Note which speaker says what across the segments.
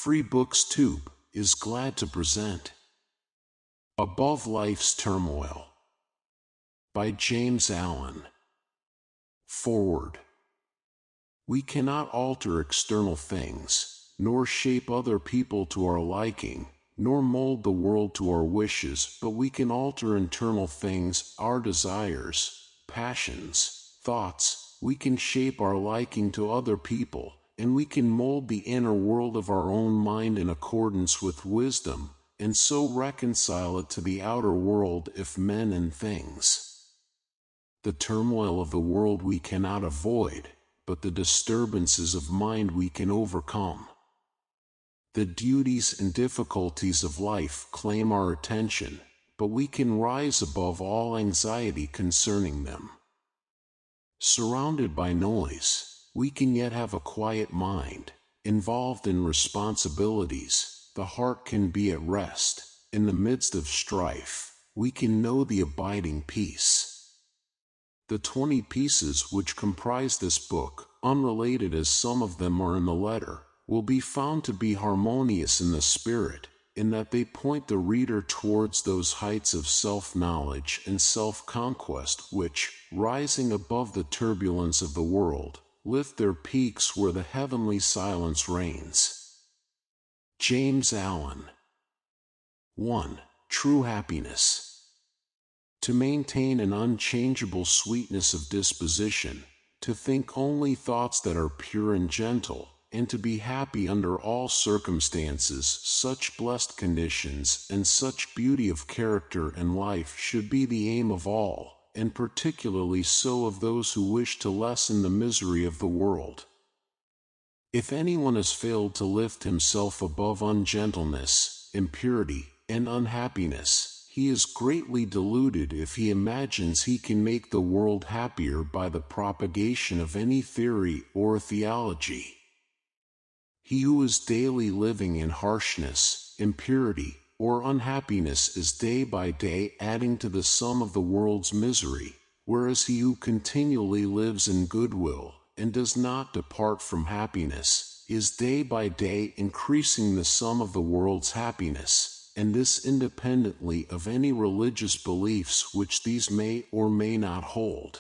Speaker 1: Free Books Tube is glad to present Above Life's Turmoil by James Allen. Foreword. We cannot alter external things, nor shape other people to our liking, nor mold the world to our wishes, but we can alter internal things, our desires, passions, thoughts. We can shape our liking to other people, and we can mold the inner world of our own mind in accordance with wisdom, and so reconcile it to the outer world if men and things. The turmoil of the world we cannot avoid, but the disturbances of mind we can overcome. The duties and difficulties of life claim our attention, but we can rise above all anxiety concerning them. Surrounded by noise, we can yet have a quiet mind. Involved in responsibilities, the heart can be at rest. In the midst of strife, we can know the abiding peace. The 20 pieces which comprise this book, unrelated as some of them are in the letter, will be found to be harmonious in the spirit, in that they point the reader towards those heights of self-knowledge and self-conquest which, rising above the turbulence of the world, lift their peaks where the heavenly silence reigns. James Allen. 1. True happiness. To maintain an unchangeable sweetness of disposition, to think only thoughts that are pure and gentle, and to be happy under all circumstances, such blessed conditions and such beauty of character and life should be the aim of all, and particularly so of those who wish to lessen the misery of the world. If anyone has failed to lift himself above ungentleness, impurity, and unhappiness, he is greatly deluded if he imagines he can make the world happier by the propagation of any theory or theology. He who is daily living in harshness, impurity, or unhappiness is day by day adding to the sum of the world's misery, whereas he who continually lives in goodwill, and does not depart from happiness, is day by day increasing the sum of the world's happiness, and this independently of any religious beliefs which these may or may not hold.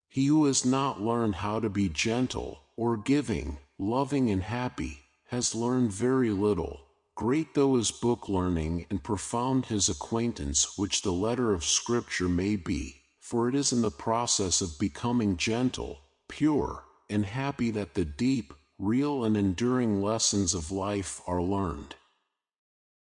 Speaker 1: He who has not learned how to be gentle, or giving, loving and happy, has learned very little, great though his book learning and profound his acquaintance which the letter of Scripture may be, for it is in the process of becoming gentle, pure, and happy that the deep, real and enduring lessons of life are learned.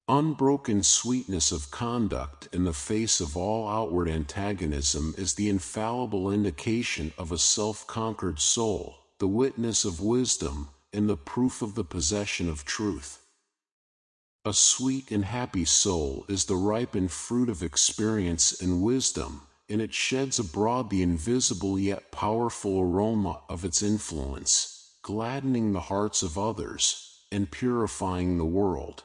Speaker 1: Unbroken sweetness of conduct in the face of all outward antagonism is the infallible indication of a self-conquered soul, the witness of wisdom, and the proof of the possession of truth. A sweet and happy soul is the ripened fruit of experience and wisdom, and it sheds abroad the invisible yet powerful aroma of its influence, gladdening the hearts of others, and purifying the world.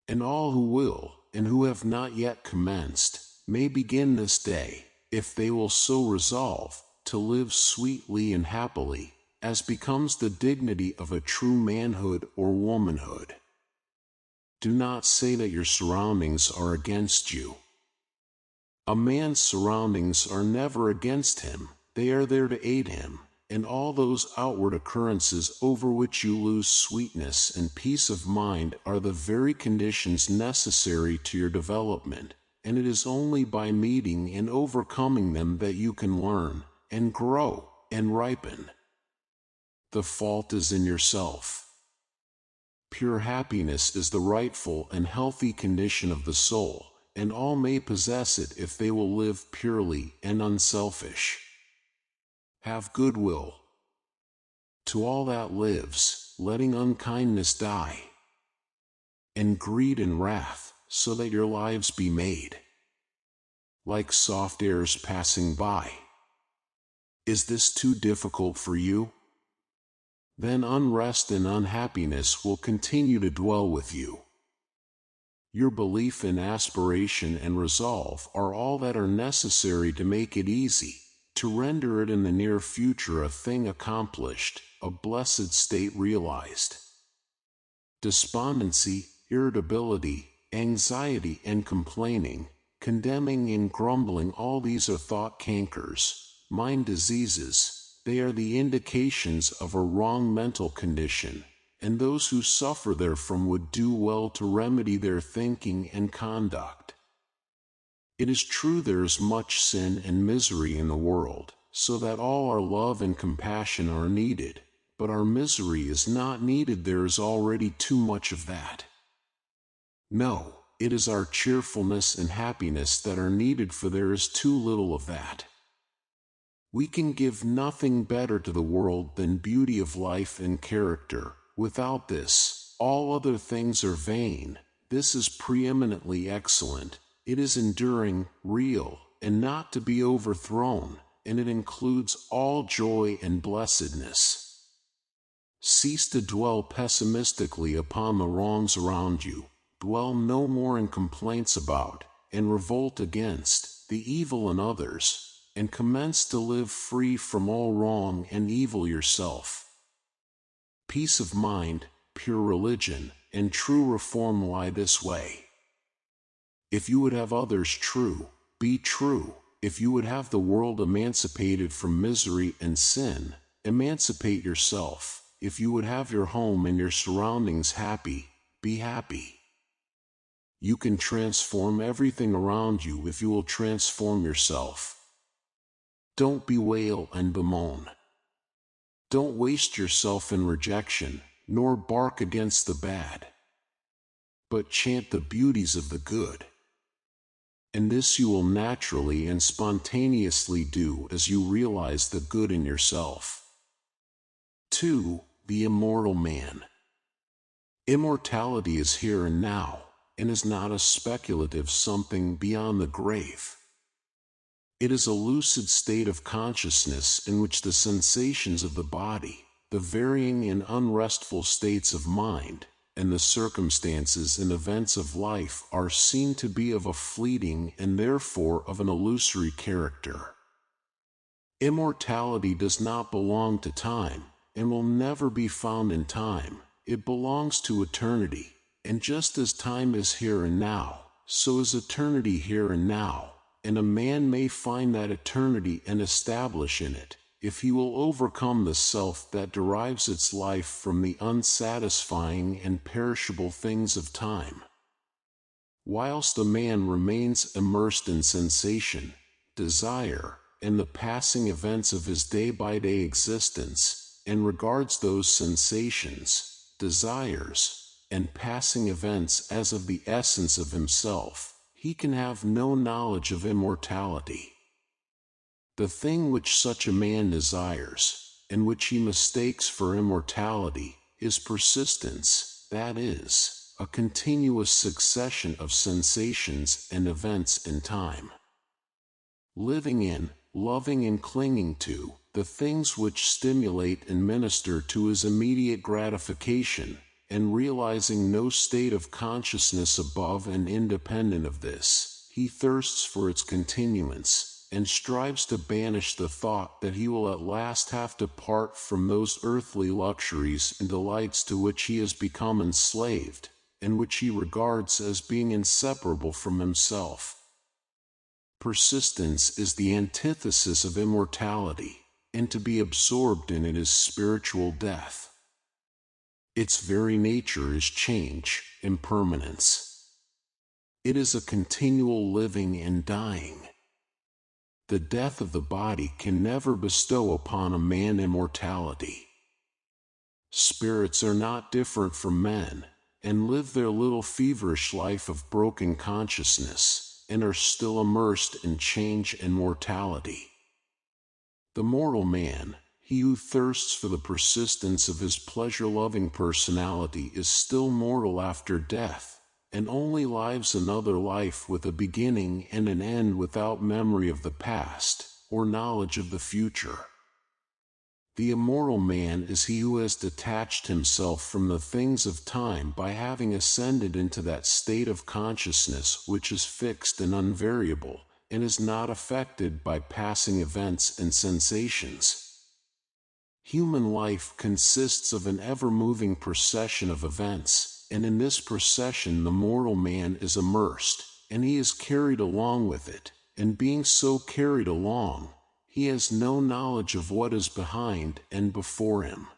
Speaker 1: And all who will, and who have not yet commenced, may begin this day, if they will so resolve, to live sweetly and happily, as becomes the dignity of a true manhood or womanhood. Do not say that your surroundings are against you. A man's surroundings are never against him, they are there to aid him, and all those outward occurrences over which you lose sweetness and peace of mind are the very conditions necessary to your development, and it is only by meeting and overcoming them that you can learn, and grow, and ripen. The fault is in yourself. Pure happiness is the rightful and healthy condition of the soul, and all may possess it if they will live purely and unselfish. Have goodwill to all that lives, letting unkindness die, and greed and wrath, so that your lives be made like soft airs passing by. Is this too difficult for you? Then unrest and unhappiness will continue to dwell with you. Your belief and aspiration and resolve are all that are necessary to make it easy, to render it in the near future a thing accomplished, a blessed state realized. despondency, irritability, anxiety and complaining, condemning and grumbling. All these are thought cankers, mind diseases. They are the indications of a wrong mental condition, and those who suffer therefrom would do well to remedy their thinking and conduct. It is true there is much sin and misery in the world, so that all our love and compassion are needed, but our misery is not needed. There is already too much of that. No, it is our cheerfulness and happiness that are needed, for there is too little of that. We can give nothing better to the world than beauty of life and character. Without this, all other things are vain. This is preeminently excellent. It is enduring, real, and not to be overthrown, and it includes all joy and blessedness. Cease to dwell pessimistically upon the wrongs around you. Dwell no more in complaints about, and revolt against, the evil in others, and commence to live free from all wrong and evil yourself. Peace of mind, pure religion, and true reform lie this way. If you would have others true, be true. If you would have the world emancipated from misery and sin, emancipate yourself. If you would have your home and your surroundings happy, be happy. You can transform everything around you if you will transform yourself. Don't bewail and bemoan. Don't waste yourself in rejection, nor bark against the bad, but chant the beauties of the good. And this you will naturally and spontaneously do as you realize the good in yourself. 2. The Immortal Man. Immortality is here and now, and is not a speculative something beyond the grave. It is a lucid state of consciousness in which the sensations of the body, the varying and unrestful states of mind, and the circumstances and events of life are seen to be of a fleeting and therefore of an illusory character. Immortality does not belong to time, and will never be found in time. It belongs to eternity. And just as time is here and now, so is eternity here and now, and a man may find that eternity and establish in it, if he will overcome the self that derives its life from the unsatisfying and perishable things of time. Whilst a man remains immersed in sensation, desire, and the passing events of his day-by-day existence, and regards those sensations, desires, and passing events as of the essence of himself, he can have no knowledge of immortality. The thing which such a man desires, and which he mistakes for immortality, is persistence, that is, a continuous succession of sensations and events in time. Living in, loving and clinging to, the things which stimulate and minister to his immediate gratification, and realizing no state of consciousness above and independent of this, he thirsts for its continuance, and strives to banish the thought that he will at last have to part from those earthly luxuries and delights to which he has become enslaved, and which he regards as being inseparable from himself. Persistence is the antithesis of immortality, and to be absorbed in it is spiritual death. Its very nature is change, impermanence. It is a continual living and dying. The death of the body can never bestow upon a man immortality. Spirits are not different from men, and live their little feverish life of broken consciousness, and are still immersed in change and mortality. The mortal man, he who thirsts for the persistence of his pleasure-loving personality, is still mortal after death, and only lives another life with a beginning and an end without memory of the past, or knowledge of the future. The immortal man is he who has detached himself from the things of time by having ascended into that state of consciousness which is fixed and unvariable, and is not affected by passing events and sensations. Human life consists of an ever-moving procession of events, and in this procession the mortal man is immersed, and he is carried along with it, and being so carried along, he has no knowledge of what is behind and before him.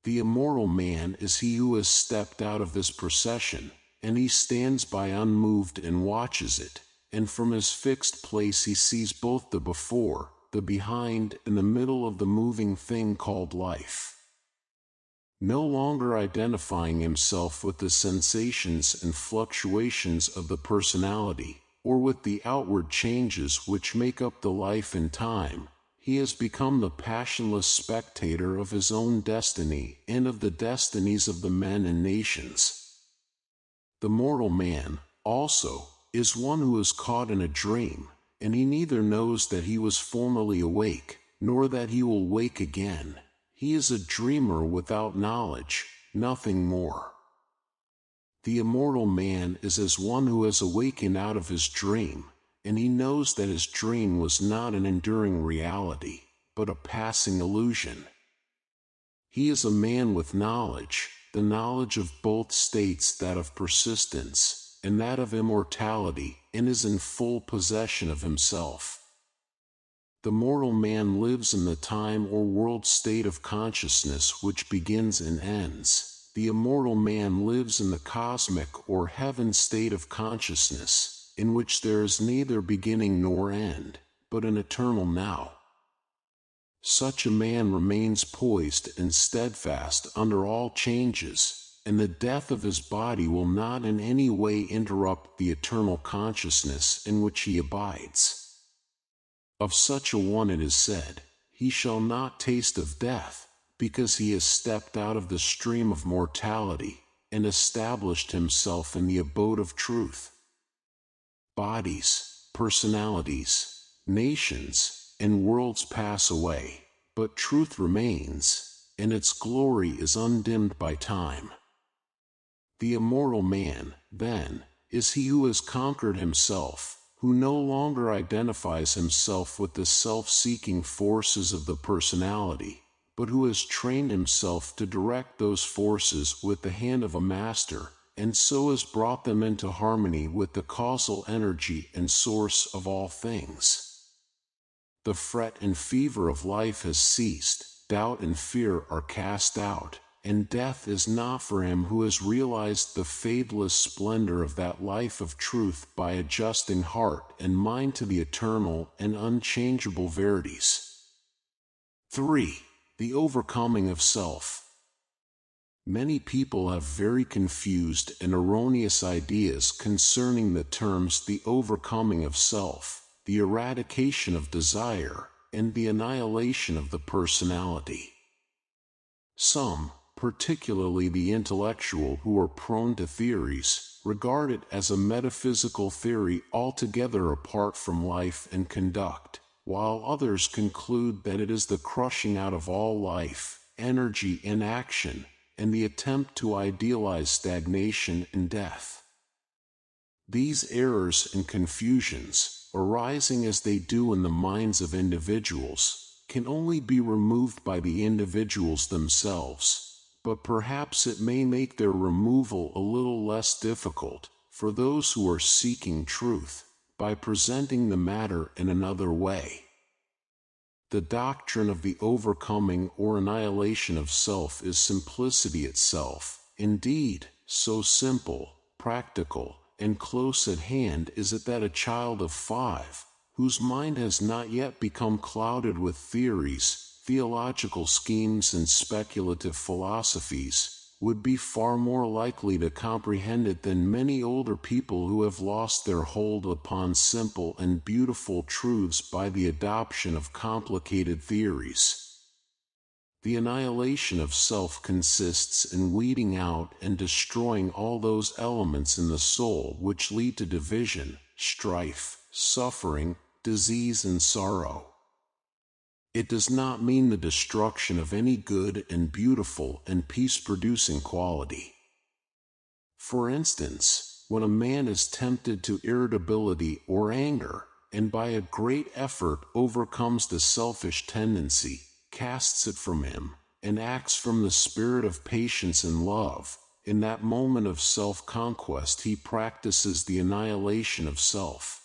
Speaker 1: The immortal man is he who has stepped out of this procession, and he stands by unmoved and watches it, and from his fixed place he sees both the before, the behind, and the middle of the moving thing called life. No longer identifying himself with the sensations and fluctuations of the personality, or with the outward changes which make up the life and time, he has become the passionless spectator of his own destiny and of the destinies of the men and nations. The mortal man, also, is one who is caught in a dream, and he neither knows that he was formerly awake, nor that he will wake again. He is a dreamer without knowledge, nothing more. The immortal man is as one who has awakened out of his dream, and he knows that his dream was not an enduring reality, but a passing illusion. He is a man with knowledge, the knowledge of both states, that of persistence, and that of immortality, and is in full possession of himself. The mortal man lives in the time or world state of consciousness which begins and ends. The immortal man lives in the cosmic or heaven state of consciousness, in which there is neither beginning nor end, but an eternal now. Such a man remains poised and steadfast under all changes, and the death of his body will not in any way interrupt the eternal consciousness in which he abides. Of such a one it is said, "He shall not taste of death," because he has stepped out of the stream of mortality, and established himself in the abode of truth. Bodies, personalities, nations, and worlds pass away, but truth remains, and its glory is undimmed by time. The immortal man, then, is he who has conquered himself, who no longer identifies himself with the self-seeking forces of the personality, but who has trained himself to direct those forces with the hand of a master, and so has brought them into harmony with the causal energy and source of all things. The fret and fever of life has ceased, doubt and fear are cast out, and death is not for him who has realized the fadeless splendor of that life of truth by adjusting heart and mind to the eternal and unchangeable verities. 3. The overcoming of self. Many people have very confused and erroneous ideas concerning the terms the overcoming of self, the eradication of desire, and the annihilation of the personality. Some, particularly the intellectual who are prone to theories, regard it as a metaphysical theory altogether apart from life and conduct, while others conclude that it is the crushing out of all life, energy and action, and the attempt to idealize stagnation and death. These errors and confusions, arising as they do in the minds of individuals, can only be removed by the individuals themselves, but perhaps it may make their removal a little less difficult for those who are seeking truth, by presenting the matter in another way. The doctrine of the overcoming or annihilation of self is simplicity itself. Indeed, so simple, practical, and close at hand is it that a child of 5, whose mind has not yet become clouded with theories, theological schemes and speculative philosophies, would be far more likely to comprehend it than many older people who have lost their hold upon simple and beautiful truths by the adoption of complicated theories. The annihilation of self consists in weeding out and destroying all those elements in the soul which lead to division, strife, suffering, disease and sorrow. It does not mean the destruction of any good and beautiful and peace-producing quality. For instance, when a man is tempted to irritability or anger, and by a great effort overcomes the selfish tendency, casts it from him, and acts from the spirit of patience and love, In that moment of self-conquest he practices the annihilation of self.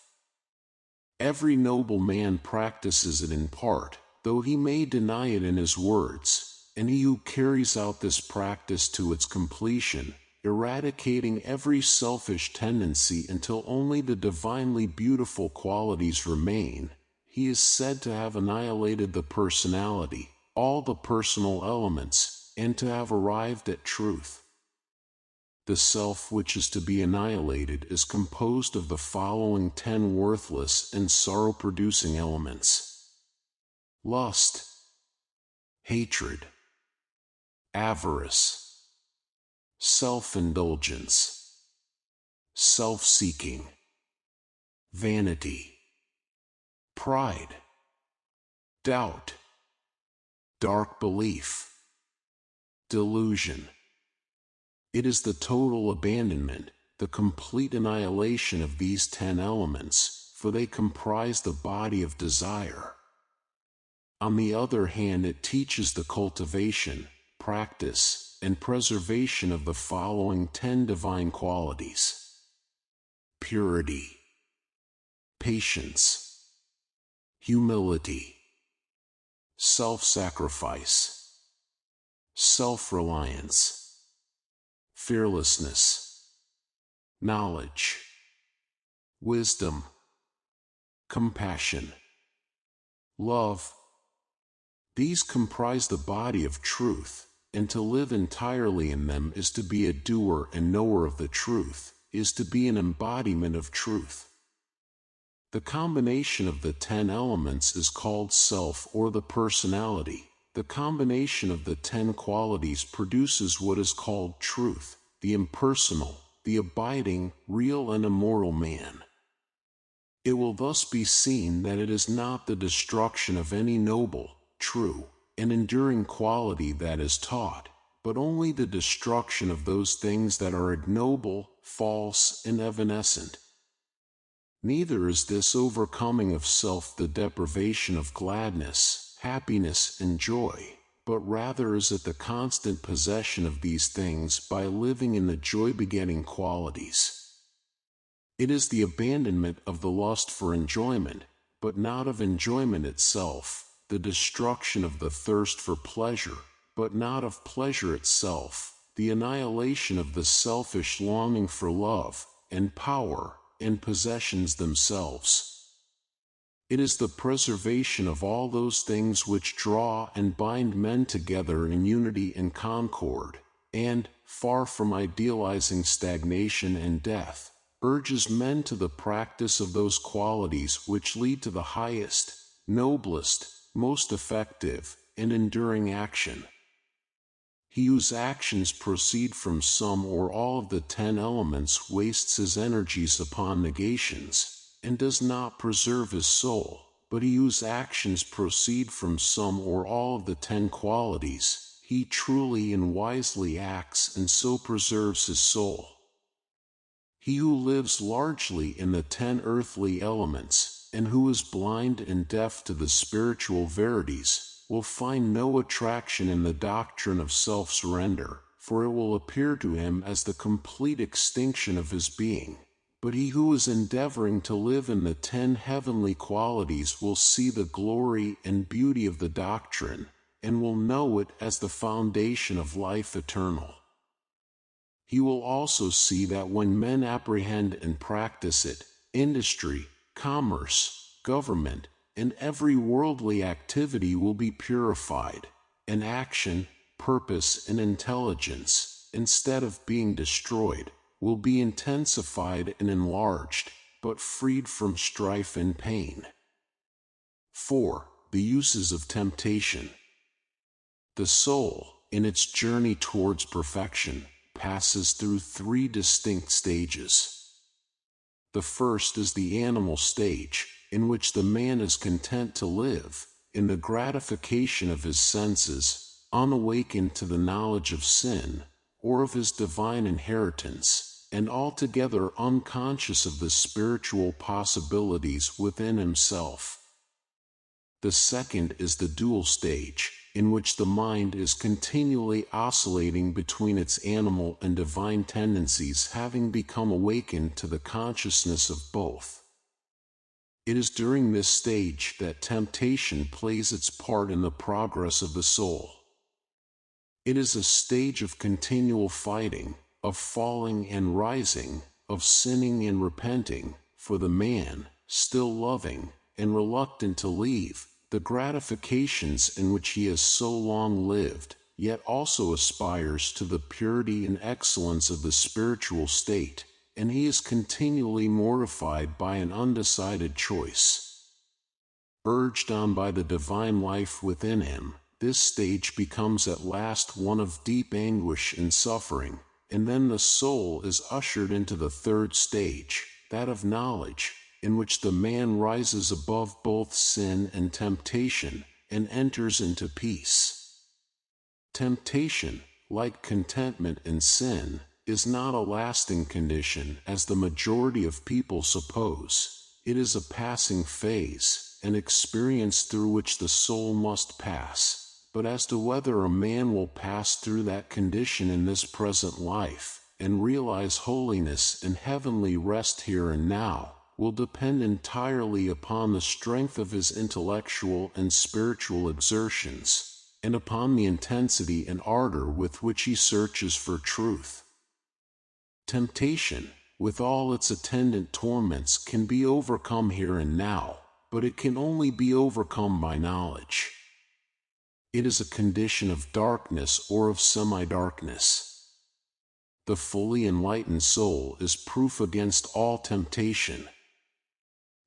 Speaker 1: Every noble man practices it in part, though he may deny it in his words, and he who carries out this practice to its completion, eradicating every selfish tendency until only the divinely beautiful qualities remain, he is said to have annihilated the personality, all the personal elements, and to have arrived at truth. The self which is to be annihilated is composed of the following 10 worthless and sorrow-producing elements: lust, hatred, avarice, self-indulgence, self-seeking, vanity, pride, doubt, dark belief, delusion. It is the total abandonment, the complete annihilation of these 10 elements, for they comprise the body of desire. On the other hand, it teaches the cultivation, practice, and preservation of the following 10 divine qualities: purity, patience, humility, self-sacrifice, self-reliance, fearlessness, knowledge, wisdom, compassion, love. These comprise the body of truth, and to live entirely in them is to be a doer and knower of the truth, is to be an embodiment of truth. The combination of the 10 elements is called self or the personality. The combination of the 10 qualities produces what is called truth, the impersonal, the abiding, real and immortal man. It will thus be seen that it is not the destruction of any noble, true, and enduring quality that is taught, but only the destruction of those things that are ignoble, false, and evanescent. Neither is this overcoming of self the deprivation of gladness, happiness, and joy, but rather is it the constant possession of these things by living in the joy-begetting qualities. It is the abandonment of the lust for enjoyment, but not of enjoyment itself, the destruction of the thirst for pleasure, but not of pleasure itself, the annihilation of the selfish longing for love, and power, and possessions themselves. It is the preservation of all those things which draw and bind men together in unity and concord, and, far from idealizing stagnation and death, urges men to the practice of those qualities which lead to the highest, noblest, most effective, and enduring action. He whose actions proceed from some or all of the 10 elements wastes his energies upon negations, and does not preserve his soul, but he whose actions proceed from some or all of the 10 qualities, he truly and wisely acts and so preserves his soul. He who lives largely in the 10 earthly elements, and who is blind and deaf to the spiritual verities, will find no attraction in the doctrine of self-surrender, for it will appear to him as the complete extinction of his being. But he who is endeavoring to live in the 10 heavenly qualities will see the glory and beauty of the doctrine, and will know it as the foundation of life eternal. He will also see that when men apprehend and practice it, industry, commerce, government, and every worldly activity will be purified, and action, purpose, and intelligence, instead of being destroyed, will be intensified and enlarged, but freed from strife and pain. 4. The uses of temptation. The soul, in its journey towards perfection, passes through 3 distinct stages. The first is the animal stage, in which the man is content to live, in the gratification of his senses, unawakened to the knowledge of sin, or of his divine inheritance, and altogether unconscious of the spiritual possibilities within himself. The second is the dual stage, in which the mind is continually oscillating between its animal and divine tendencies, having become awakened to the consciousness of both. It is during this stage that temptation plays its part in the progress of the soul. It is a stage of continual fighting, of falling and rising, of sinning and repenting, for the man, still loving, and reluctant to leave the gratifications in which he has so long lived, yet also aspires to the purity and excellence of the spiritual state, and he is continually mortified by an undecided choice. Urged on by the divine life within him, this stage becomes at last one of deep anguish and suffering, and then the soul is ushered into the third stage, that of knowledge, in which the man rises above both sin and temptation, and enters into peace. Temptation, like contentment and sin, is not a lasting condition as the majority of people suppose. It is a passing phase, an experience through which the soul must pass. But as to whether a man will pass through that condition in this present life, and realize holiness and heavenly rest here and now, will depend entirely upon the strength of his intellectual and spiritual exertions, and upon the intensity and ardor with which he searches for truth. Temptation, with all its attendant torments, can be overcome here and now, but it can only be overcome by knowledge. It is a condition of darkness or of semi-darkness. The fully enlightened soul is proof against all temptation.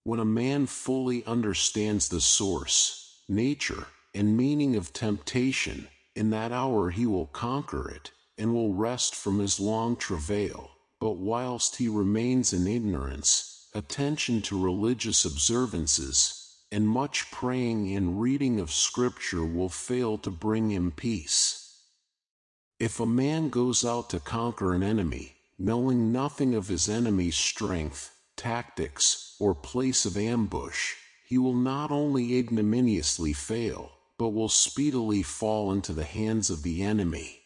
Speaker 1: When a man fully understands the source, nature, and meaning of temptation, in that hour he will conquer it, and will rest from his long travail. But whilst he remains in ignorance, attention to religious observances, and much praying and reading of Scripture will fail to bring him peace. If a man goes out to conquer an enemy, knowing nothing of his enemy's strength, tactics, or place of ambush, he will not only ignominiously fail, but will speedily fall into the hands of the enemy.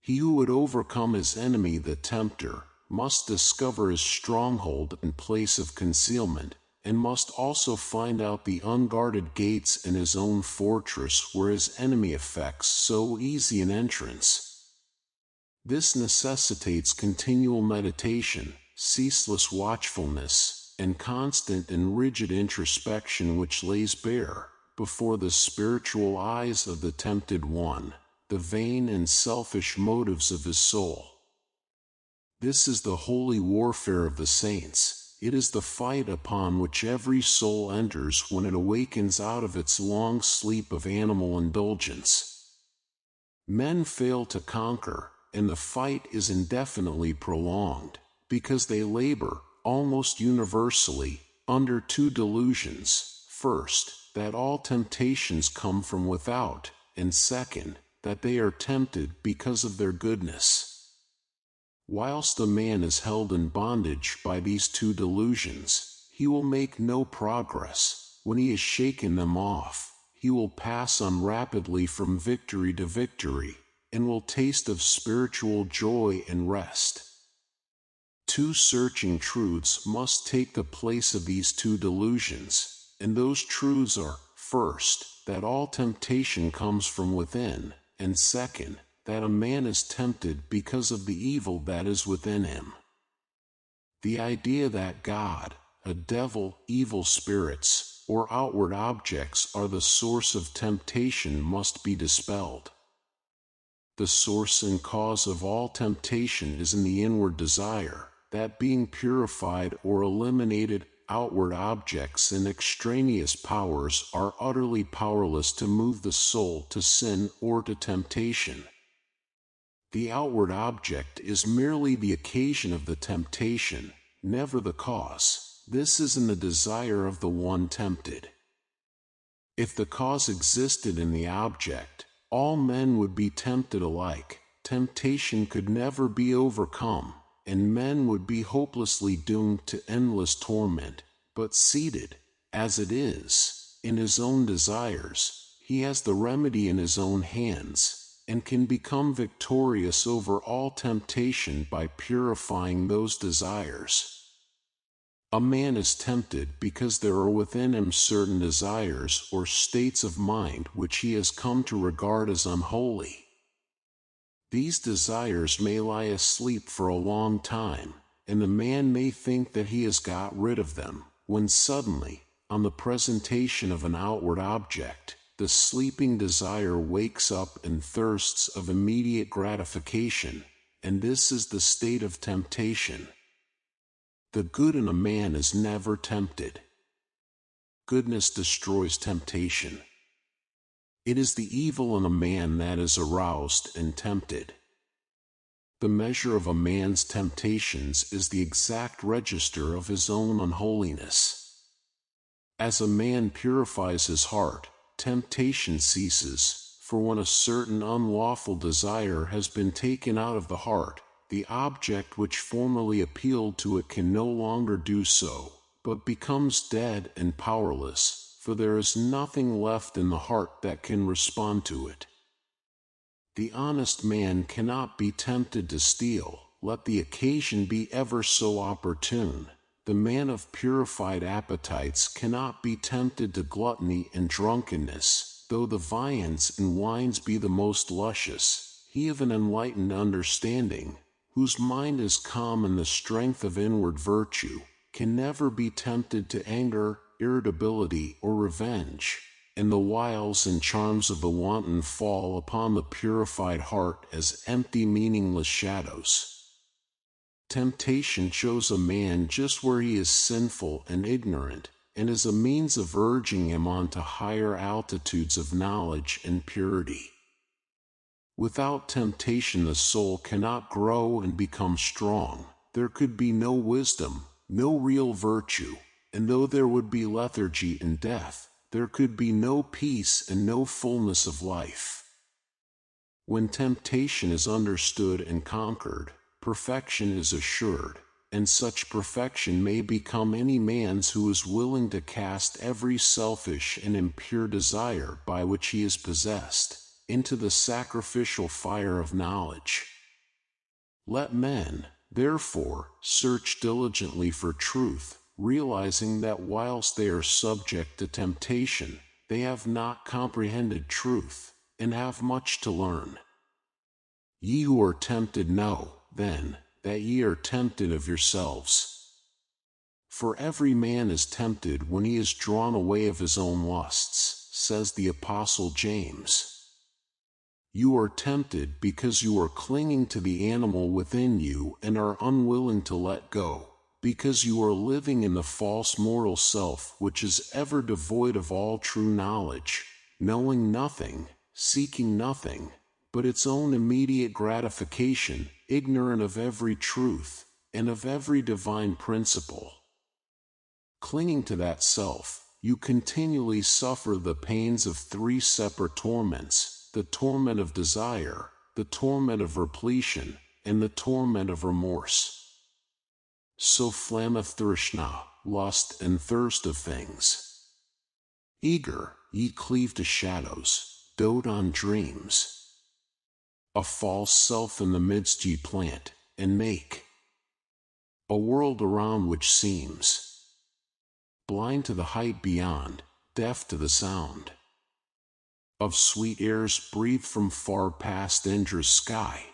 Speaker 1: He who would overcome his enemy, the tempter, must discover his stronghold and place of concealment, and must also find out the unguarded gates in his own fortress where his enemy effects so easy an entrance. This necessitates continual meditation, ceaseless watchfulness, and constant and rigid introspection, which lays bare, before the spiritual eyes of the tempted one, the vain and selfish motives of his soul. This is the holy warfare of the saints. It is the fight upon which every soul enters when it awakens out of its long sleep of animal indulgence. Men fail to conquer, and the fight is indefinitely prolonged, because they labor, almost universally, under two delusions: first, that all temptations come from without, and second, that they are tempted because of their goodness. Whilst the man is held in bondage by these two delusions, he will make no progress. When he has shaken them off, he will pass on rapidly from victory to victory, and will taste of spiritual joy and rest. Two searching truths must take the place of these two delusions, and those truths are, first, that all temptation comes from within, and second, that a man is tempted because of the evil that is within him. The idea that God, a devil, evil spirits, or outward objects are the source of temptation must be dispelled. The source and cause of all temptation is in the inward desire, that being purified or eliminated, outward objects and extraneous powers are utterly powerless to move the soul to sin or to temptation. The outward object is merely the occasion of the temptation, never the cause. This is in the desire of the one tempted. If the cause existed in the object, all men would be tempted alike. Temptation could never be overcome, and men would be hopelessly doomed to endless torment. But seated, as it is, in his own desires, he has the remedy in his own hands, and can become victorious over all temptation by purifying those desires. A man is tempted because there are within him certain desires or states of mind which he has come to regard as unholy. These desires may lie asleep for a long time, and the man may think that he has got rid of them, when suddenly, on the presentation of an outward object, the sleeping desire wakes up and thirsts of immediate gratification, and this is the state of temptation. The good in a man is never tempted. Goodness destroys temptation. It is the evil in a man that is aroused and tempted. The measure of a man's temptations is the exact register of his own unholiness. As a man purifies his heart, temptation ceases, for when a certain unlawful desire has been taken out of the heart, the object which formerly appealed to it can no longer do so, but becomes dead and powerless, for there is nothing left in the heart that can respond to it. The honest man cannot be tempted to steal, let the occasion be ever so opportune. The man of purified appetites cannot be tempted to gluttony and drunkenness, though the viands and wines be the most luscious. He of an enlightened understanding, whose mind is calm in the strength of inward virtue, can never be tempted to anger, irritability, or revenge, and the wiles and charms of the wanton fall upon the purified heart as empty, meaningless shadows. Temptation shows a man just where he is sinful and ignorant, and is a means of urging him on to higher altitudes of knowledge and purity. Without temptation the soul cannot grow and become strong. There could be no wisdom, no real virtue, and though there would be lethargy and death, there could be no peace and no fullness of life. When temptation is understood and conquered, perfection is assured, and such perfection may become any man's who is willing to cast every selfish and impure desire by which he is possessed into the sacrificial fire of knowledge. Let men, therefore, search diligently for truth, realizing that whilst they are subject to temptation, they have not comprehended truth, and have much to learn. Ye who are tempted know, then, that ye are tempted of yourselves. For every man is tempted when he is drawn away of his own lusts, says the Apostle James. You are tempted because you are clinging to the animal within you and are unwilling to let go, because you are living in the false mortal self which is ever devoid of all true knowledge, knowing nothing, seeking nothing, but its own immediate gratification, ignorant of every truth, and of every divine principle. Clinging to that self, you continually suffer the pains of three separate torments: the torment of desire, the torment of repletion, and the torment of remorse. So flammeth Thrishna, lust and thirst of things. Eager, ye cleave to shadows, dote on dreams. A false self in the midst ye plant, and make a world around which seems blind to the height beyond, deaf to the sound of sweet airs breathed from far past Indra's sky,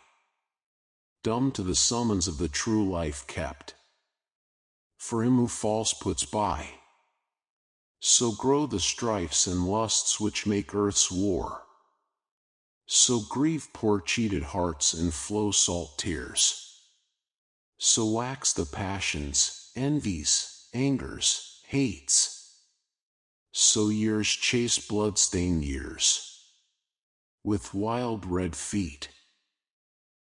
Speaker 1: dumb to the summons of the true life kept for him who false puts by. So grow the strifes and lusts which make earth's war. So grieve poor cheated hearts and flow salt tears. So wax the passions, envies, angers, hates. So years chase blood-stained years with wild red feet.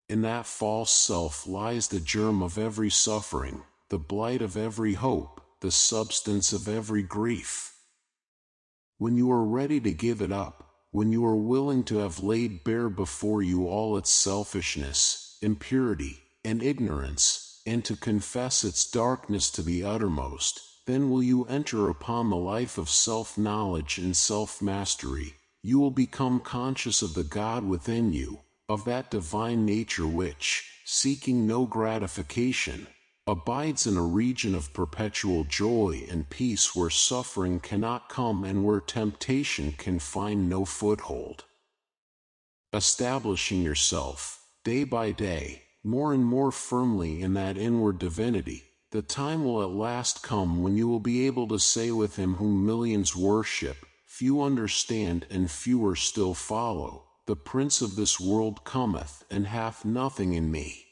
Speaker 1: In that false self lies the germ of every suffering, the blight of every hope, the substance of every grief. When you are ready to give it up, when you are willing to have laid bare before you all its selfishness, impurity, and ignorance, and to confess its darkness to the uttermost, then will you enter upon the life of self-knowledge and self-mastery. you will become conscious of the God within you, of that divine nature which, seeking no gratification, abides in a region of perpetual joy and peace where suffering cannot come and where temptation can find no foothold. Establishing yourself, day by day, more and more firmly in that inward divinity, the time will at last come when you will be able to say with him whom millions worship, few understand and fewer still follow, the prince of this world cometh and hath nothing in me.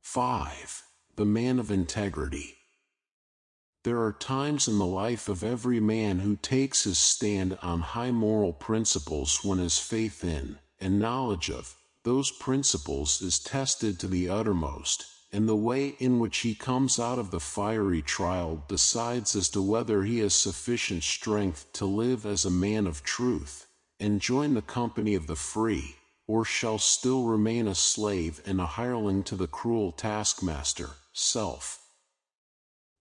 Speaker 1: 5. The man of integrity. There are times in the life of every man who takes his stand on high moral principles when his faith in, and knowledge of, those principles is tested to the uttermost, and the way in which he comes out of the fiery trial decides as to whether he has sufficient strength to live as a man of truth, and join the company of the free, or shall still remain a slave and a hireling to the cruel taskmaster, self.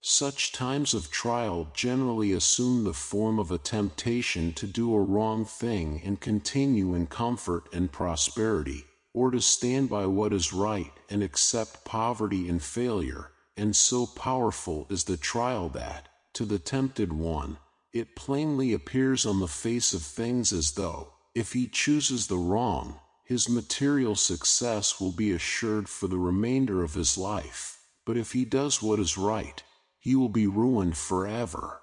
Speaker 1: Such times of trial generally assume the form of a temptation to do a wrong thing and continue in comfort and prosperity, or to stand by what is right and accept poverty and failure, and so powerful is the trial that, to the tempted one, it plainly appears on the face of things as though, if he chooses the wrong, his material success will be assured for the remainder of his life, but if he does what is right, he will be ruined forever.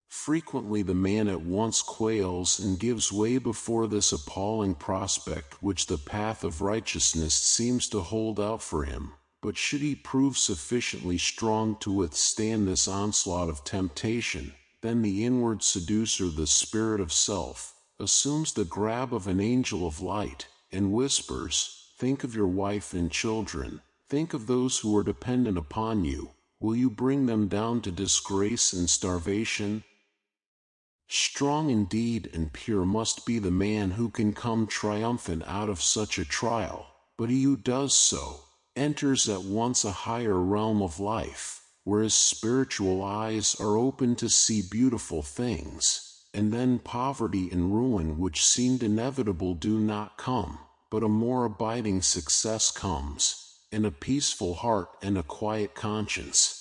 Speaker 1: Frequently the man at once quails and gives way before this appalling prospect which the path of righteousness seems to hold out for him, but should he prove sufficiently strong to withstand this onslaught of temptation, then the inward seducer, the spirit of self, assumes the grab of an angel of light, and whispers, "Think of your wife and children, think of those who are dependent upon you. Will you bring them down to disgrace and starvation?" Strong indeed and pure must be the man who can come triumphant out of such a trial, but he who does so, enters at once a higher realm of life, where his spiritual eyes are open to see beautiful things, and then poverty and ruin which seemed inevitable do not come, but a more abiding success comes, and a peaceful heart and a quiet conscience.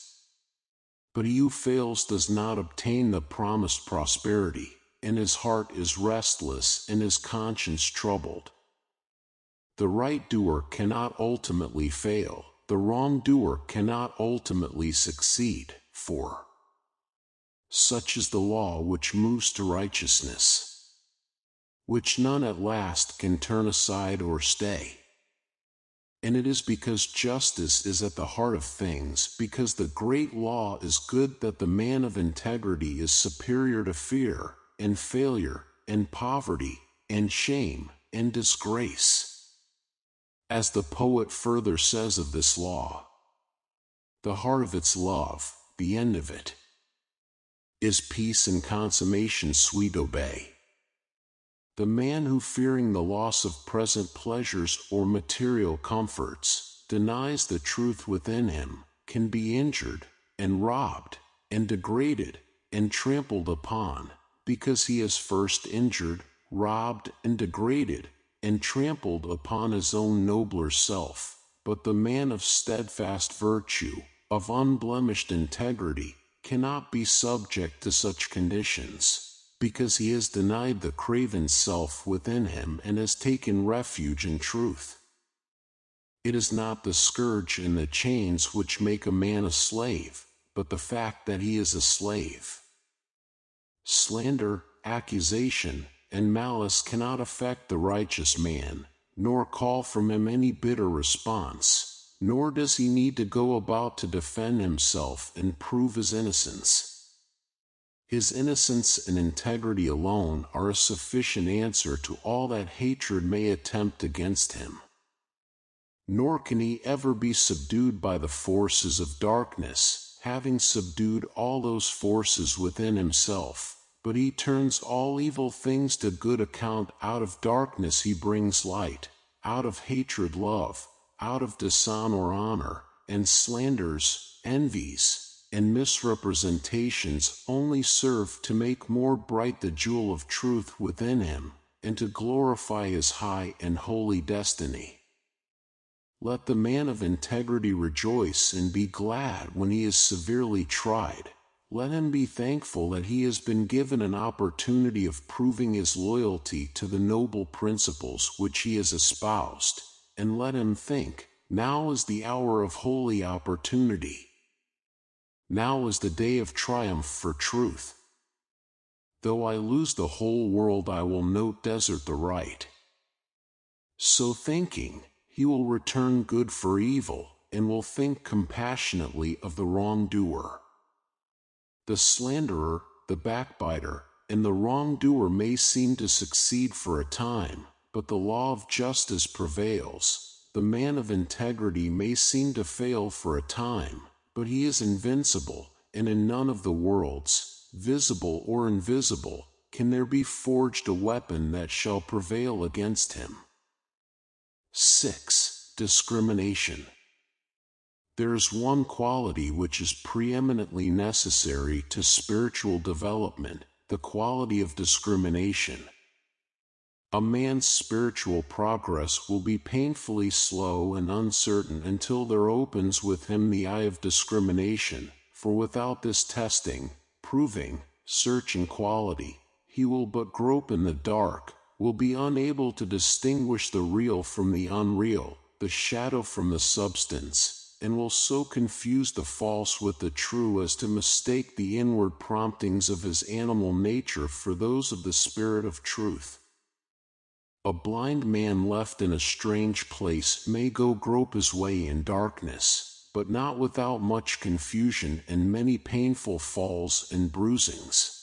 Speaker 1: But he who fails does not obtain the promised prosperity, and his heart is restless and his conscience troubled. The right doer cannot ultimately fail, the wrongdoer cannot ultimately succeed, for such is the law which moves to righteousness, which none at last can turn aside or stay. And it is because justice is at the heart of things, because the great law is good, that the man of integrity is superior to fear, and failure, and poverty, and shame, and disgrace. As the poet further says of this law, "The heart of its love, the end of it, is peace and consummation sweet obey." The man who, fearing the loss of present pleasures or material comforts, denies the truth within him, can be injured, and robbed, and degraded, and trampled upon, because he has first injured, robbed, and degraded, and trampled upon his own nobler self. But the man of steadfast virtue, of unblemished integrity, cannot be subject to such conditions, because he has denied the craven self within him and has taken refuge in truth. It is not the scourge and the chains which make a man a slave, but the fact that he is a slave. Slander, accusation, and malice cannot affect the righteous man, nor call from him any bitter response, nor does he need to go about to defend himself and prove his innocence. His innocence and integrity alone are a sufficient answer to all that hatred may attempt against him. Nor can he ever be subdued by the forces of darkness, having subdued all those forces within himself, but he turns all evil things to good account. Out of darkness he brings light, out of hatred love, out of dishonor honor, and slanders, envies, and misrepresentations only serve to make more bright the jewel of truth within him, and to glorify his high and holy destiny. Let the man of integrity rejoice and be glad when he is severely tried. Let him be thankful that he has been given an opportunity of proving his loyalty to the noble principles which he has espoused, and let him think, now is the hour of holy opportunity. Now is the day of triumph for truth. Though I lose the whole world, I will not desert the right. So thinking, he will return good for evil, and will think compassionately of the wrongdoer. The slanderer, the backbiter, and the wrongdoer may seem to succeed for a time, but the law of justice prevails. The man of integrity may seem to fail for a time, but he is invincible, and in none of the worlds, visible or invisible, can there be forged a weapon that shall prevail against him. 6. Discrimination. There is one quality which is preeminently necessary to spiritual development, the quality of discrimination. A man's spiritual progress will be painfully slow and uncertain until there opens with him the eye of discrimination, for without this testing, proving, searching quality, he will but grope in the dark, will be unable to distinguish the real from the unreal, the shadow from the substance, and will so confuse the false with the true as to mistake the inward promptings of his animal nature for those of the spirit of truth. A blind man left in a strange place may go grope his way in darkness, but not without much confusion and many painful falls and bruisings.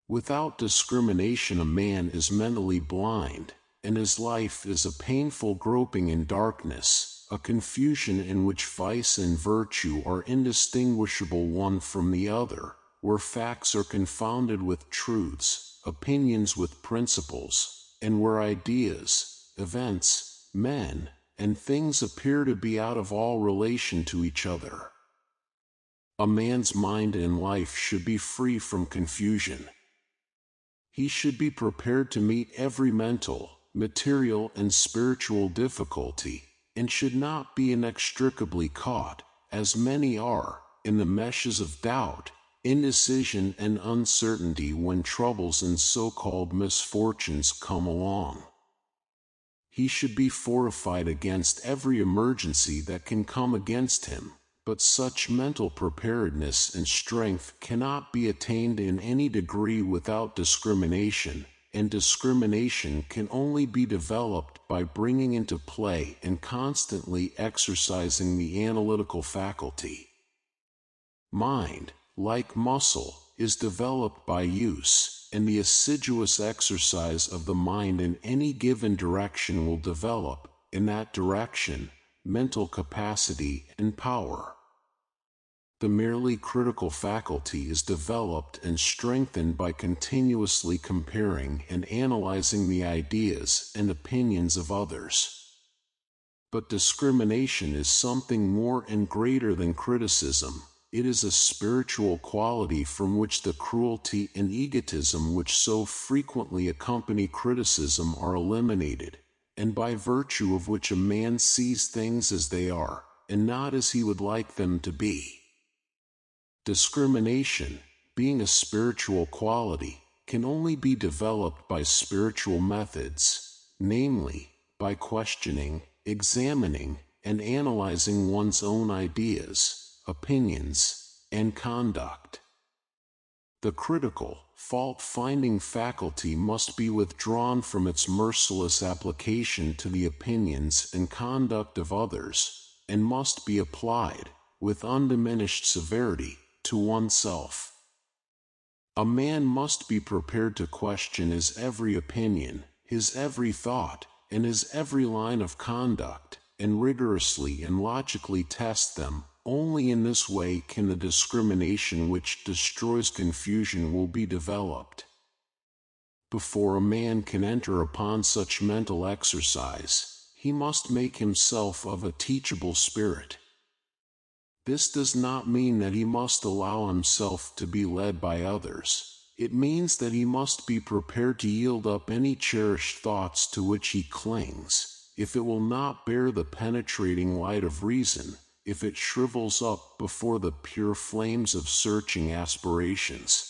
Speaker 1: Without discrimination a man is mentally blind, and his life is a painful groping in darkness, a confusion in which vice and virtue are indistinguishable one from the other, where facts are confounded with truths, opinions with principles, and where ideas, events, men, and things appear to be out of all relation to each other. A man's mind and life should be free from confusion. He should be prepared to meet every mental, material, and spiritual difficulty, and should not be inextricably caught, as many are, in the meshes of doubt, indecision, and uncertainty when troubles and so-called misfortunes come along. He should be fortified against every emergency that can come against him, but such mental preparedness and strength cannot be attained in any degree without discrimination, and discrimination can only be developed by bringing into play and constantly exercising the analytical faculty. Mind, like muscle, is developed by use, and the assiduous exercise of the mind in any given direction will develop, in that direction, mental capacity and power. The merely critical faculty is developed and strengthened by continuously comparing and analyzing the ideas and opinions of others. But discrimination is something more and greater than criticism. It is a spiritual quality from which the cruelty and egotism which so frequently accompany criticism are eliminated, and by virtue of which a man sees things as they are, and not as he would like them to be. Discrimination, being a spiritual quality, can only be developed by spiritual methods, namely, by questioning, examining, and analyzing one's own ideas, opinions, and conduct. The critical, fault-finding faculty must be withdrawn from its merciless application to the opinions and conduct of others, and must be applied, with undiminished severity, to oneself. A man must be prepared to question his every opinion, his every thought, and his every line of conduct, and rigorously and logically test them. Only in this way can the discrimination which destroys confusion will be developed. Before a man can enter upon such mental exercise, he must make himself of a teachable spirit. This does not mean that he must allow himself to be led by others. It means that he must be prepared to yield up any cherished thoughts to which he clings, if it will not bear the penetrating light of reason, if it shrivels up before the pure flames of searching aspirations.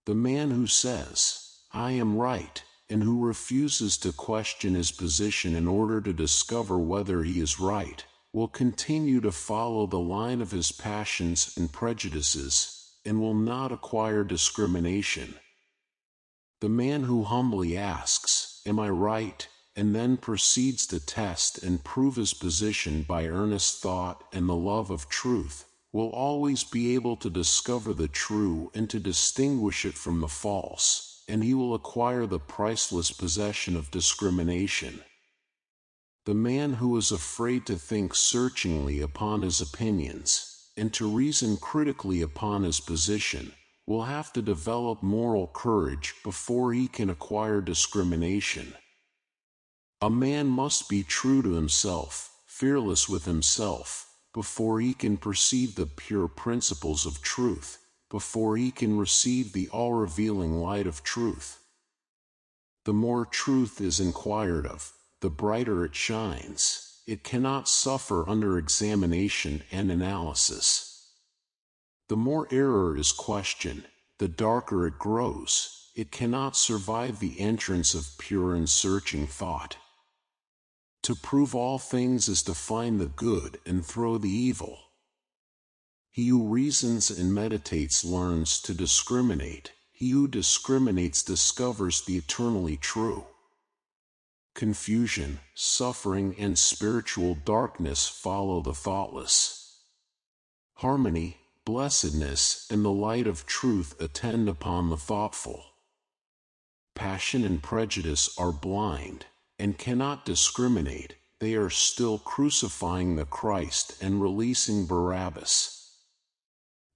Speaker 1: The man who says, "I am right," and who refuses to question his position in order to discover whether he is right, will continue to follow the line of his passions and prejudices, and will not acquire discrimination. The man who humbly asks, "Am I right?" and then proceeds to test and prove his position by earnest thought and the love of truth, will always be able to discover the true and to distinguish it from the false, and he will acquire the priceless possession of discrimination. The man who is afraid to think searchingly upon his opinions, and to reason critically upon his position, will have to develop moral courage before he can acquire discrimination. A man must be true to himself, fearless with himself, before he can perceive the pure principles of truth, before he can receive the all-revealing light of truth. The more truth is inquired of, the brighter it shines. It cannot suffer under examination and analysis. The more error is questioned, the darker it grows. It cannot survive the entrance of pure and searching thought. To prove all things is to find the good and throw the evil. He who reasons and meditates learns to discriminate. He who discriminates discovers the eternally true. Confusion, suffering, and spiritual darkness follow the thoughtless. Harmony, blessedness, and the light of truth attend upon the thoughtful. Passion and prejudice are blind, and cannot discriminate. They are still crucifying the Christ and releasing Barabbas.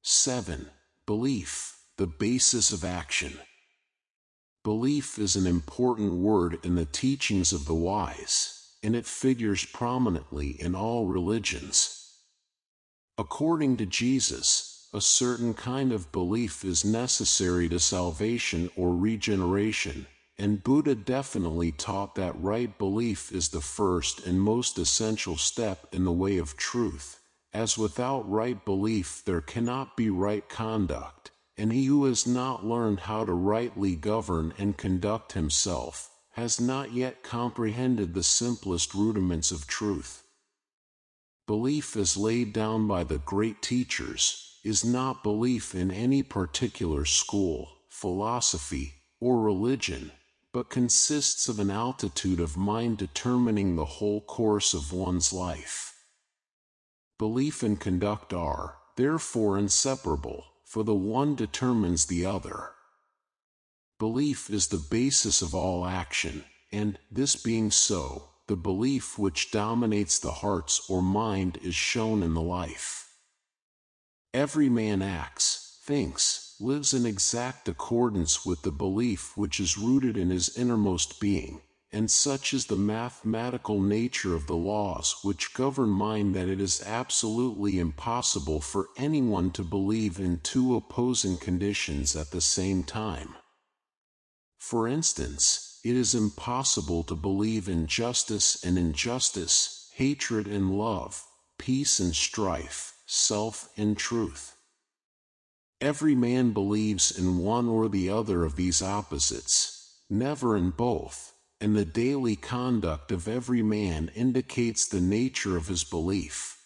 Speaker 1: 7. Belief, the basis of action. Belief is an important word in the teachings of the wise, and it figures prominently in all religions. According to Jesus, a certain kind of belief is necessary to salvation or regeneration, and Buddha definitely taught that right belief is the first and most essential step in the way of truth, as without right belief there cannot be right conduct, and he who has not learned how to rightly govern and conduct himself has not yet comprehended the simplest rudiments of truth. Belief as laid down by the great teachers is not belief in any particular school, philosophy, or religion, but consists of an altitude of mind determining the whole course of one's life. Belief and conduct are, therefore, inseparable, for the one determines the other. Belief is the basis of all action, and, this being so, the belief which dominates the hearts or mind is shown in the life. Every man acts, thinks, lives in exact accordance with the belief which is rooted in his innermost being, and such is the mathematical nature of the laws which govern mind that it is absolutely impossible for anyone to believe in two opposing conditions at the same time. For instance, it is impossible to believe in justice and injustice, hatred and love, peace and strife, self and truth. Every man believes in one or the other of these opposites, never in both, and the daily conduct of every man indicates the nature of his belief.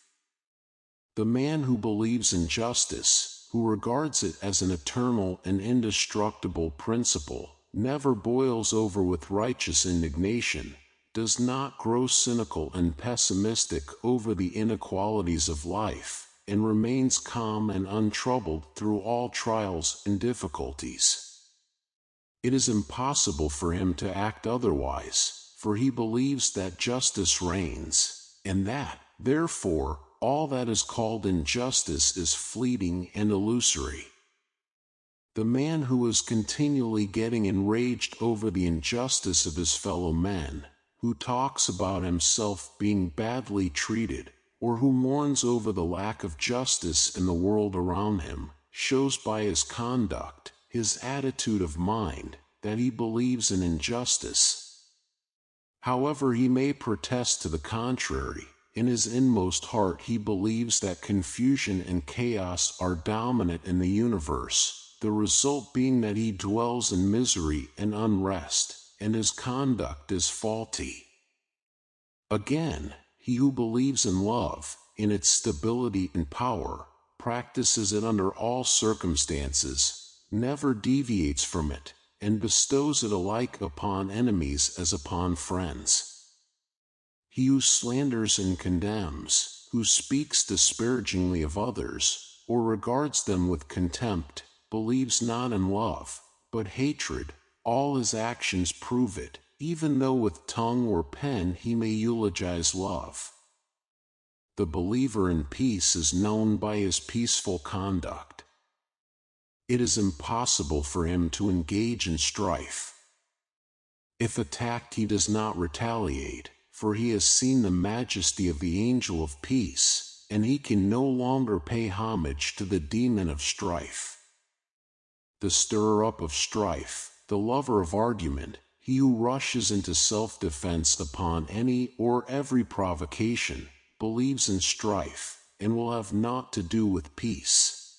Speaker 1: The man who believes in justice, who regards it as an eternal and indestructible principle, never boils over with righteous indignation, does not grow cynical and pessimistic over the inequalities of life, and remains calm and untroubled through all trials and difficulties. It is impossible for him to act otherwise, for he believes that justice reigns, and that, therefore, all that is called injustice is fleeting and illusory. The man who is continually getting enraged over the injustice of his fellow men, who talks about himself being badly treated, or who mourns over the lack of justice in the world around him, shows by his conduct, his attitude of mind, that he believes in injustice. However he may protest to the contrary, in his inmost heart he believes that confusion and chaos are dominant in the universe, the result being that he dwells in misery and unrest, and his conduct is faulty. Again, he who believes in love, in its stability and power, practices it under all circumstances, never deviates from it, and bestows it alike upon enemies as upon friends. He who slanders and condemns, who speaks disparagingly of others, or regards them with contempt, believes not in love, but hatred. All his actions prove it, even though with tongue or pen he may eulogize love. The believer in peace is known by his peaceful conduct. It is impossible for him to engage in strife. If attacked, he does not retaliate, for he has seen the majesty of the angel of peace, and he can no longer pay homage to the demon of strife. The stirrer-up of strife, the lover of argument, he who rushes into self-defense upon any or every provocation, believes in strife, and will have naught to do with peace.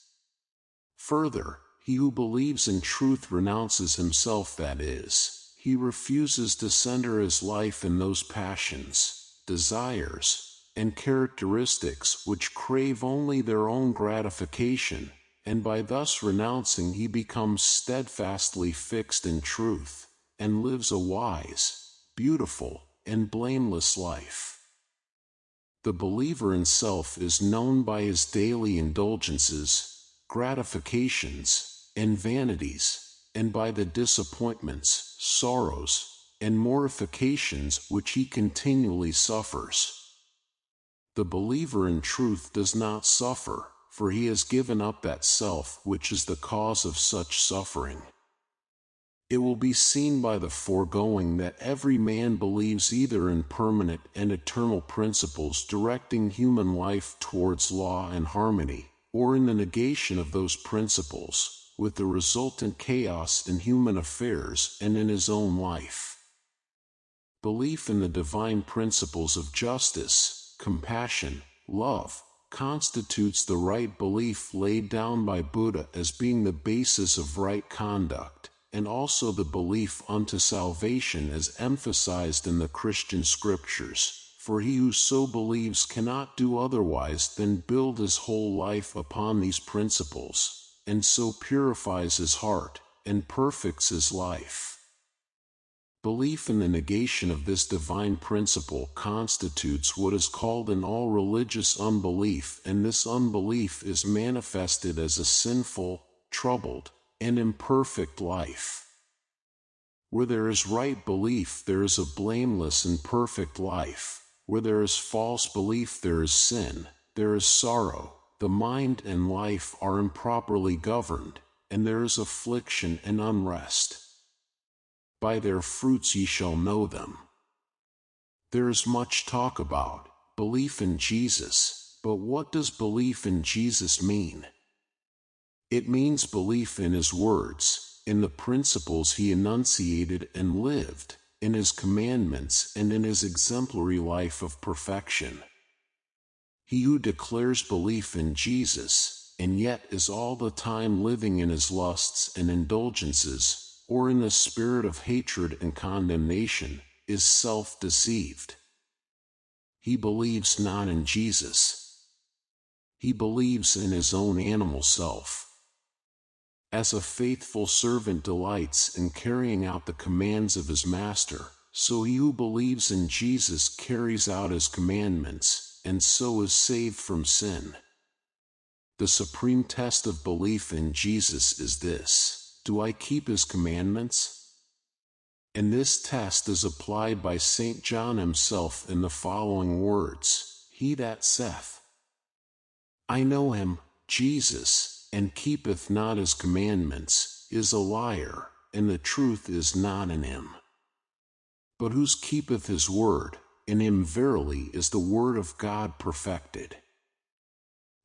Speaker 1: Further, he who believes in truth renounces himself, that is, he refuses to center his life in those passions, desires, and characteristics which crave only their own gratification, and by thus renouncing he becomes steadfastly fixed in truth, and lives a wise, beautiful, and blameless life. The believer in self is known by his daily indulgences, gratifications, and vanities, and by the disappointments, sorrows, and mortifications which he continually suffers. The believer in truth does not suffer, for he has given up that self which is the cause of such suffering. It will be seen by the foregoing that every man believes either in permanent and eternal principles directing human life towards law and harmony, or in the negation of those principles, with the resultant chaos in human affairs and in his own life. Belief in the divine principles of justice, compassion, love, constitutes the right belief laid down by Buddha as being the basis of right conduct, and also the belief unto salvation as emphasized in the Christian scriptures, for he who so believes cannot do otherwise than build his whole life upon these principles, and so purifies his heart, and perfects his life. Belief in the negation of this divine principle constitutes what is called in all religious unbelief, and this unbelief is manifested as a sinful, troubled, and imperfect life. Where there is right belief, there is a blameless and perfect life. Where there is false belief, there is sin, there is sorrow, the mind and life are improperly governed, and there is affliction and unrest. By their fruits ye shall know them. There is much talk about belief in Jesus, but what does belief in Jesus mean? It means belief in his words, in the principles he enunciated and lived, in his commandments and in his exemplary life of perfection. He who declares belief in Jesus, and yet is all the time living in his lusts and indulgences, or in the spirit of hatred and condemnation, is self-deceived. He believes not in Jesus. He believes in his own animal self. As a faithful servant delights in carrying out the commands of his master, so he who believes in Jesus carries out his commandments, and so is saved from sin. The supreme test of belief in Jesus is this: do I keep his commandments? And this test is applied by St. John himself in the following words: He that saith, I know him, Jesus, and keepeth not his commandments, is a liar, and the truth is not in him. But who keepeth his word, in him verily is the word of God perfected.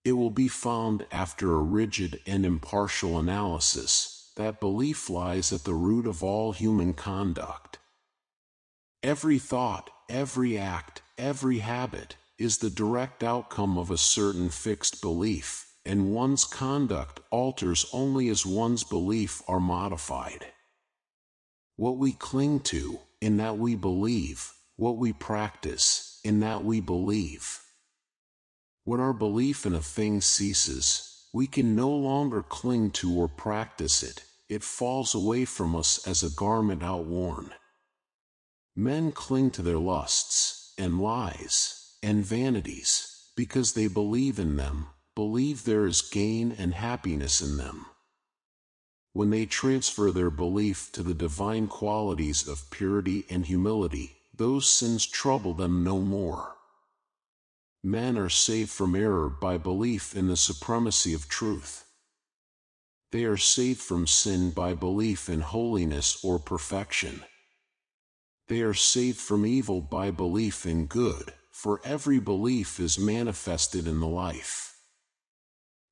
Speaker 1: It will be found after a rigid and impartial analysis that belief lies at the root of all human conduct. Every thought, every act, every habit is the direct outcome of a certain fixed belief, and one's conduct alters only as one's beliefs are modified. What we cling to, in that we believe; what we practice, in that we believe. When our belief in a thing ceases, we can no longer cling to or practice it. It falls away from us as a garment outworn. Men cling to their lusts, and lies, and vanities, because they believe in them, believe there is gain and happiness in them. When they transfer their belief to the divine qualities of purity and humility, those sins trouble them no more. Men are saved from error by belief in the supremacy of truth. They are saved from sin by belief in holiness or perfection. They are saved from evil by belief in good, for every belief is manifested in the life.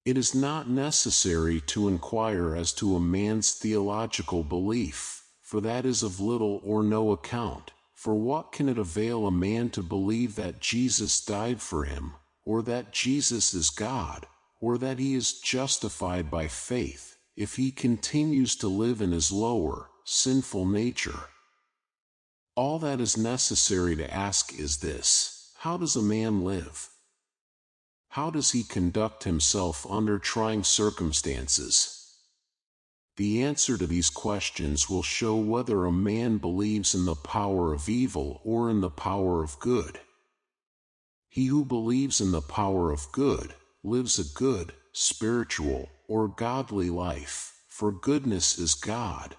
Speaker 1: It is not necessary to inquire as to a man's theological belief, for that is of little or no account. For what can it avail a man to believe that Jesus died for him, or that Jesus is God, or that he is justified by faith, if he continues to live in his lower, sinful nature? All that is necessary to ask is this: how does a man live? How does he conduct himself under trying circumstances? The answer to these questions will show whether a man believes in the power of evil or in the power of good. He who believes in the power of good lives a good, spiritual, or godly life, for goodness is God,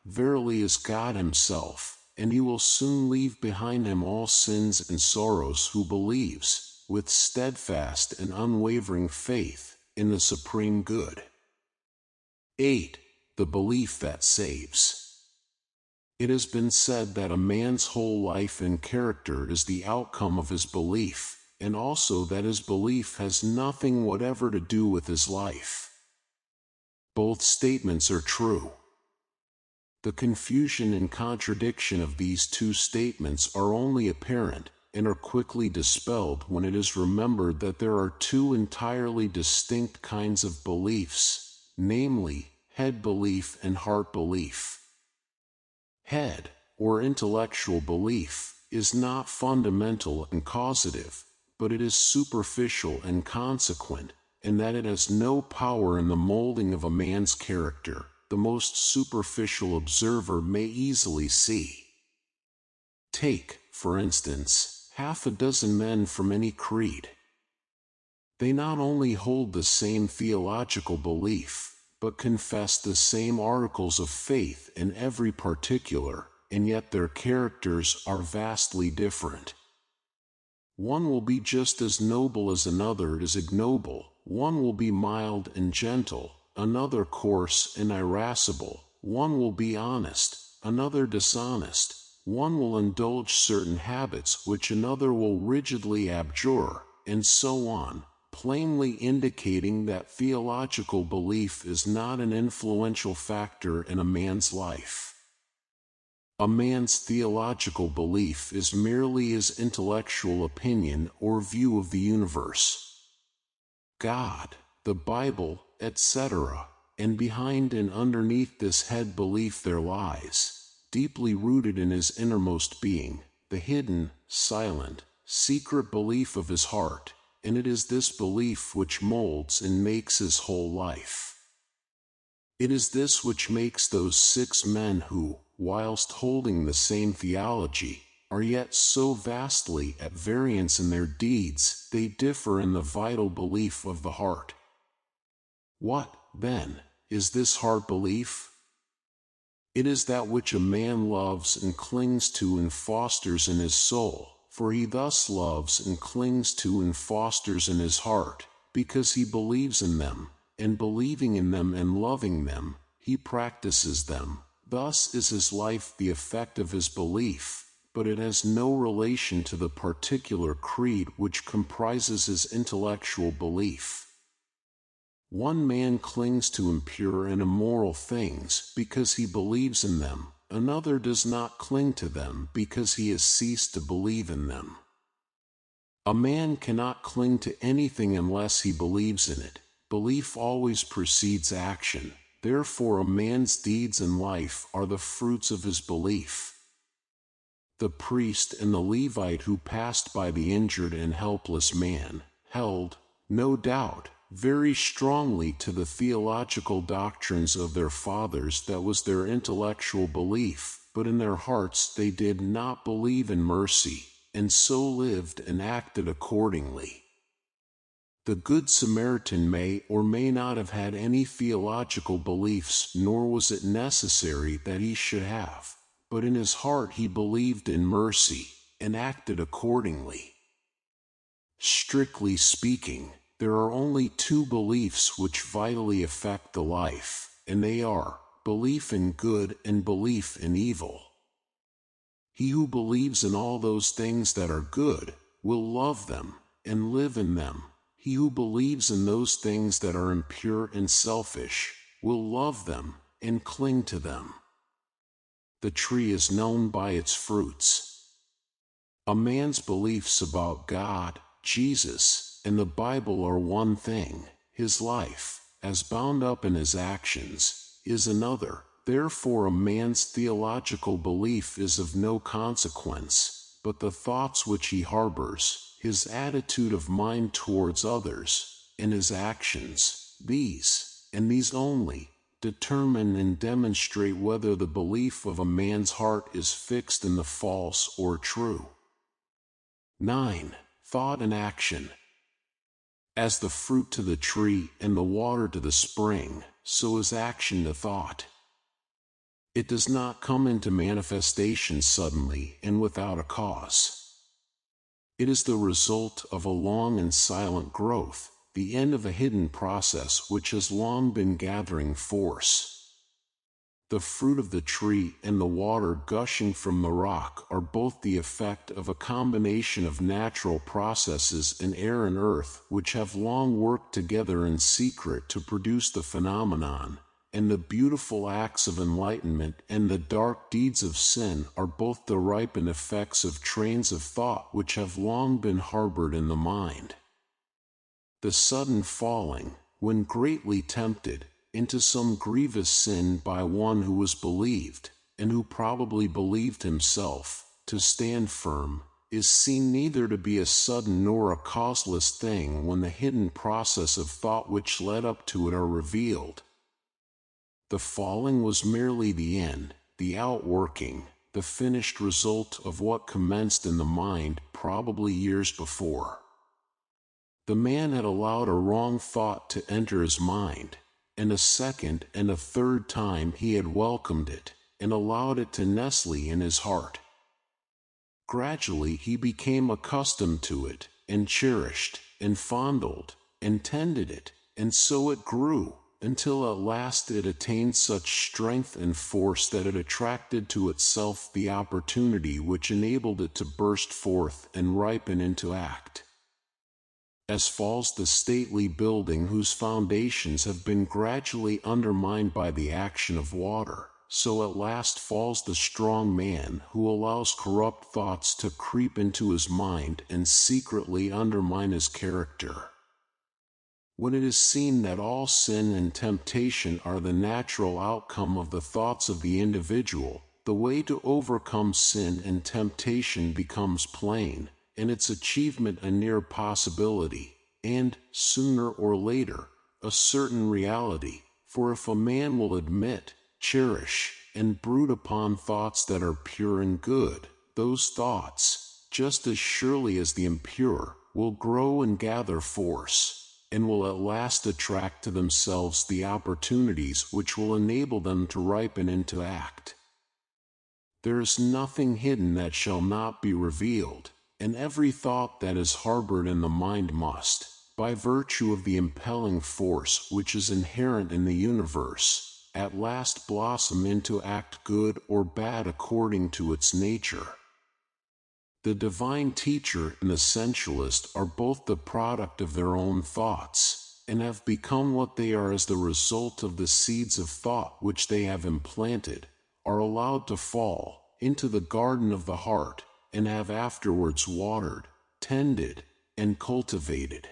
Speaker 1: verily is God himself, and he will soon leave behind him all sins and sorrows who believes, with steadfast and unwavering faith, in the supreme good. 8. The belief that saves. It has been said that a man's whole life and character is the outcome of his belief, and also that his belief has nothing whatever to do with his life. Both statements are true. The confusion and contradiction of these two statements are only apparent, and are quickly dispelled when it is remembered that there are two entirely distinct kinds of beliefs, namely, head belief and heart belief. Head, or intellectual belief, is not fundamental and causative, but it is superficial and consequent, in that it has no power in the molding of a man's character. The most superficial observer may easily see. Take, for instance, half a dozen men from any creed. They not only hold the same theological belief, but confess the same articles of faith in every particular, and yet their characters are vastly different. One will be just as noble as another is ignoble, one will be mild and gentle, another coarse and irascible, one will be honest, another dishonest, one will indulge certain habits which another will rigidly abjure, and so on, plainly indicating that theological belief is not an influential factor in a man's life. A man's theological belief is merely his intellectual opinion or view of the universe, God, the Bible, etc., and behind and underneath this head belief there lies, deeply rooted in his innermost being, the hidden, silent, secret belief of his heart, and it is this belief which molds and makes his whole life. It is this which makes those 6 men who, whilst holding the same theology, are yet so vastly at variance in their deeds they differ in the vital belief of the heart. What, then, is this heart belief? It is that which a man loves and clings to and fosters in his soul, for he thus loves and clings to and fosters in his heart, because he believes in them, and believing in them and loving them, he practices them. Thus is his life the effect of his belief, but it has no relation to the particular creed which comprises his intellectual belief. One man clings to impure and immoral things because he believes in them. Another does not cling to them because he has ceased to believe in them. A man cannot cling to anything unless he believes in it. Belief always precedes action. Therefore, a man's deeds and life are the fruits of his belief. The priest and the Levite who passed by the injured and helpless man held, no doubt, very strongly to the theological doctrines of their fathers. That was their intellectual belief, but in their hearts they did not believe in mercy, and so lived and acted accordingly. The Good Samaritan may or may not have had any theological beliefs, nor was it necessary that he should have, but in his heart he believed in mercy, and acted accordingly. Strictly speaking, there are only two beliefs which vitally affect the life, and they are belief in good and belief in evil. He who believes in all those things that are good will love them and live in them. He who believes in those things that are impure and selfish will love them and cling to them. The tree is known by its fruits. A man's beliefs about God, Jesus, and the Bible are one thing. His life, as bound up in his actions, is another. Therefore, a man's theological belief is of no consequence, but the thoughts which he harbors, his attitude of mind towards others, and his actions, these, and these only, determine and demonstrate whether the belief of a man's heart is fixed in the false or true. 9. Thought and action. As the fruit to the tree and the water to the spring, so is action to thought. It does not come into manifestation suddenly and without a cause. It is the result of a long and silent growth, the end of a hidden process which has long been gathering force. The fruit of the tree and the water gushing from the rock are both the effect of a combination of natural processes in air and earth which have long worked together in secret to produce the phenomenon, and the beautiful acts of enlightenment and the dark deeds of sin are both the ripened effects of trains of thought which have long been harbored in the mind. The sudden falling, when greatly tempted, into some grievous sin by one who was believed, and who probably believed himself, to stand firm, is seen neither to be a sudden nor a causeless thing when the hidden process of thought which led up to it are revealed. The falling was merely the end, the outworking, the finished result of what commenced in the mind probably years before. The man had allowed a wrong thought to enter his mind, and a second and a third time he had welcomed it, and allowed it to nestle in his heart. Gradually he became accustomed to it, and cherished, and fondled, and tended it, and so it grew, until at last it attained such strength and force that it attracted to itself the opportunity which enabled it to burst forth and ripen into act. As falls the stately building whose foundations have been gradually undermined by the action of water, so at last falls the strong man who allows corrupt thoughts to creep into his mind and secretly undermine his character. When it is seen that all sin and temptation are the natural outcome of the thoughts of the individual, the way to overcome sin and temptation becomes plain, and its achievement a near possibility, and, sooner or later, a certain reality. For if a man will admit, cherish, and brood upon thoughts that are pure and good, those thoughts, just as surely as the impure, will grow and gather force, and will at last attract to themselves the opportunities which will enable them to ripen into act. There is nothing hidden that shall not be revealed, and every thought that is harbored in the mind must, by virtue of the impelling force which is inherent in the universe, at last blossom into act good or bad according to its nature. The divine teacher and the sensualist are both the product of their own thoughts, and have become what they are as the result of the seeds of thought which they have implanted, are allowed to fall into the garden of the heart, and have afterwards watered, tended, and cultivated.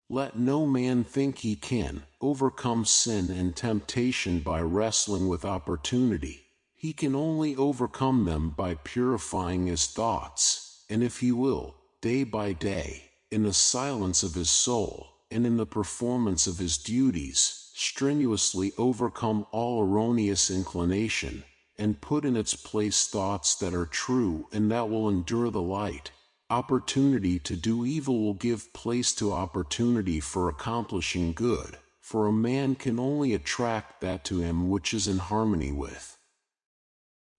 Speaker 1: Let no man think he can overcome sin and temptation by wrestling with opportunity. He can only overcome them by purifying his thoughts, and if he will, day by day, in the silence of his soul, and in the performance of his duties, strenuously overcome all erroneous inclination, and put in its place thoughts that are true and that will endure the light, opportunity to do evil will give place to opportunity for accomplishing good, for a man can only attract that to him which is in harmony with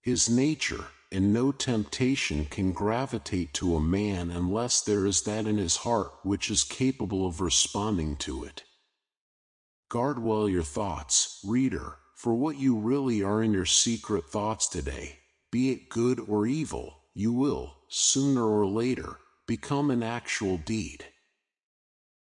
Speaker 1: his nature, and no temptation can gravitate to a man unless there is that in his heart which is capable of responding to it. Guard well your thoughts, reader, for what you really are in your secret thoughts today, be it good or evil, you will, sooner or later, become an actual deed.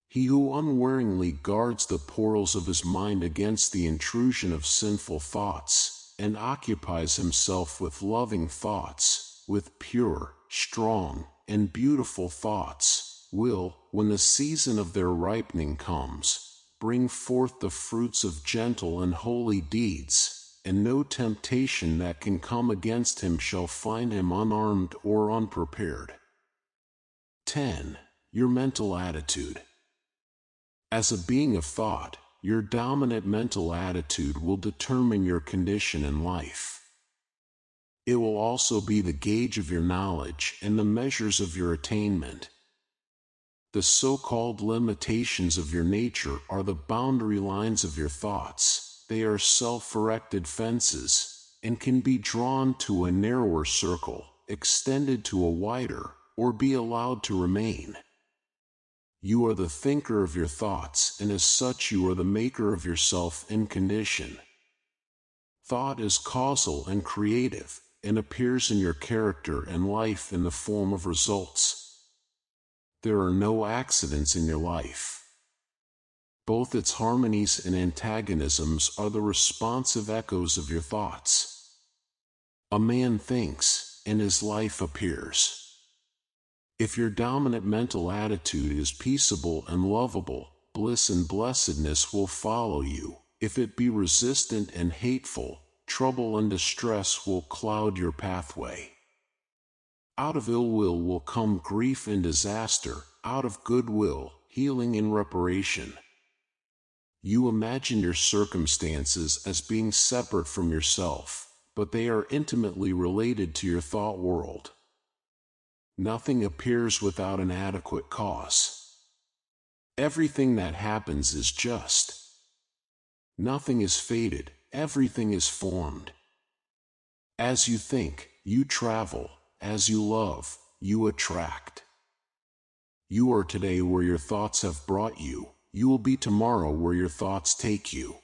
Speaker 1: He who unwaringly guards the portals of his mind against the intrusion of sinful thoughts, and occupies himself with loving thoughts, with pure, strong, and beautiful thoughts, will, when the season of their ripening comes, bring forth the fruits of gentle and holy deeds, and no temptation that can come against him shall find him unarmed or unprepared. 10. Your mental attitude. As a being of thought, your dominant mental attitude will determine your condition in life. It will also be the gauge of your knowledge and the measures of your attainment. The so-called limitations of your nature are the boundary lines of your thoughts. They are self-erected fences, and can be drawn to a narrower circle, extended to a wider, or be allowed to remain. You are the thinker of your thoughts, and as such you are the maker of yourself and condition. Thought is causal and creative, and appears in your character and life in the form of results. There are no accidents in your life. Both its harmonies and antagonisms are the responsive echoes of your thoughts. A man thinks, and his life appears. If your dominant mental attitude is peaceable and lovable, bliss and blessedness will follow you. If it be resistant and hateful, trouble and distress will cloud your pathway. Out of ill will come grief and disaster, out of good will, healing and reparation. You imagine your circumstances as being separate from yourself, but they are intimately related to your thought world. Nothing appears without an adequate cause. Everything that happens is just. Nothing is fated, everything is formed. As you think, you travel. As you love, you attract. You are today where your thoughts have brought you. You will be tomorrow where your thoughts take you.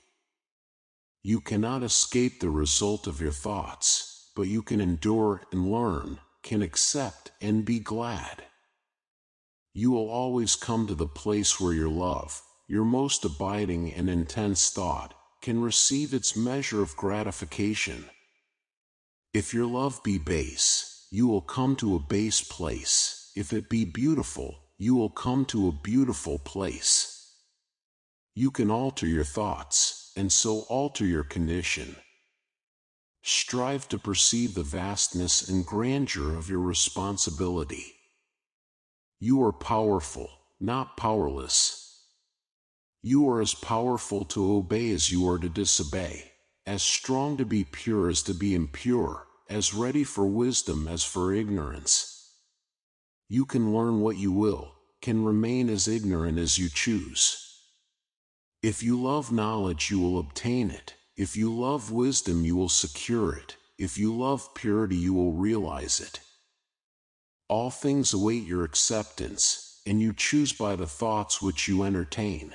Speaker 1: You cannot escape the result of your thoughts, but you can endure and learn, can accept and be glad. You will always come to the place where your love, your most abiding and intense thought, can receive its measure of gratification. If your love be base, you will come to a base place. If it be beautiful, you will come to a beautiful place. You can alter your thoughts, and so alter your condition. Strive to perceive the vastness and grandeur of your responsibility. You are powerful, not powerless. You are as powerful to obey as you are to disobey, as strong to be pure as to be impure, as ready for wisdom as for ignorance. You can learn what you will, can remain as ignorant as you choose. If you love knowledge, you will obtain it. If you love wisdom, you will secure it. If you love purity, you will realize it. All things await your acceptance, and you choose by the thoughts which you entertain.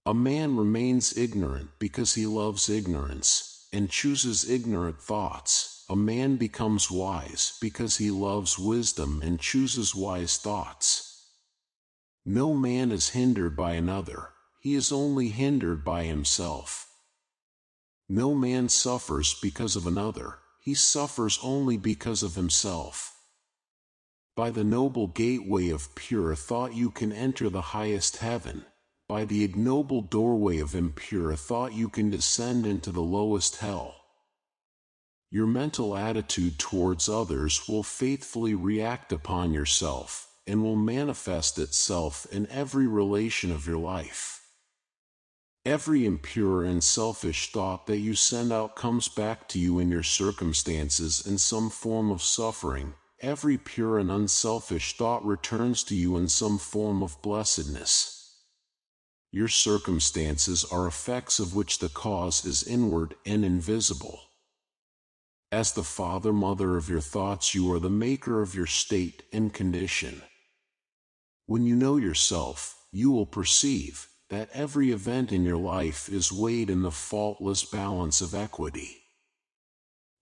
Speaker 1: A man remains ignorant because he loves ignorance, and chooses ignorant thoughts. a man becomes wise because he loves wisdom and chooses wise thoughts. No man is hindered by another, he is only hindered by himself. No man suffers because of another, he suffers only because of himself. By the noble gateway of pure thought you can enter the highest heaven. By the ignoble doorway of impure thought you can descend into the lowest hell. Your mental attitude towards others will faithfully react upon yourself, and will manifest itself in every relation of your life. Every impure and selfish thought that you send out comes back to you in your circumstances in some form of suffering. Every pure and unselfish thought returns to you in some form of blessedness. Your circumstances are effects of which the cause is inward and invisible. As the father-mother of your thoughts, you are the maker of your state and condition. When you know yourself, you will perceive that every event in your life is weighed in the faultless balance of equity.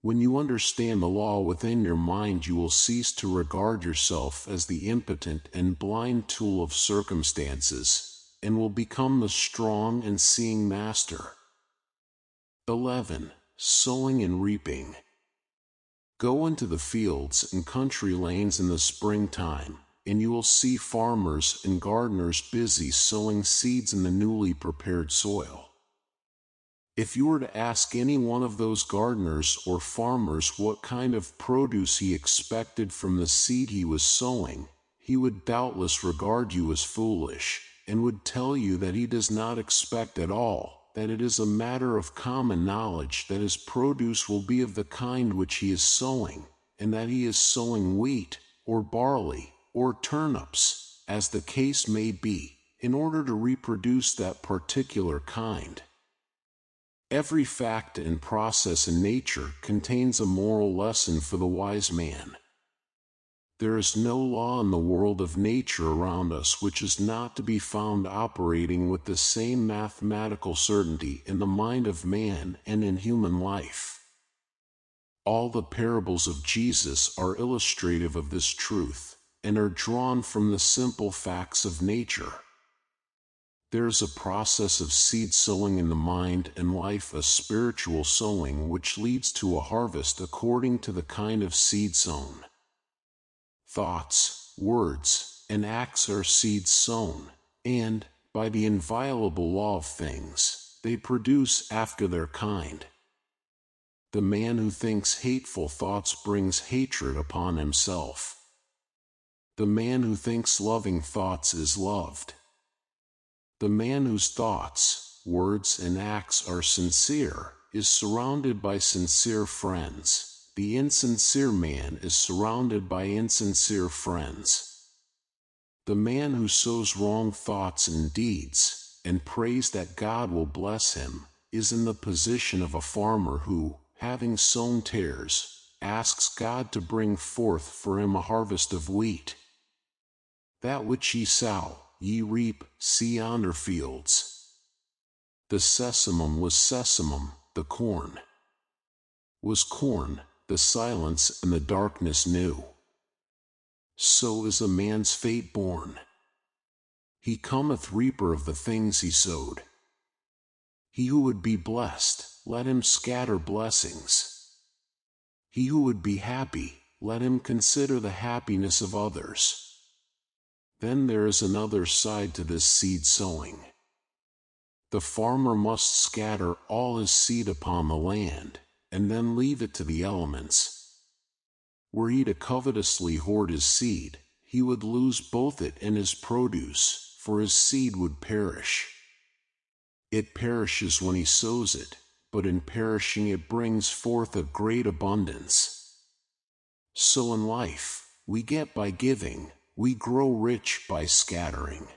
Speaker 1: When you understand the law within your mind, you will cease to regard yourself as the impotent and blind tool of circumstances, and will become the strong and seeing master. 11. Sowing and Reaping. Go into the fields and country lanes in the springtime, and you will see farmers and gardeners busy sowing seeds in the newly prepared soil. If you were to ask any one of those gardeners or farmers what kind of produce he expected from the seed he was sowing, he would doubtless regard you as foolish, and would tell you that he does not expect at all, that it is a matter of common knowledge that his produce will be of the kind which he is sowing, and that he is sowing wheat, or barley, or turnips, as the case may be, in order to reproduce that particular kind. Every fact and process in nature contains a moral lesson for the wise man. There is no law in the world of nature around us which is not to be found operating with the same mathematical certainty in the mind of man and in human life. All the parables of Jesus are illustrative of this truth, and are drawn from the simple facts of nature. There is a process of seed sowing in the mind and life, a spiritual sowing which leads to a harvest according to the kind of seed sown. Thoughts, words, and acts are seeds sown, and, by the inviolable law of things, they produce after their kind. The man who thinks hateful thoughts brings hatred upon himself. The man who thinks loving thoughts is loved. The man whose thoughts, words, and acts are sincere is surrounded by sincere friends. The insincere man is surrounded by insincere friends. The man who sows wrong thoughts and deeds, and prays that God will bless him, is in the position of a farmer who, having sown tares, asks God to bring forth for him a harvest of wheat. That which ye sow, ye reap, see yonder fields. The sesamum was sesamum, the corn was corn, the silence and the darkness knew. So is a man's fate born. He cometh reaper of the things he sowed. He who would be blessed, let him scatter blessings. He who would be happy, let him consider the happiness of others. Then there is another side to this seed sowing. The farmer must scatter all his seed upon the land, and then leave it to the elements. Were he to covetously hoard his seed, he would lose both it and his produce, for his seed would perish. It perishes when he sows it, but in perishing it brings forth a great abundance. So in life, we get by giving, we grow rich by scattering.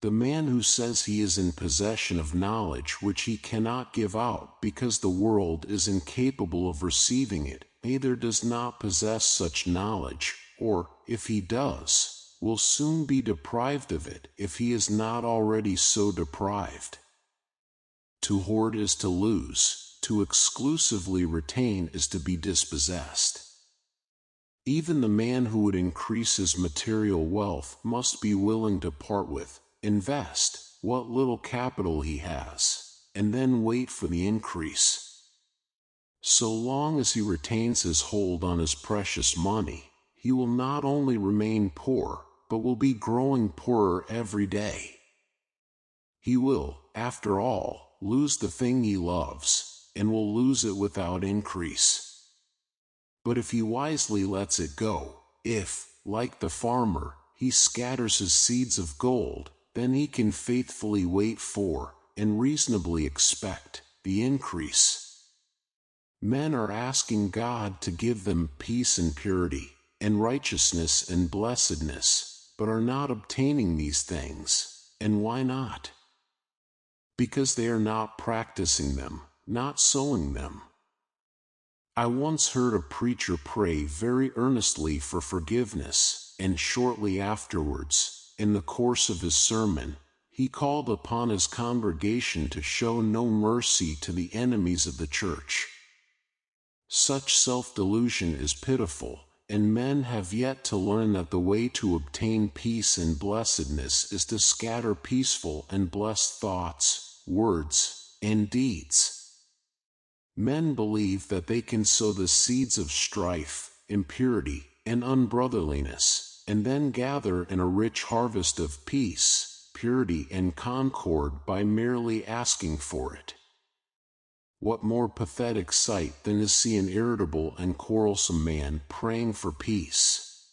Speaker 1: The man who says he is in possession of knowledge which he cannot give out because the world is incapable of receiving it, either does not possess such knowledge, or, if he does, will soon be deprived of it if he is not already so deprived. To hoard is to lose, to exclusively retain is to be dispossessed. Even the man who would increase his material wealth must be willing to part with, invest, what little capital he has, and then wait for the increase. So long as he retains his hold on his precious money, he will not only remain poor, but will be growing poorer every day. He will, after all, lose the thing he loves, and will lose it without increase. But if he wisely lets it go, if, like the farmer, he scatters his seeds of gold, then he can faithfully wait for, and reasonably expect, the increase. Men are asking God to give them peace and purity, and righteousness and blessedness, but are not obtaining these things. And why not? Because they are not practicing them, not sowing them. I once heard a preacher pray very earnestly for forgiveness, and shortly afterwards, in the course of his sermon, he called upon his congregation to show no mercy to the enemies of the church. Such self-delusion is pitiful, and men have yet to learn that the way to obtain peace and blessedness is to scatter peaceful and blessed thoughts, words, and deeds. Men believe that they can sow the seeds of strife, impurity, and unbrotherliness, and then gather in a rich harvest of peace, purity, and concord by merely asking for it. What more pathetic sight than to see an irritable and quarrelsome man praying for peace?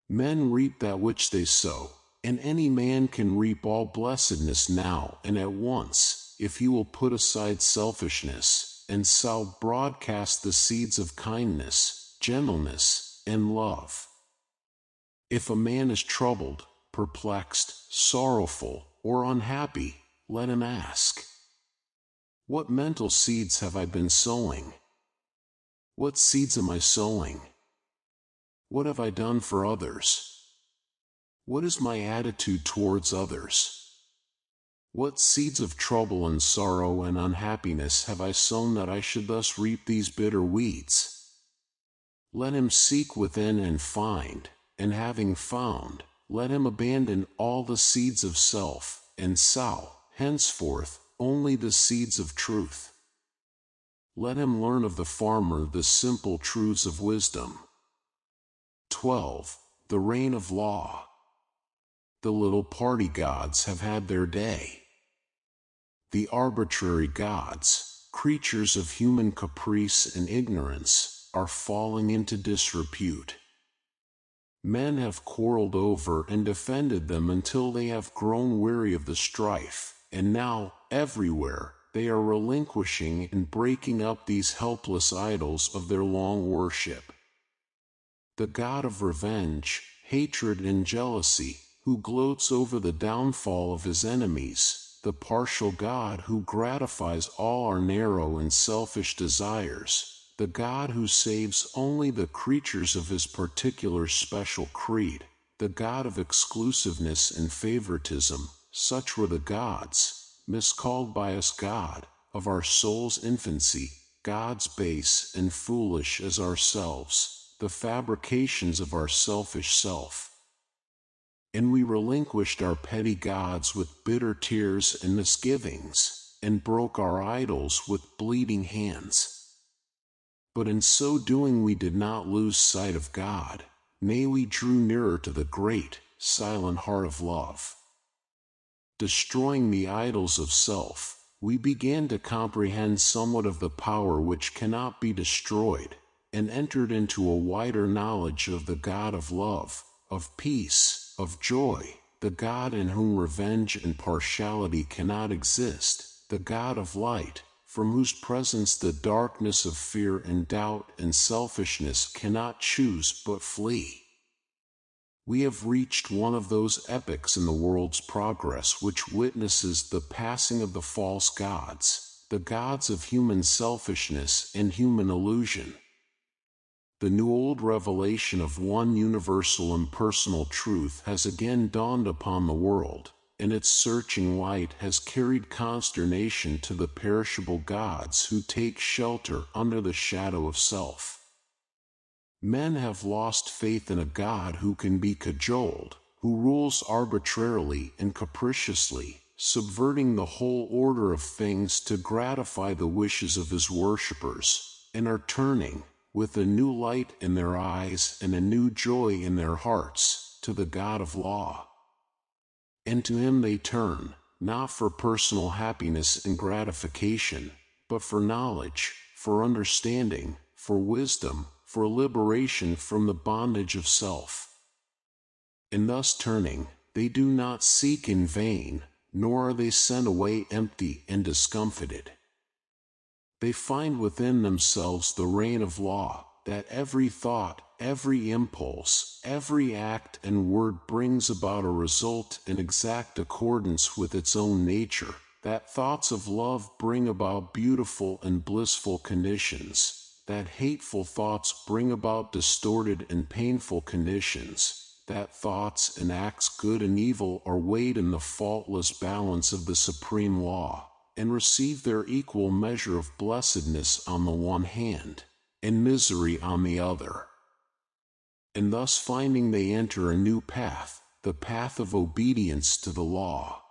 Speaker 1: Men reap that which they sow, and any man can reap all blessedness now and at once, if he will put aside selfishness, and sow broadcast the seeds of kindness, gentleness, and love. If a man is troubled, perplexed, sorrowful, or unhappy, let him ask, what mental seeds have I been sowing? What seeds am I sowing? What have I done for others? What is my attitude towards others? What seeds of trouble and sorrow and unhappiness have I sown that I should thus reap these bitter weeds? Let him seek within and find, and having found, let him abandon all the seeds of self, and sow, henceforth, only the seeds of truth. Let him learn of the farmer the simple truths of wisdom. 12. The reign of law. The little party gods have had their day. The arbitrary gods, creatures of human caprice and ignorance, are falling into disrepute. Men have quarreled over and defended them until they have grown weary of the strife, and now, everywhere, they are relinquishing and breaking up these helpless idols of their long worship. The God of revenge, hatred, and jealousy, who gloats over the downfall of his enemies, the partial God who gratifies all our narrow and selfish desires, the God who saves only the creatures of his particular special creed, the God of exclusiveness and favoritism, such were the gods, miscalled by us God, of our soul's infancy, gods base and foolish as ourselves, the fabrications of our selfish self. And we relinquished our petty gods with bitter tears and misgivings, and broke our idols with bleeding hands. But in so doing we did not lose sight of God, nay, we drew nearer to the great, silent heart of love. Destroying the idols of self, we began to comprehend somewhat of the power which cannot be destroyed, and entered into a wider knowledge of the God of love, of peace, of joy, the God in whom revenge and partiality cannot exist, the God of light, from whose presence the darkness of fear and doubt and selfishness cannot choose but flee. We have reached one of those epochs in the world's progress which witnesses the passing of the false gods, the gods of human selfishness and human illusion. The new old revelation of one universal impersonal truth has again dawned upon the world, and its searching light has carried consternation to the perishable gods who take shelter under the shadow of self. Men have lost faith in a God who can be cajoled, who rules arbitrarily and capriciously, subverting the whole order of things to gratify the wishes of his worshippers, and are turning, with a new light in their eyes and a new joy in their hearts, to the God of law. And to him they turn, not for personal happiness and gratification, but for knowledge, for understanding, for wisdom, for liberation from the bondage of self. And thus turning, they do not seek in vain, nor are they sent away empty and discomfited. They find within themselves the reign of law, that every thought, every impulse, every act and word brings about a result in exact accordance with its own nature, that thoughts of love bring about beautiful and blissful conditions, that hateful thoughts bring about distorted and painful conditions, that thoughts and acts good and evil are weighed in the faultless balance of the supreme law, and receive their equal measure of blessedness on the one hand, and misery on the other. And thus finding they enter a new path, the path of obedience to the law.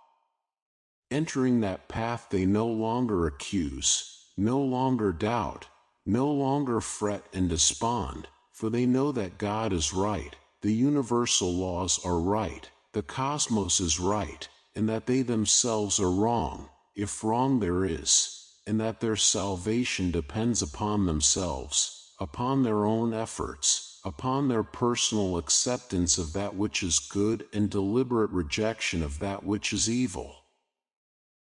Speaker 1: Entering that path they no longer accuse, no longer doubt, no longer fret and despond, for they know that God is right, the universal laws are right, the cosmos is right, and that they themselves are wrong, if wrong there is, and that their salvation depends upon themselves, upon their own efforts, upon their personal acceptance of that which is good and deliberate rejection of that which is evil.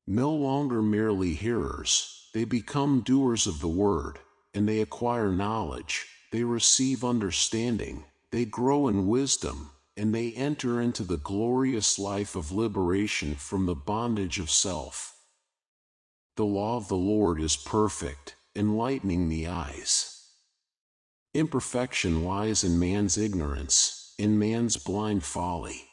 Speaker 1: No longer merely hearers, they become doers of the word, and they acquire knowledge, they receive understanding, they grow in wisdom, and they enter into the glorious life of liberation from the bondage of self. The law of the Lord is perfect, enlightening the eyes. Imperfection lies in man's ignorance, in man's blind folly.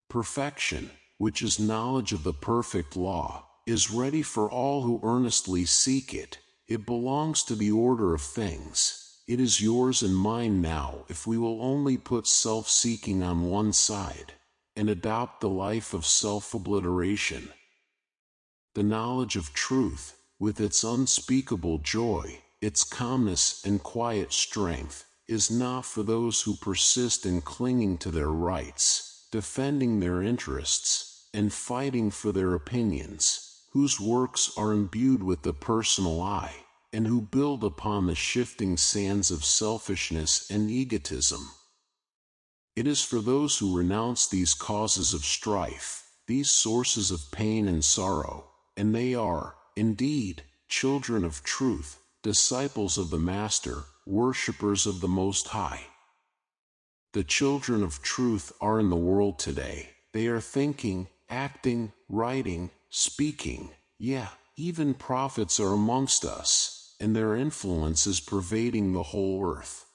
Speaker 1: Perfection, which is knowledge of the perfect law, is ready for all who earnestly seek it. It belongs to the order of things. It is yours and mine now if we will only put self-seeking on one side, and adopt the life of self-obliteration. The knowledge of truth, with its unspeakable joy, its calmness and quiet strength, is not for those who persist in clinging to their rights, defending their interests, and fighting for their opinions, whose works are imbued with the personal I, and who build upon the shifting sands of selfishness and egotism. It is for those who renounce these causes of strife, these sources of pain and sorrow, and they are, indeed, children of truth, disciples of the Master, worshippers of the Most High. The children of truth are in the world today. They are thinking, acting, writing, speaking, even prophets are amongst us, and their influence is pervading the whole earth.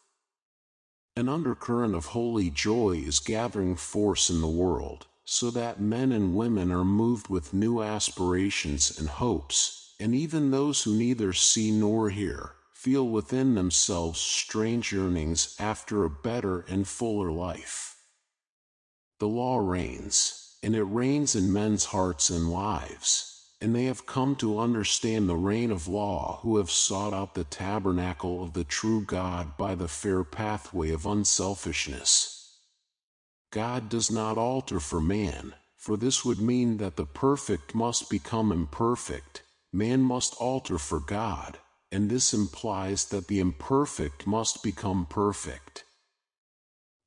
Speaker 1: An undercurrent of holy joy is gathering force in the world, so that men and women are moved with new aspirations and hopes, and even those who neither see nor hear, feel within themselves strange yearnings after a better and fuller life. The law reigns, and it reigns in men's hearts and lives, and they have come to understand the reign of law who have sought out the tabernacle of the true God by the fair pathway of unselfishness. God does not alter for man, for this would mean that the perfect must become imperfect. Man must alter for God, and this implies that the imperfect must become perfect.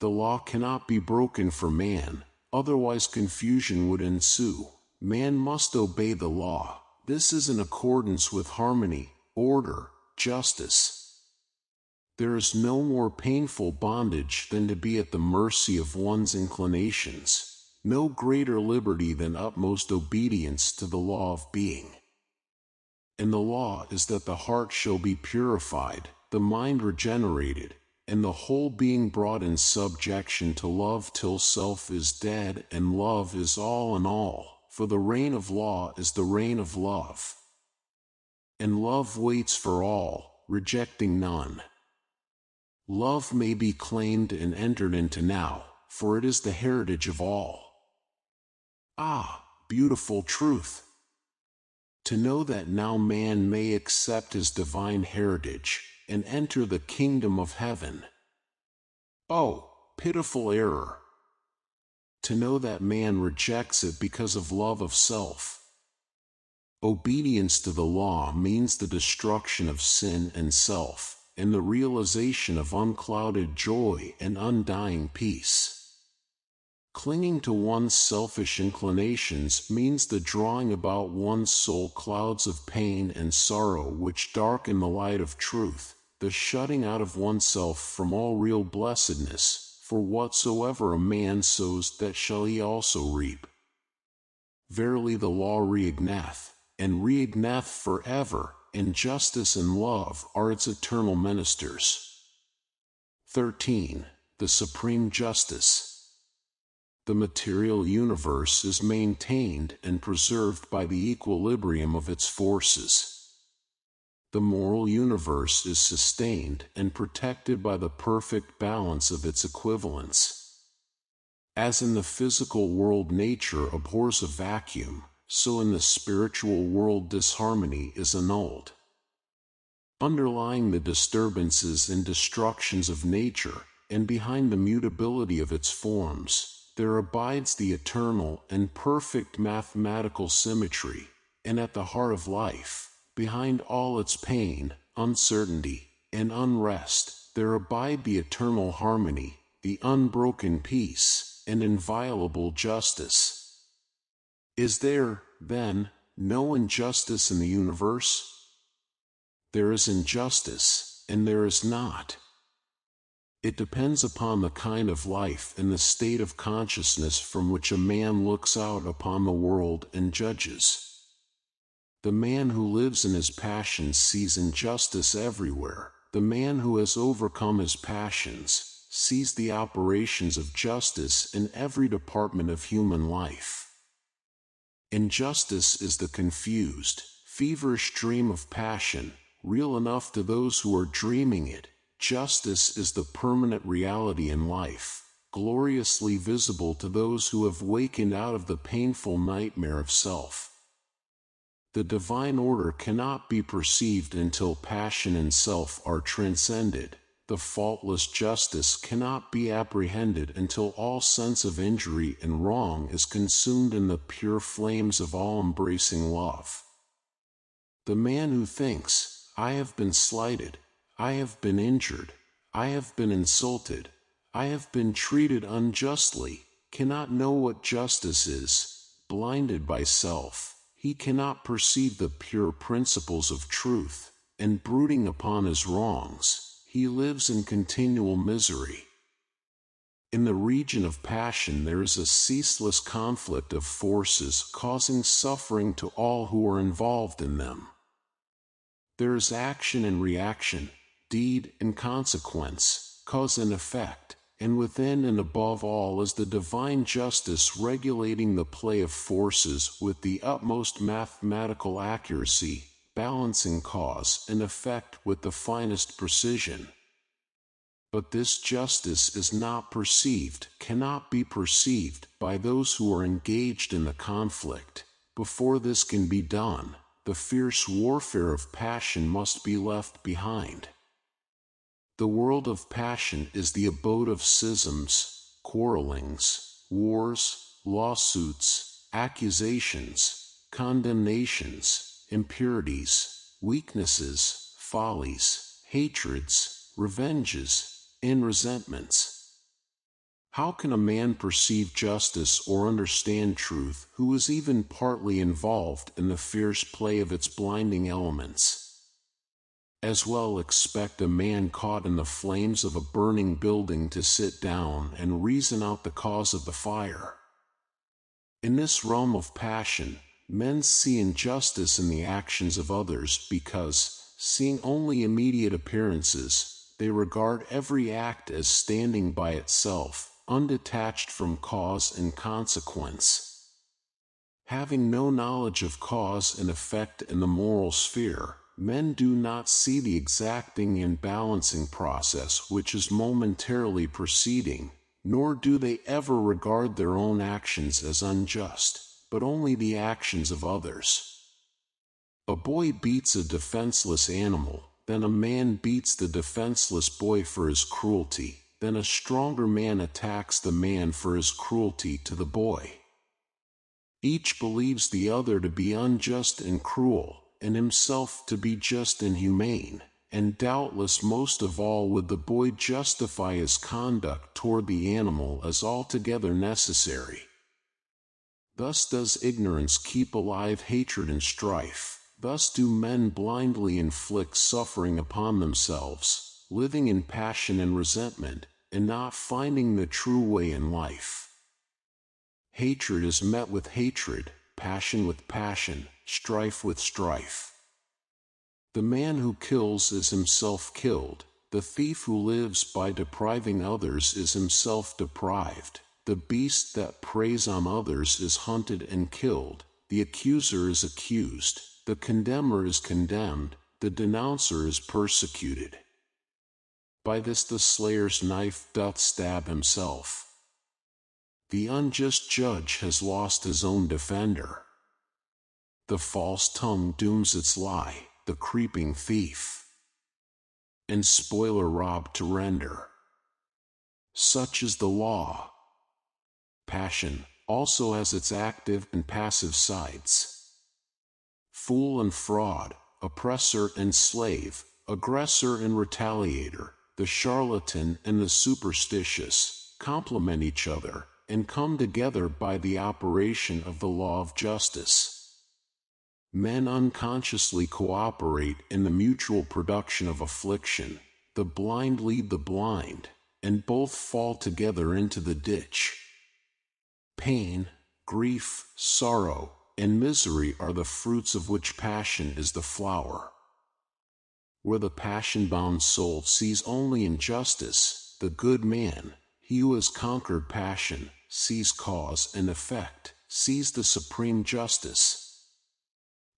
Speaker 1: The law cannot be broken for man, otherwise confusion would ensue. Man must obey the law. This is in accordance with harmony, order, justice. There is no more painful bondage than to be at the mercy of one's inclinations, no greater liberty than utmost obedience to the law of being. And the law is that the heart shall be purified, the mind regenerated, and the whole being brought in subjection to love till self is dead and love is all in all, for the reign of law is the reign of love. And love waits for all, rejecting none. Love may be claimed and entered into now, for it is the heritage of all. Ah, beautiful truth! To know that now man may accept his divine heritage, and enter the kingdom of heaven. Oh, pitiful error! To know that man rejects it because of love of self. Obedience to the law means the destruction of sin and self, and the realization of unclouded joy and undying peace. Clinging to one's selfish inclinations means the drawing about one's soul clouds of pain and sorrow which darken the light of truth, the shutting out of oneself from all real blessedness, for whatsoever a man sows that shall he also reap. Verily the law reigneth, and reigneth forever, and justice and love are its eternal ministers. 13. The Supreme Justice. The material universe is maintained and preserved by the equilibrium of its forces. The moral universe is sustained and protected by the perfect balance of its equivalents. As in the physical world nature abhors a vacuum, so in the spiritual world disharmony is annulled. Underlying the disturbances and destructions of nature, and behind the mutability of its forms, there abides the eternal and perfect mathematical symmetry, and at the heart of life, behind all its pain, uncertainty, and unrest, there abide the eternal harmony, the unbroken peace, and inviolable justice. Is there, then, no injustice in the universe? There is injustice, and there is not. It depends upon the kind of life and the state of consciousness from which a man looks out upon the world and judges. The man who lives in his passions sees injustice everywhere. The man who has overcome his passions sees the operations of justice in every department of human life. Injustice is the confused, feverish dream of passion, real enough to those who are dreaming it. Justice is the permanent reality in life, gloriously visible to those who have wakened out of the painful nightmare of self. The divine order cannot be perceived until passion and self are transcended. The faultless justice cannot be apprehended until all sense of injury and wrong is consumed in the pure flames of all-embracing love. The man who thinks, "I have been slighted, I have been injured, I have been insulted, I have been treated unjustly," cannot know what justice is. Blinded by self, he cannot perceive the pure principles of truth, and brooding upon his wrongs, he lives in continual misery. In the region of passion there is a ceaseless conflict of forces causing suffering to all who are involved in them. There is action and reaction, deed and consequence, cause and effect, and within and above all is the divine justice regulating the play of forces with the utmost mathematical accuracy, balancing cause and effect with the finest precision. But this justice is not perceived, cannot be perceived, by those who are engaged in the conflict. Before this can be done, the fierce warfare of passion must be left behind. The world of passion is the abode of schisms, quarrelings, wars, lawsuits, accusations, condemnations, impurities, weaknesses, follies, hatreds, revenges, and resentments. How can a man perceive justice or understand truth who is even partly involved in the fierce play of its blinding elements? As well expect a man caught in the flames of a burning building to sit down and reason out the cause of the fire. In this realm of passion, men see injustice in the actions of others because, seeing only immediate appearances, they regard every act as standing by itself, undetached from cause and consequence. Having no knowledge of cause and effect in the moral sphere, men do not see the exacting and balancing process which is momentarily proceeding, nor do they ever regard their own actions as unjust, but only the actions of others. A boy beats a defenseless animal, then a man beats the defenseless boy for his cruelty, then a stronger man attacks the man for his cruelty to the boy. Each believes the other to be unjust and cruel, and himself to be just and humane, and doubtless most of all would the boy justify his conduct toward the animal as altogether necessary. Thus does ignorance keep alive hatred and strife, thus do men blindly inflict suffering upon themselves, living in passion and resentment, and not finding the true way in life. Hatred is met with hatred, passion with passion, strife with strife. The man who kills is himself killed, the thief who lives by depriving others is himself deprived, the beast that preys on others is hunted and killed, the accuser is accused, the condemner is condemned, the denouncer is persecuted. By this the slayer's knife doth stab himself. The unjust judge has lost his own defender. The false tongue dooms its lie, the creeping thief and spoiler robbed to render. Such is the law. Passion also has its active and passive sides. Fool and fraud, oppressor and slave, aggressor and retaliator, the charlatan and the superstitious, complement each other, and come together by the operation of the law of justice. Men unconsciously cooperate in the mutual production of affliction, the blind lead the blind, and both fall together into the ditch. Pain, grief, sorrow, and misery are the fruits of which passion is the flower. Where the passion-bound soul sees only injustice, the good man, he who has conquered passion, sees cause and effect, sees the supreme justice.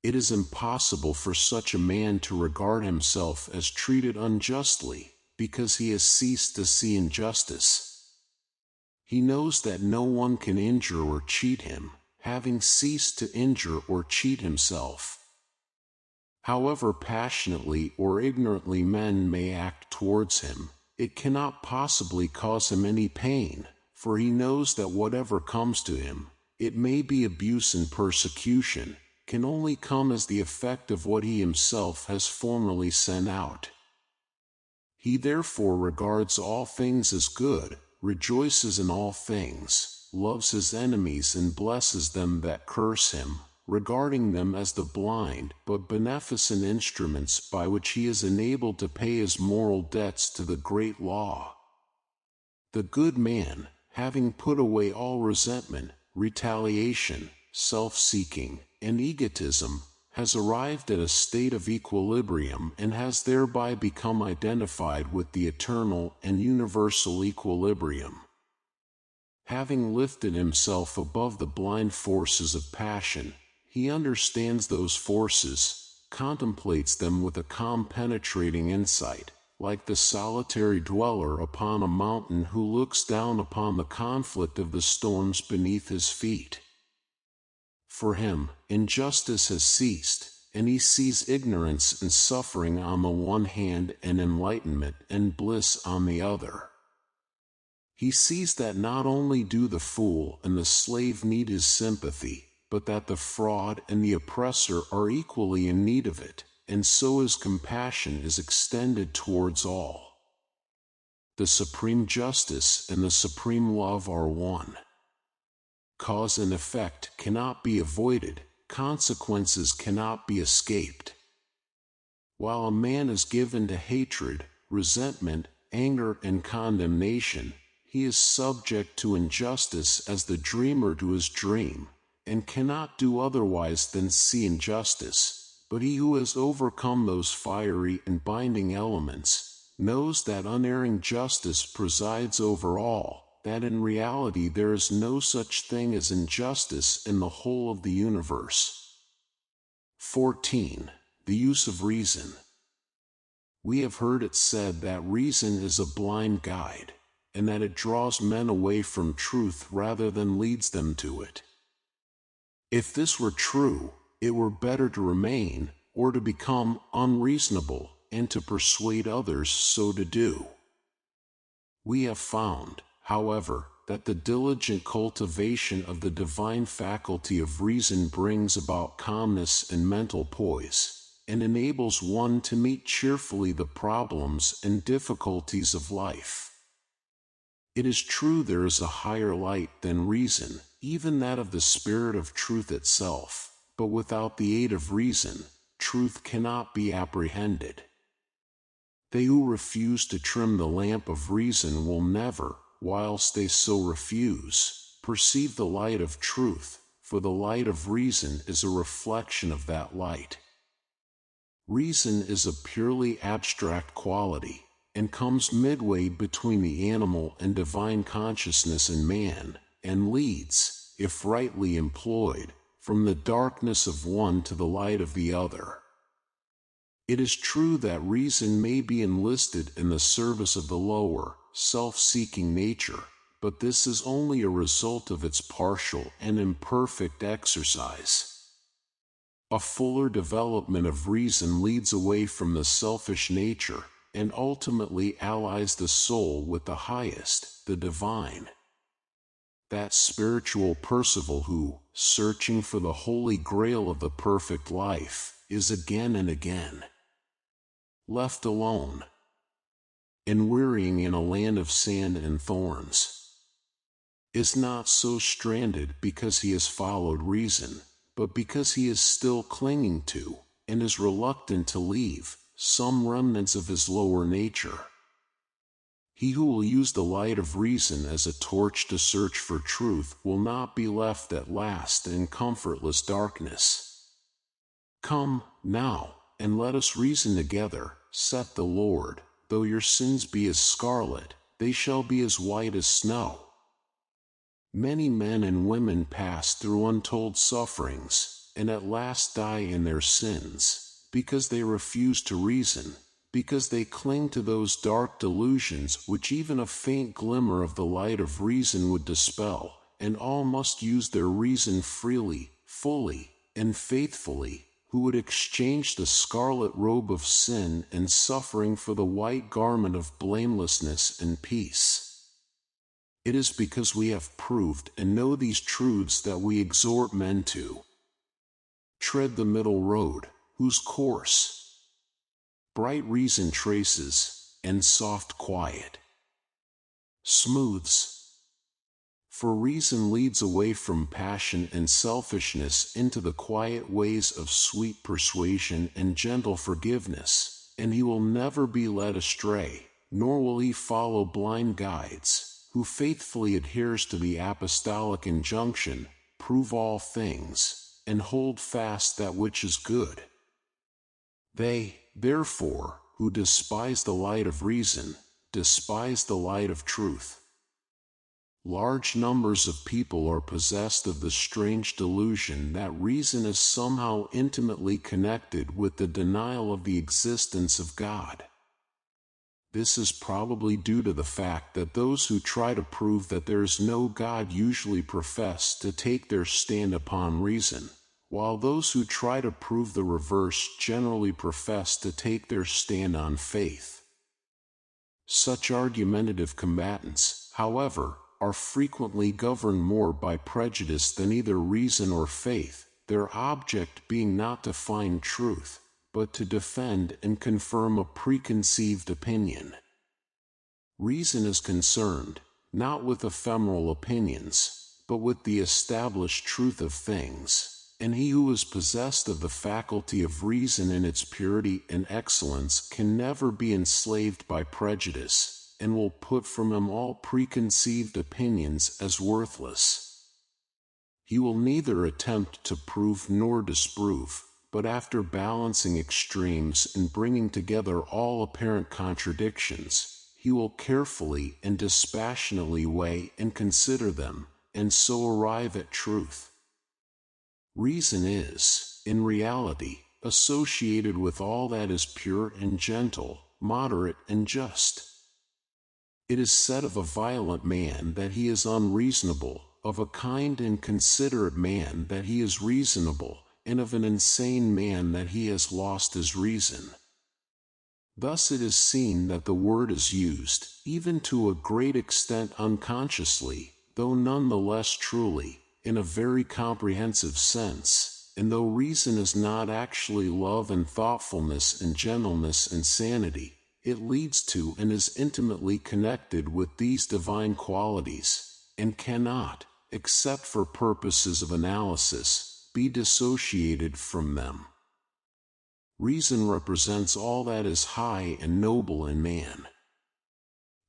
Speaker 1: It is impossible for such a man to regard himself as treated unjustly, because he has ceased to see injustice. He knows that no one can injure or cheat him, having ceased to injure or cheat himself. However passionately or ignorantly men may act towards him, it cannot possibly cause him any pain, for he knows that whatever comes to him, it may be abuse and persecution, can only come as the effect of what he himself has formerly sent out. He therefore regards all things as good, rejoices in all things, loves his enemies and blesses them that curse him, regarding them as the blind but beneficent instruments by which he is enabled to pay his moral debts to the great law. The good man, having put away all resentment, retaliation, self-seeking, and egotism, has arrived at a state of equilibrium and has thereby become identified with the eternal and universal equilibrium. Having lifted himself above the blind forces of passion, he understands those forces, contemplates them with a calm penetrating insight, like the solitary dweller upon a mountain who looks down upon the conflict of the storms beneath his feet. For him, injustice has ceased, and he sees ignorance and suffering on the one hand and enlightenment and bliss on the other. He sees that not only do the fool and the slave need his sympathy, but that the fraud and the oppressor are equally in need of it, and so his compassion is extended towards all. The supreme justice and the supreme love are one. Cause and effect cannot be avoided, consequences cannot be escaped. While a man is given to hatred, resentment, anger, and condemnation, he is subject to injustice as the dreamer to his dream, and cannot do otherwise than see injustice. But he who has overcome those fiery and binding elements, knows that unerring justice presides over all, that in reality there is no such thing as injustice in the whole of the universe. 14. The use of reason. We have heard it said that reason is a blind guide, and that it draws men away from truth rather than leads them to it. If this were true, it were better to remain, or to become, unreasonable, and to persuade others so to do. We have found, however, that the diligent cultivation of the divine faculty of reason brings about calmness and mental poise, and enables one to meet cheerfully the problems and difficulties of life. It is true there is a higher light than reason, even that of the Spirit of truth itself, but without the aid of reason, truth cannot be apprehended. They who refuse to trim the lamp of reason will never, whilst they so refuse, perceive the light of truth, for the light of reason is a reflection of that light. Reason is a purely abstract quality, and comes midway between the animal and divine consciousness in man, and leads, if rightly employed, from the darkness of one to the light of the other. It is true that reason may be enlisted in the service of the lower, self-seeking nature, but this is only a result of its partial and imperfect exercise. A fuller development of reason leads away from the selfish nature, and ultimately allies the soul with the highest, the divine. That spiritual Percival who, searching for the holy grail of the perfect life, is again and again left alone and wearying in a land of sand and thorns, is not so stranded because he has followed reason, but because he is still clinging to, and is reluctant to leave, some remnants of his lower nature. He who will use the light of reason as a torch to search for truth will not be left at last in comfortless darkness. Come, now, and let us reason together, saith the Lord. Though your sins be as scarlet, they shall be as white as snow. Many men and women pass through untold sufferings, and at last die in their sins, because they refuse to reason, because they cling to those dark delusions which even a faint glimmer of the light of reason would dispel, and all must use their reason freely, fully, and faithfully, who would exchange the scarlet robe of sin and suffering for the white garment of blamelessness and peace. It is because we have proved and know these truths that we exhort men to tread the middle road, whose course bright reason traces, and soft quiet smooths. For reason leads away from passion and selfishness into the quiet ways of sweet persuasion and gentle forgiveness, and he will never be led astray, nor will he follow blind guides, who faithfully adheres to the apostolic injunction, prove all things, and hold fast that which is good. They, therefore, who despise the light of reason, despise the light of truth. Large numbers of people are possessed of the strange delusion that reason is somehow intimately connected with the denial of the existence of God. This is probably due to the fact that those who try to prove that there is no God usually profess to take their stand upon reason, while those who try to prove the reverse generally profess to take their stand on faith. Such argumentative combatants, however, are frequently governed more by prejudice than either reason or faith, their object being not to find truth, but to defend and confirm a preconceived opinion. Reason is concerned, not with ephemeral opinions, but with the established truth of things, and he who is possessed of the faculty of reason in its purity and excellence can never be enslaved by prejudice, and will put from him all preconceived opinions as worthless. He will neither attempt to prove nor disprove, but after balancing extremes and bringing together all apparent contradictions, he will carefully and dispassionately weigh and consider them, and so arrive at truth. Reason is, in reality, associated with all that is pure and gentle, moderate and just. It is said of a violent man that he is unreasonable, of a kind and considerate man that he is reasonable, and of an insane man that he has lost his reason. Thus it is seen that the word is used, even to a great extent unconsciously, though none the less truly, in a very comprehensive sense, and though reason is not actually love and thoughtfulness and gentleness and sanity, it leads to and is intimately connected with these divine qualities, and cannot, except for purposes of analysis, be dissociated from them. Reason represents all that is high and noble in man.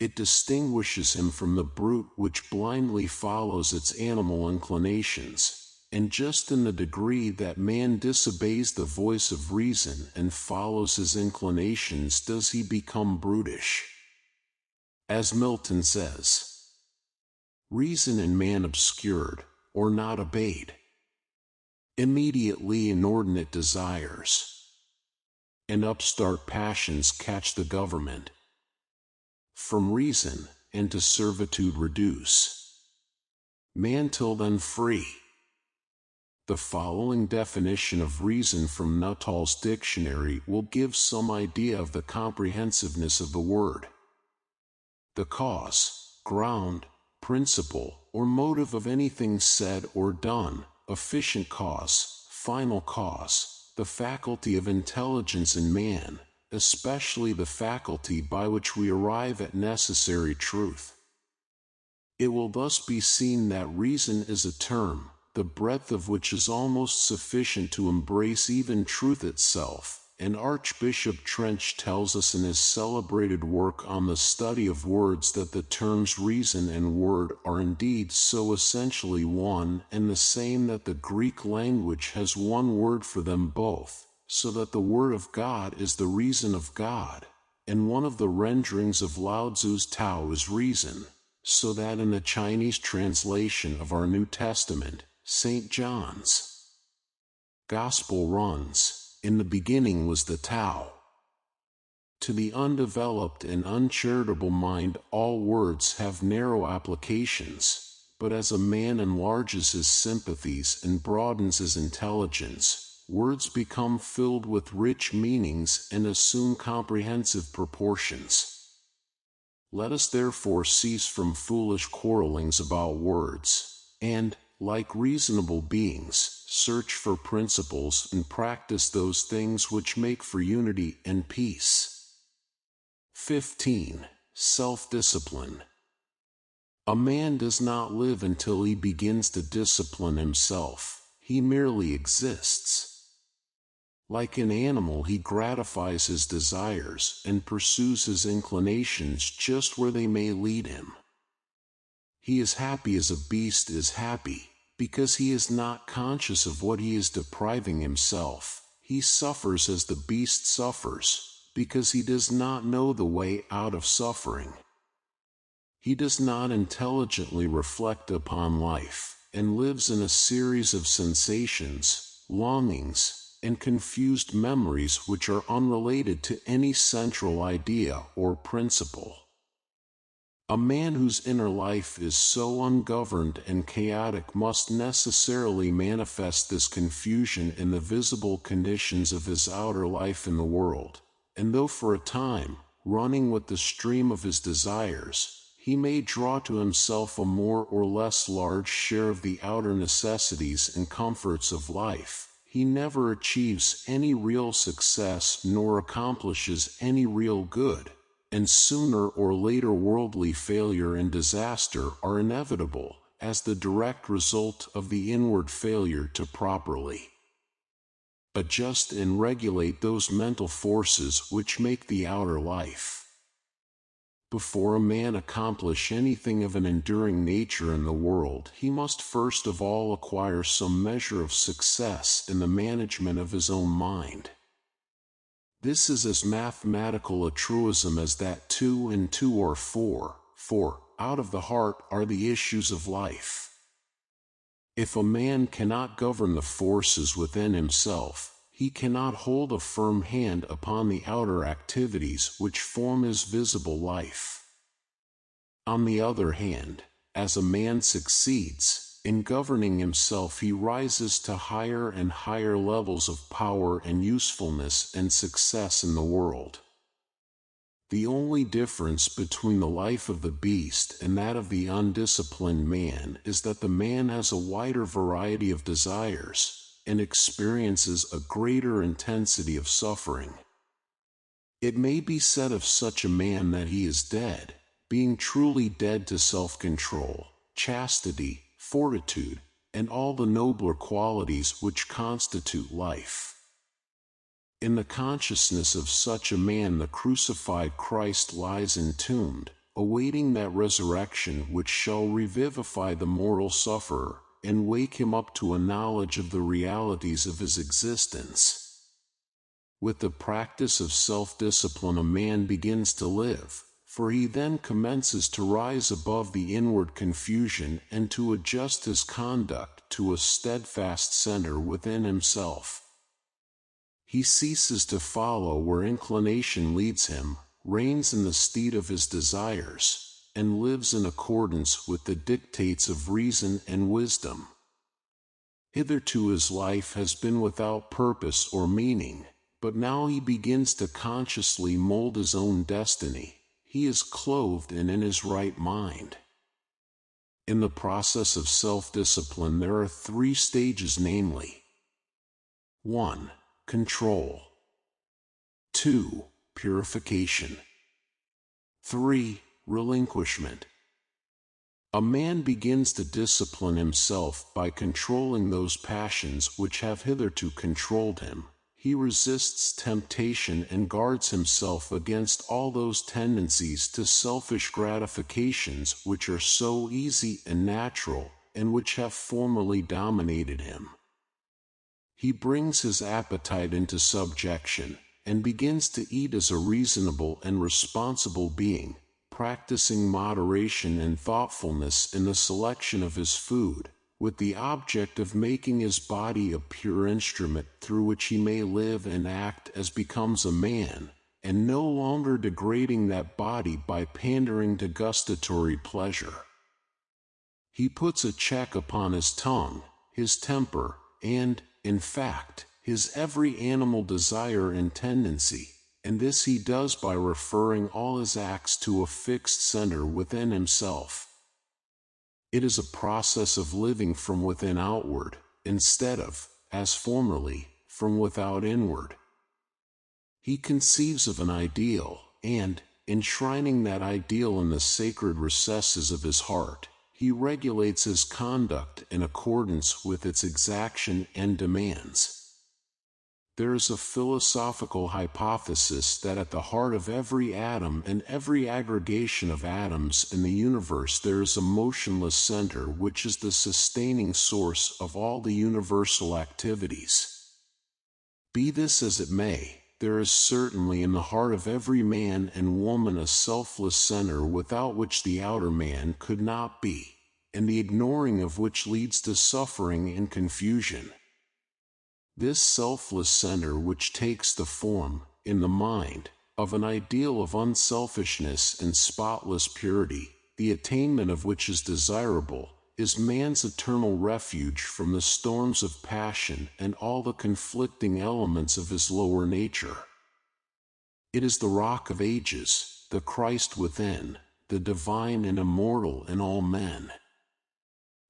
Speaker 1: It distinguishes him from the brute which blindly follows its animal inclinations, and just in the degree that man disobeys the voice of reason and follows his inclinations does he become brutish. As Milton says, reason in man obscured, or not obeyed. Immediately inordinate desires and upstart passions catch the government. From reason, and to servitude reduce man till then free. The following definition of reason from Nuttall's dictionary will give some idea of the comprehensiveness of the word. The cause, ground, principle, or motive of anything said or done, efficient cause, final cause, the faculty of intelligence in man, especially the faculty by which we arrive at necessary truth. It will thus be seen that reason is a term, the breadth of which is almost sufficient to embrace even truth itself, and Archbishop Trench tells us in his celebrated work on the study of words that the terms reason and word are indeed so essentially one and the same that the Greek language has one word for them both, so that the word of God is the reason of God, and one of the renderings of Lao Tzu's Tao is reason, so that in the Chinese translation of our New Testament, St. John's Gospel runs, "In the beginning was the Tao." To the undeveloped and uncharitable mind all words have narrow applications, but as a man enlarges his sympathies and broadens his intelligence, words become filled with rich meanings and assume comprehensive proportions. Let us therefore cease from foolish quarrelings about words, and, like reasonable beings, search for principles and practice those things which make for unity and peace. 15. Self-discipline. A man does not live until he begins to discipline himself, he merely exists. Like an animal, he gratifies his desires and pursues his inclinations just where they may lead him. He is happy as a beast is happy, because he is not conscious of what he is depriving himself. He suffers as the beast suffers, because he does not know the way out of suffering. He does not intelligently reflect upon life, and lives in a series of sensations, longings, and confused memories which are unrelated to any central idea or principle. A man whose inner life is so ungoverned and chaotic must necessarily manifest this confusion in the visible conditions of his outer life in the world, and though for a time, running with the stream of his desires, he may draw to himself a more or less large share of the outer necessities and comforts of life, he never achieves any real success nor accomplishes any real good. And sooner or later worldly failure and disaster are inevitable, as the direct result of the inward failure to properly adjust and regulate those mental forces which make the outer life. Before a man accomplish anything of an enduring nature in the world, he must first of all acquire some measure of success in the management of his own mind. This is as mathematical a truism as that 2 and 2 are 4, for out of the heart are the issues of life. If a man cannot govern the forces within himself, he cannot hold a firm hand upon the outer activities which form his visible life. On the other hand, as a man succeeds in governing himself, he rises to higher and higher levels of power and usefulness and success in the world. The only difference between the life of the beast and that of the undisciplined man is that the man has a wider variety of desires and experiences a greater intensity of suffering. It may be said of such a man that he is dead, being truly dead to self-control, chastity, fortitude, and all the nobler qualities which constitute life. In the consciousness of such a man the crucified Christ lies entombed, awaiting that resurrection which shall revivify the mortal sufferer, and wake him up to a knowledge of the realities of his existence. With the practice of self-discipline a man begins to live, for he then commences to rise above the inward confusion and to adjust his conduct to a steadfast center within himself. He ceases to follow where inclination leads him, reigns in the steed of his desires, and lives in accordance with the dictates of reason and wisdom. Hitherto his life has been without purpose or meaning, but now he begins to consciously mold his own destiny. He is clothed and in his right mind. In the process of self-discipline there are 3 stages, namely: 1. Control. 2. Purification. 3. Relinquishment. A man begins to discipline himself by controlling those passions which have hitherto controlled him. He resists temptation and guards himself against all those tendencies to selfish gratifications which are so easy and natural, and which have formerly dominated him. He brings his appetite into subjection, and begins to eat as a reasonable and responsible being, practicing moderation and thoughtfulness in the selection of his food, with the object of making his body a pure instrument through which he may live and act as becomes a man, and no longer degrading that body by pandering to gustatory pleasure. He puts a check upon his tongue, his temper, and, in fact, his every animal desire and tendency, and this he does by referring all his acts to a fixed center within himself. It is a process of living from within outward, instead of, as formerly, from without inward. He conceives of an ideal, and, enshrining that ideal in the sacred recesses of his heart, he regulates his conduct in accordance with its exaction and demands. There is a philosophical hypothesis that at the heart of every atom and every aggregation of atoms in the universe there is a motionless center which is the sustaining source of all the universal activities. Be this as it may, there is certainly in the heart of every man and woman a selfless center without which the outer man could not be, and the ignoring of which leads to suffering and confusion. This selfless center, which takes the form, in the mind, of an ideal of unselfishness and spotless purity, the attainment of which is desirable, is man's eternal refuge from the storms of passion and all the conflicting elements of his lower nature. It is the rock of ages, the Christ within, the divine and immortal in all men.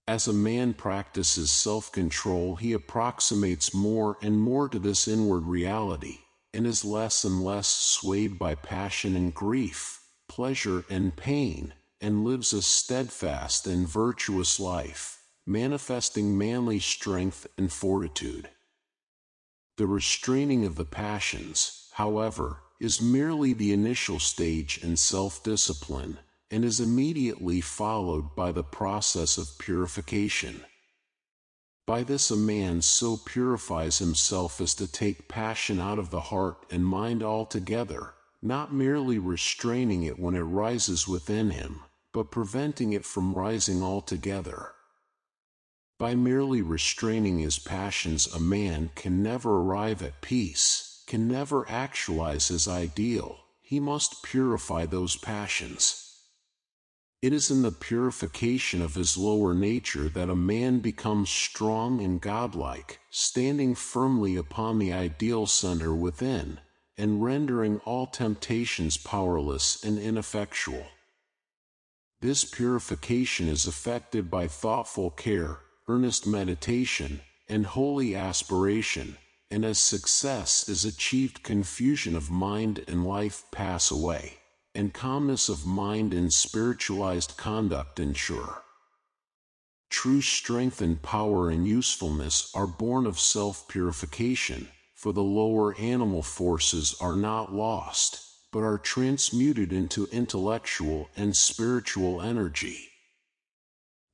Speaker 1: As a man practices self-control, he approximates more and more to this inward reality, and is less and less swayed by passion and grief, pleasure and pain, and lives a steadfast and virtuous life, manifesting manly strength and fortitude. The restraining of the passions, however, is merely the initial stage in self-discipline, and is immediately followed by the process of purification. By this a man so purifies himself as to take passion out of the heart and mind altogether, not merely restraining it when it rises within him, but preventing it from rising altogether. By merely restraining his passions, a man can never arrive at peace, can never actualize his ideal. He must purify those passions. It is in the purification of his lower nature that a man becomes strong and godlike, standing firmly upon the ideal center within, and rendering all temptations powerless and ineffectual. This purification is effected by thoughtful care, earnest meditation, and holy aspiration, and as success is achieved, confusion of mind and life pass away, and calmness of mind and spiritualized conduct ensure. True strength and power and usefulness are born of self-purification, for the lower animal forces are not lost, but are transmuted into intellectual and spiritual energy.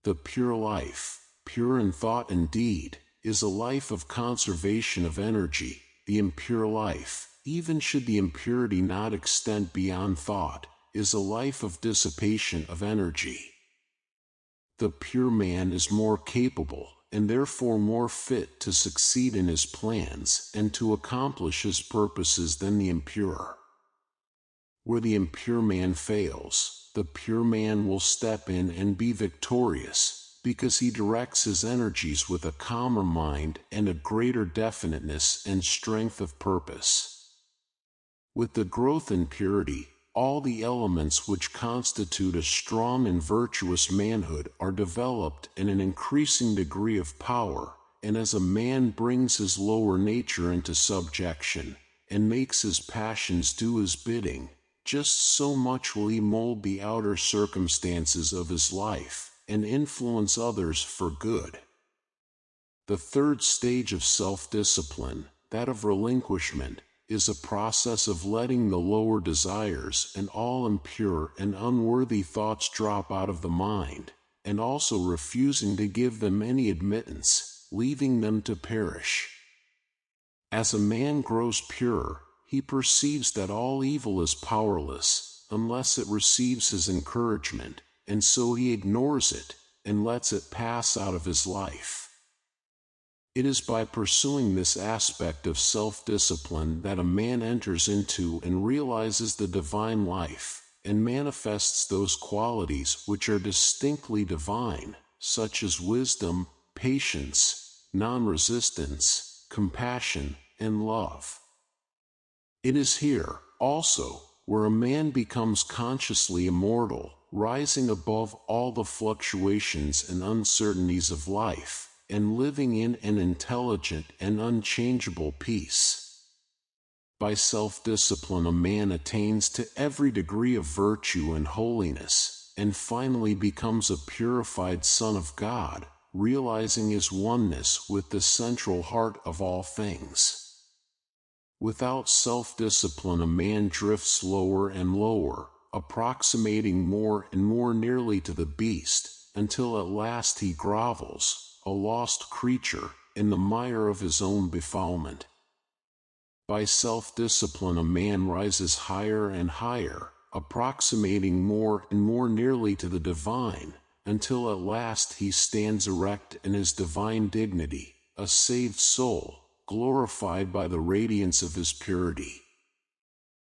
Speaker 1: The pure life, pure in thought and deed, is a life of conservation of energy. The impure life, even should the impurity not extend beyond thought, is a life of dissipation of energy. The pure man is more capable, and therefore more fit to succeed in his plans and to accomplish his purposes than the impure. Where the impure man fails, the pure man will step in and be victorious, because he directs his energies with a calmer mind and a greater definiteness and strength of purpose. With the growth in purity, all the elements which constitute a strong and virtuous manhood are developed in an increasing degree of power, and as a man brings his lower nature into subjection, and makes his passions do his bidding, just so much will he mold the outer circumstances of his life, and influence others for good. The third stage of self-discipline, that of relinquishment, is a process of letting the lower desires and all impure and unworthy thoughts drop out of the mind, and also refusing to give them any admittance, leaving them to perish. As a man grows pure, he perceives that all evil is powerless, unless it receives his encouragement, and so he ignores it, and lets it pass out of his life. It is by pursuing this aspect of self-discipline that a man enters into and realizes the divine life, and manifests those qualities which are distinctly divine, such as wisdom, patience, non-resistance, compassion, and love. It is here, also, where a man becomes consciously immortal, rising above all the fluctuations and uncertainties of life, and living in an intelligent and unchangeable peace. By self-discipline a man attains to every degree of virtue and holiness, and finally becomes a purified Son of God, realizing his oneness with the central heart of all things. Without self-discipline a man drifts lower and lower, approximating more and more nearly to the beast, until at last he grovels, a lost creature, in the mire of his own befoulment. By self-discipline a man rises higher and higher, approximating more and more nearly to the divine, until at last he stands erect in his divine dignity, a saved soul, glorified by the radiance of his purity.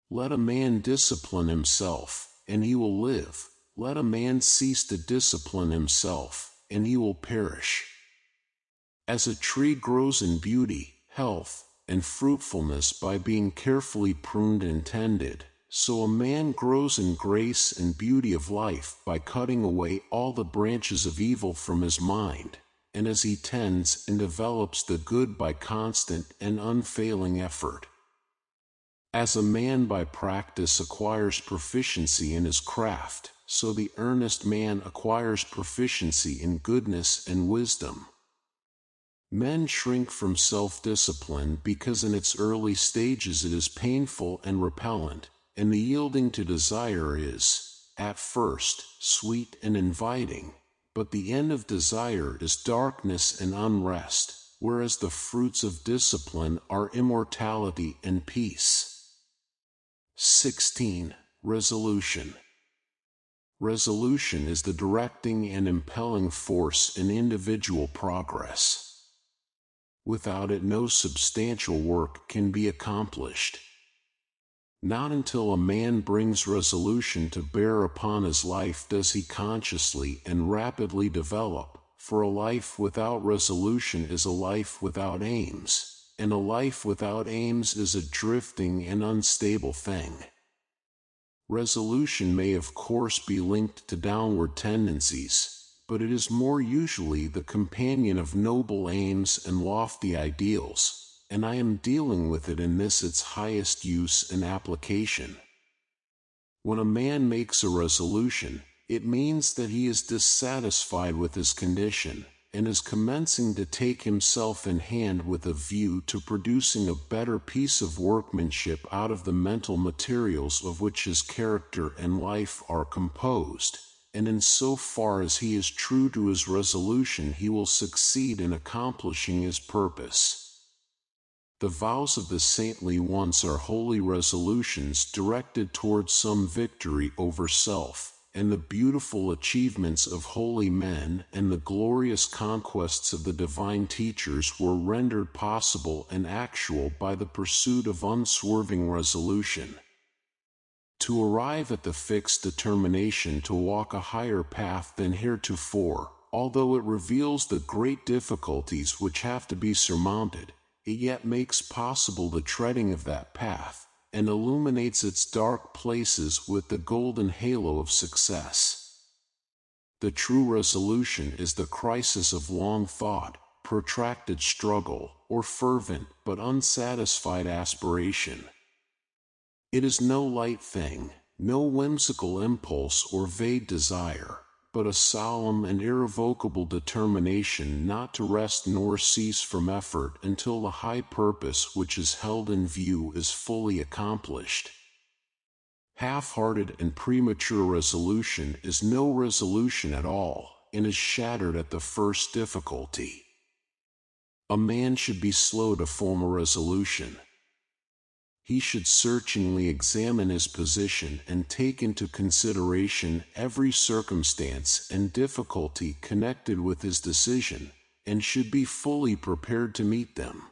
Speaker 1: Let a man discipline himself, and he will live. Let a man cease to discipline himself, and he will perish. As a tree grows in beauty, health, and fruitfulness by being carefully pruned and tended, so a man grows in grace and beauty of life by cutting away all the branches of evil from his mind, and as he tends and develops the good by constant and unfailing effort. As a man by practice acquires proficiency in his craft, so the earnest man acquires proficiency in goodness and wisdom. Men shrink from self-discipline because in its early stages it is painful and repellent, and the yielding to desire is, at first, sweet and inviting, but the end of desire is darkness and unrest, whereas the fruits of discipline are immortality and peace. 16. Resolution. Resolution is the directing and impelling force in individual progress. Without it, no substantial work can be accomplished. Not until a man brings resolution to bear upon his life does he consciously and rapidly develop, for a life without resolution is a life without aims, and a life without aims is a drifting and unstable thing. Resolution may of course be linked to downward tendencies, but it is more usually the companion of noble aims and lofty ideals, and I am dealing with it in this its highest use and application. When a man makes a resolution, it means that he is dissatisfied with his condition, and is commencing to take himself in hand with a view to producing a better piece of workmanship out of the mental materials of which his character and life are composed. And in so far as he is true to his resolution, he will succeed in accomplishing his purpose. The vows of the saintly ones are holy resolutions directed towards some victory over self, and the beautiful achievements of holy men and the glorious conquests of the divine teachers were rendered possible and actual by the pursuit of unswerving resolution. To arrive at the fixed determination to walk a higher path than heretofore, although it reveals the great difficulties which have to be surmounted, it yet makes possible the treading of that path, and illuminates its dark places with the golden halo of success. The true resolution is the crisis of long thought, protracted struggle, or fervent but unsatisfied aspiration. It is no light thing, no whimsical impulse or vague desire, but a solemn and irrevocable determination not to rest nor cease from effort until the high purpose which is held in view is fully accomplished. Half-hearted and premature resolution is no resolution at all, and is shattered at the first difficulty. A man should be slow to form a resolution. He should searchingly examine his position and take into consideration every circumstance and difficulty connected with his decision, and should be fully prepared to meet them.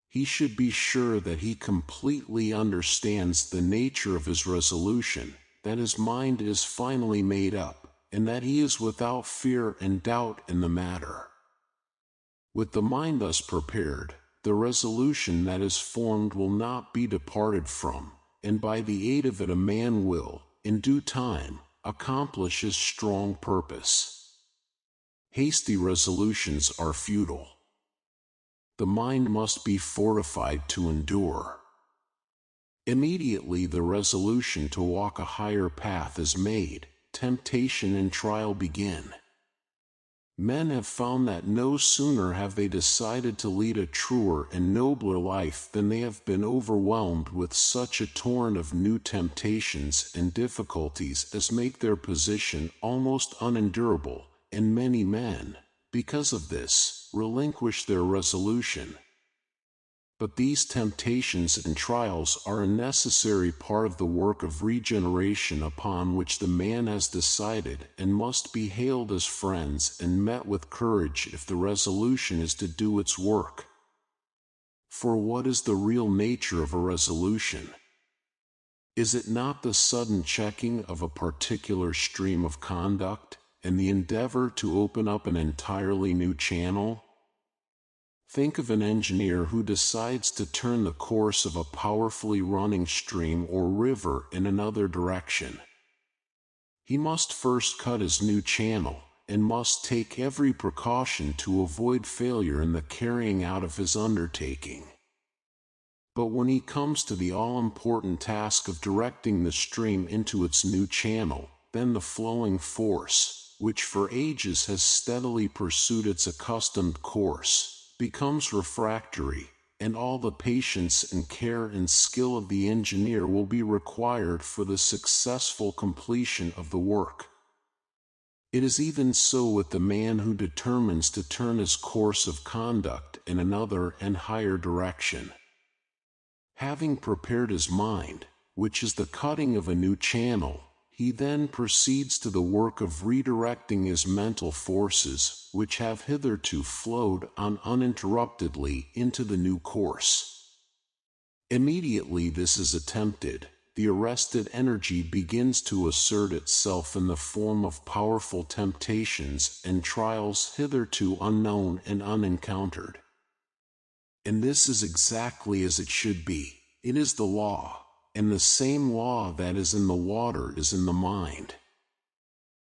Speaker 1: He should be sure that he completely understands the nature of his resolution, that his mind is finally made up, and that he is without fear and doubt in the matter. With the mind thus prepared, the resolution that is formed will not be departed from, and by the aid of it a man will, in due time, accomplish his strong purpose. Hasty resolutions are futile. The mind must be fortified to endure. Immediately the resolution to walk a higher path is made, temptation and trial begin. Men have found that no sooner have they decided to lead a truer and nobler life than they have been overwhelmed with such a torrent of new temptations and difficulties as make their position almost unendurable, and many men, because of this, relinquish their resolution. But these temptations and trials are a necessary part of the work of regeneration upon which the man has decided, and must be hailed as friends and met with courage if the resolution is to do its work. For what is the real nature of a resolution? Is it not the sudden checking of a particular stream of conduct, and the endeavor to open up an entirely new channel? Think of an engineer who decides to turn the course of a powerfully running stream or river in another direction. He must first cut his new channel, and must take every precaution to avoid failure in the carrying out of his undertaking. But when he comes to the all-important task of directing the stream into its new channel, then the flowing force, which for ages has steadily pursued its accustomed course, becomes refractory, and all the patience and care and skill of the engineer will be required for the successful completion of the work. It is even so with the man who determines to turn his course of conduct in another and higher direction. Having prepared his mind, which is the cutting of a new channel, he then proceeds to the work of redirecting his mental forces, which have hitherto flowed on uninterruptedly into the new course. Immediately this is attempted, the arrested energy begins to assert itself in the form of powerful temptations and trials hitherto unknown and unencountered. And this is exactly as it should be. It is the law. And the same law that is in the water is in the mind.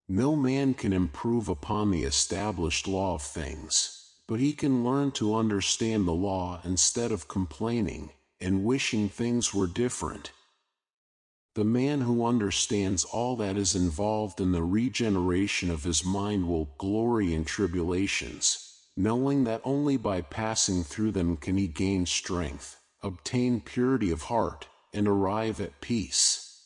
Speaker 1: No man can improve upon the established law of things, but he can learn to understand the law instead of complaining and wishing things were different. The man who understands all that is involved in the regeneration of his mind will glory in tribulations, knowing that only by passing through them can he gain strength, obtain purity of heart, and arrive at peace.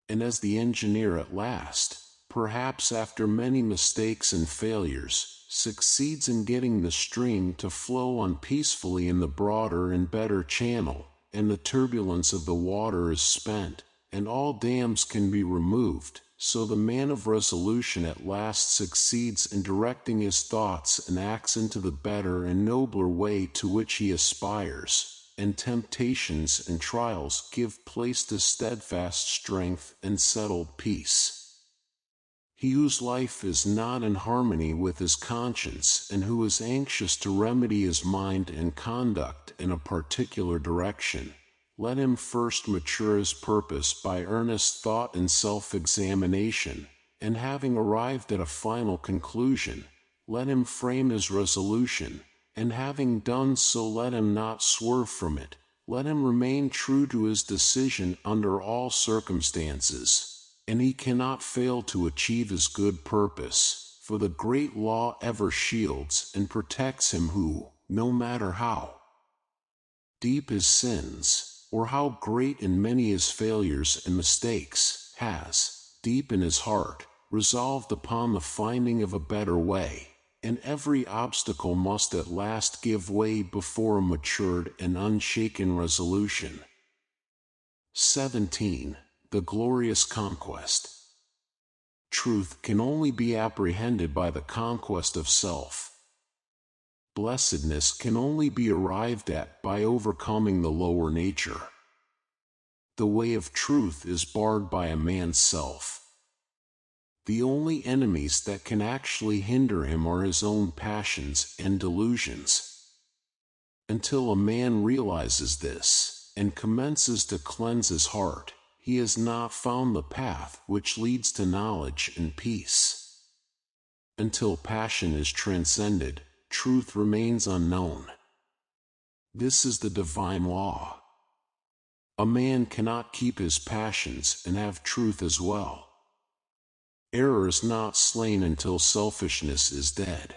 Speaker 1: And as the engineer at last, perhaps after many mistakes and failures, succeeds in getting the stream to flow on peacefully in the broader and better channel, and the turbulence of the water is spent, and all dams can be removed, so the man of resolution at last succeeds in directing his thoughts and acts into the better and nobler way to which he aspires, and temptations and trials give place to steadfast strength and settled peace. He whose life is not in harmony with his conscience and who is anxious to remedy his mind and conduct in a particular direction, let him first mature his purpose by earnest thought and self-examination, and having arrived at a final conclusion, let him frame his resolution, and having done so let him not swerve from it, let him remain true to his decision under all circumstances, and he cannot fail to achieve his good purpose, for the great law ever shields and protects him who, no matter how deep his sins, or how great and many his failures and mistakes, has, deep in his heart, resolved upon the finding of a better way, and every obstacle must at last give way before a matured and unshaken resolution. 17. The Glorious Conquest. Truth can only be apprehended by the conquest of self. Blessedness can only be arrived at by overcoming the lower nature. The way of truth is barred by a man's self. The only enemies that can actually hinder him are his own passions and delusions. Until a man realizes this, and commences to cleanse his heart, he has not found the path which leads to knowledge and peace. Until passion is transcended, truth remains unknown. This is the divine law. A man cannot keep his passions and have truth as well. Error is not slain until selfishness is dead.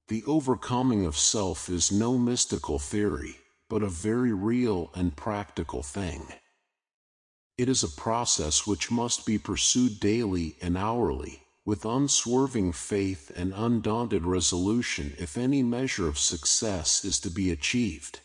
Speaker 1: The overcoming of self is no mystical theory, but a very real and practical thing. It is a process which must be pursued daily and hourly, with unswerving faith and undaunted resolution if any measure of success is to be achieved.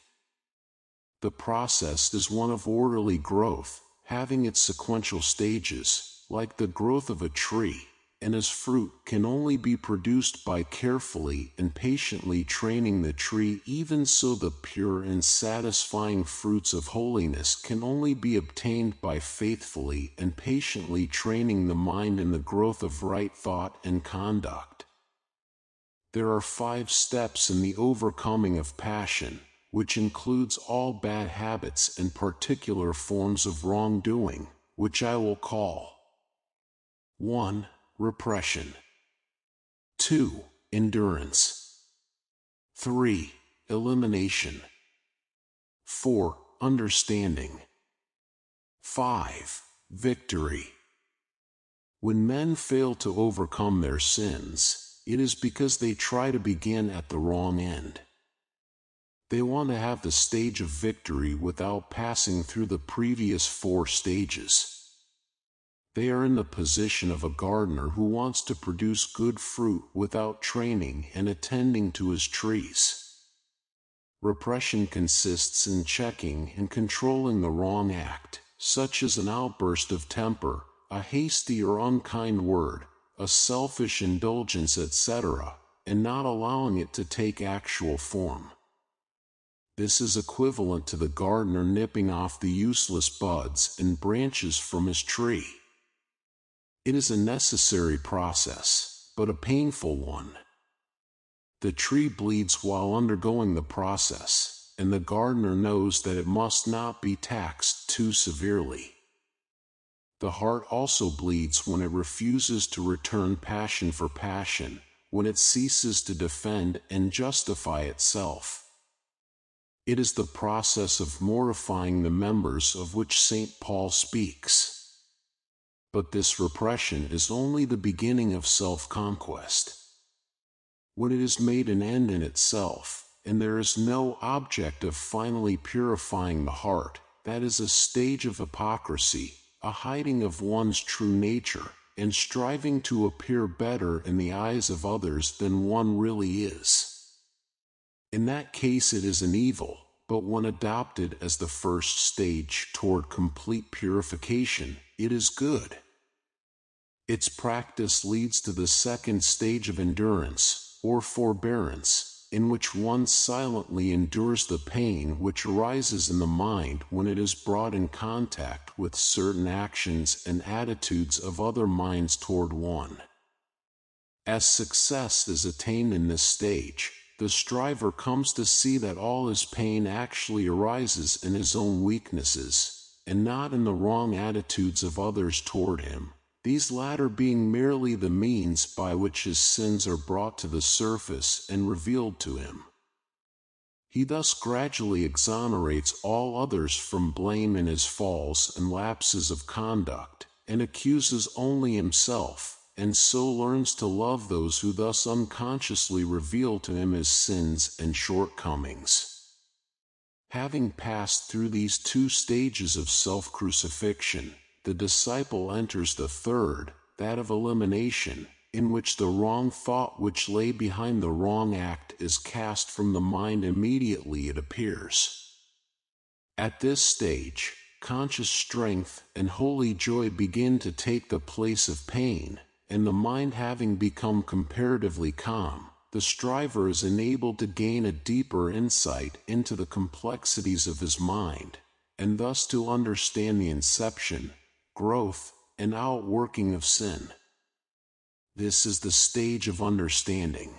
Speaker 1: The process is one of orderly growth, having its sequential stages, like the growth of a tree, and as fruit can only be produced by carefully and patiently training the tree. Even so the pure and satisfying fruits of holiness can only be obtained by faithfully and patiently training the mind in the growth of right thought and conduct. There are 5 steps in the overcoming of passion, which includes all bad habits and particular forms of wrongdoing, which I will call 1. Repression. 2. Endurance. 3. Elimination. 4. Understanding. 5. Victory. When men fail to overcome their sins, it is because they try to begin at the wrong end. They want to have the stage of victory without passing through the previous 4 stages. They are in the position of a gardener who wants to produce good fruit without training and attending to his trees. Repression consists in checking and controlling the wrong act, such as an outburst of temper, a hasty or unkind word, a selfish indulgence, etc., and not allowing it to take actual form. This is equivalent to the gardener nipping off the useless buds and branches from his tree. It is a necessary process, but a painful one. The tree bleeds while undergoing the process, and the gardener knows that it must not be taxed too severely. The heart also bleeds when it refuses to return passion for passion, when it ceases to defend and justify itself. It is the process of mortifying the members of which St. Paul speaks. But this repression is only the beginning of self-conquest. When it is made an end in itself, and there is no object of finally purifying the heart, that is a stage of hypocrisy, a hiding of one's true nature, and striving to appear better in the eyes of others than one really is. In that case it is an evil, but when adopted as the first stage toward complete purification, it is good. Its practice leads to the second stage of endurance, or forbearance, in which one silently endures the pain which arises in the mind when it is brought in contact with certain actions and attitudes of other minds toward one. As success is attained in this stage, the striver comes to see that all his pain actually arises in his own weaknesses, and not in the wrong attitudes of others toward him, these latter being merely the means by which his sins are brought to the surface and revealed to him. He thus gradually exonerates all others from blame in his faults and lapses of conduct, and accuses only himself, and so learns to love those who thus unconsciously reveal to him his sins and shortcomings. Having passed through these 2 stages of self-crucifixion, the disciple enters the third, that of elimination, in which the wrong thought which lay behind the wrong act is cast from the mind immediately it appears. At this stage, conscious strength and holy joy begin to take the place of pain, and the mind having become comparatively calm, the striver is enabled to gain a deeper insight into the complexities of his mind, and thus to understand the inception, growth, and outworking of sin. This is the stage of understanding.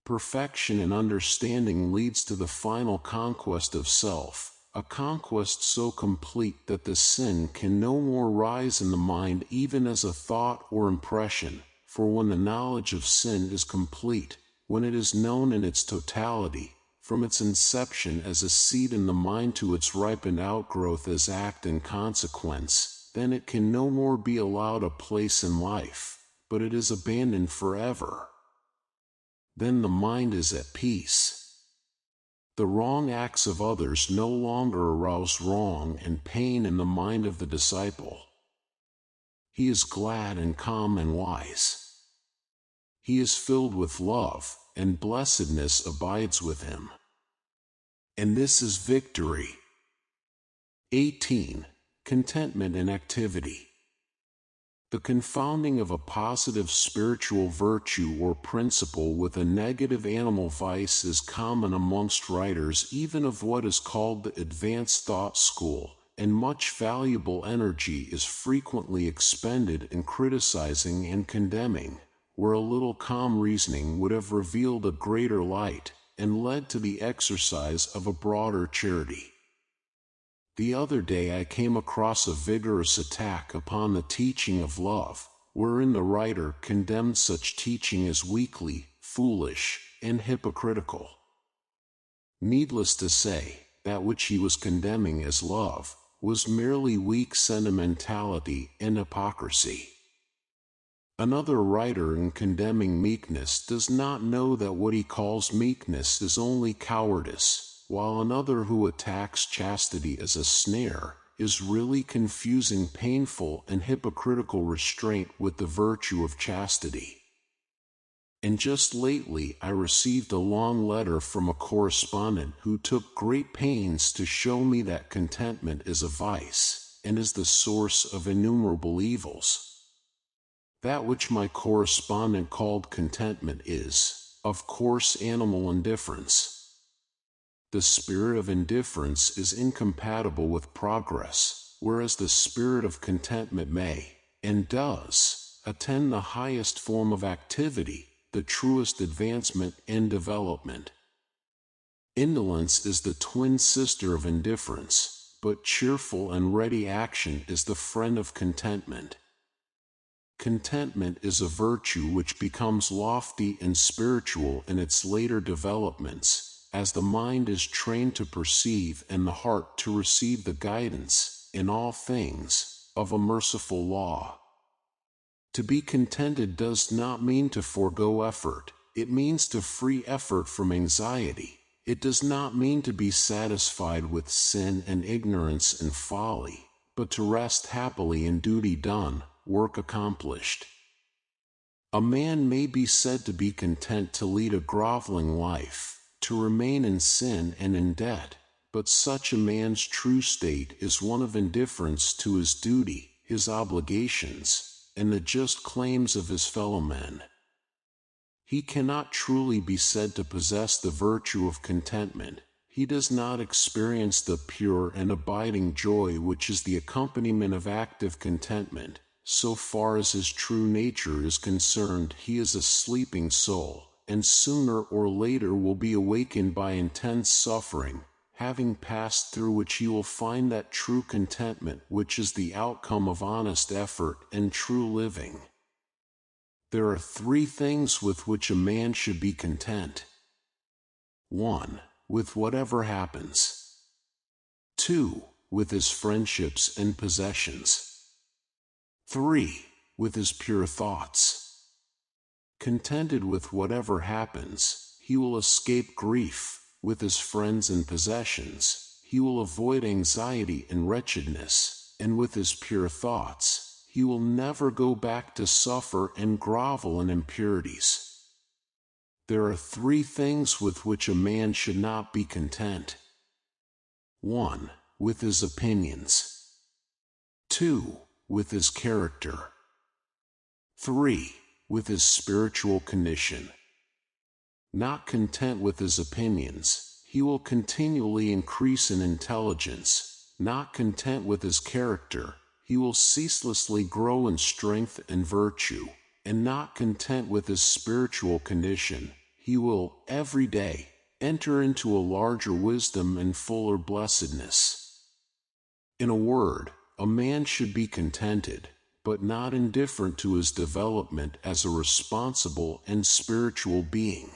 Speaker 1: Perfection in understanding leads to the final conquest of self, a conquest so complete that the sin can no more rise in the mind even as a thought or impression, for when the knowledge of sin is complete, when it is known in its totality, from its inception as a seed in the mind to its ripened outgrowth as act and consequence, then it can no more be allowed a place in life, but it is abandoned forever. Then the mind is at peace. The wrong acts of others no longer arouse wrong and pain in the mind of the disciple. He is glad and calm and wise. He is filled with love, and blessedness abides with him. And this is victory. 18. Contentment in activity. The confounding of a positive spiritual virtue or principle with a negative animal vice is common amongst writers even of what is called the advanced thought school, and much valuable energy is frequently expended in criticizing and condemning, where a little calm reasoning would have revealed a greater light, and led to the exercise of a broader charity. The other day I came across a vigorous attack upon the teaching of love, wherein the writer condemned such teaching as weakly, foolish, and hypocritical. Needless to say, that which he was condemning as love was merely weak sentimentality and hypocrisy. Another writer, in condemning meekness, does not know that what he calls meekness is only cowardice, while another, who attacks chastity as a snare, is really confusing painful and hypocritical restraint with the virtue of chastity. And just lately I received a long letter from a correspondent who took great pains to show me that contentment is a vice, and is the source of innumerable evils. That which my correspondent called contentment is, of course, animal indifference. The spirit of indifference is incompatible with progress, whereas the spirit of contentment may, and does, attend the highest form of activity, the truest advancement and development. Indolence is the twin sister of indifference, but cheerful and ready action is the friend of contentment. Contentment is a virtue which becomes lofty and spiritual in its later developments, as the mind is trained to perceive and the heart to receive the guidance, in all things, of a merciful law. To be contented does not mean to forego effort, it means to free effort from anxiety. It does not mean to be satisfied with sin and ignorance and folly, but to rest happily in duty done, work accomplished. A man may be said to be content to lead a groveling life, to remain in sin and in debt, but such a man's true state is one of indifference to his duty, his obligations, and the just claims of his fellow men. He cannot truly be said to possess the virtue of contentment. He does not experience the pure and abiding joy which is the accompaniment of active contentment. So far as his true nature is concerned, he is a sleeping soul, and sooner or later will be awakened by intense suffering, having passed through which he will find that true contentment which is the outcome of honest effort and true living. There are three things with which a man should be content. 1. With whatever happens. 2. With his friendships and possessions. 3. With his pure thoughts. Contented with whatever happens, he will escape grief. With his friends and possessions, he will avoid anxiety and wretchedness, and with his pure thoughts, he will never go back to suffer and grovel in impurities. There are three things with which a man should not be content. 1. With his opinions. 2. With his character. 3. With his spiritual condition. Not content with his opinions, he will continually increase in intelligence. Not content with his character, he will ceaselessly grow in strength and virtue. And not content with his spiritual condition, he will, every day, enter into a larger wisdom and fuller blessedness. In a word, a man should be contented, but not indifferent to his development as a responsible and spiritual being.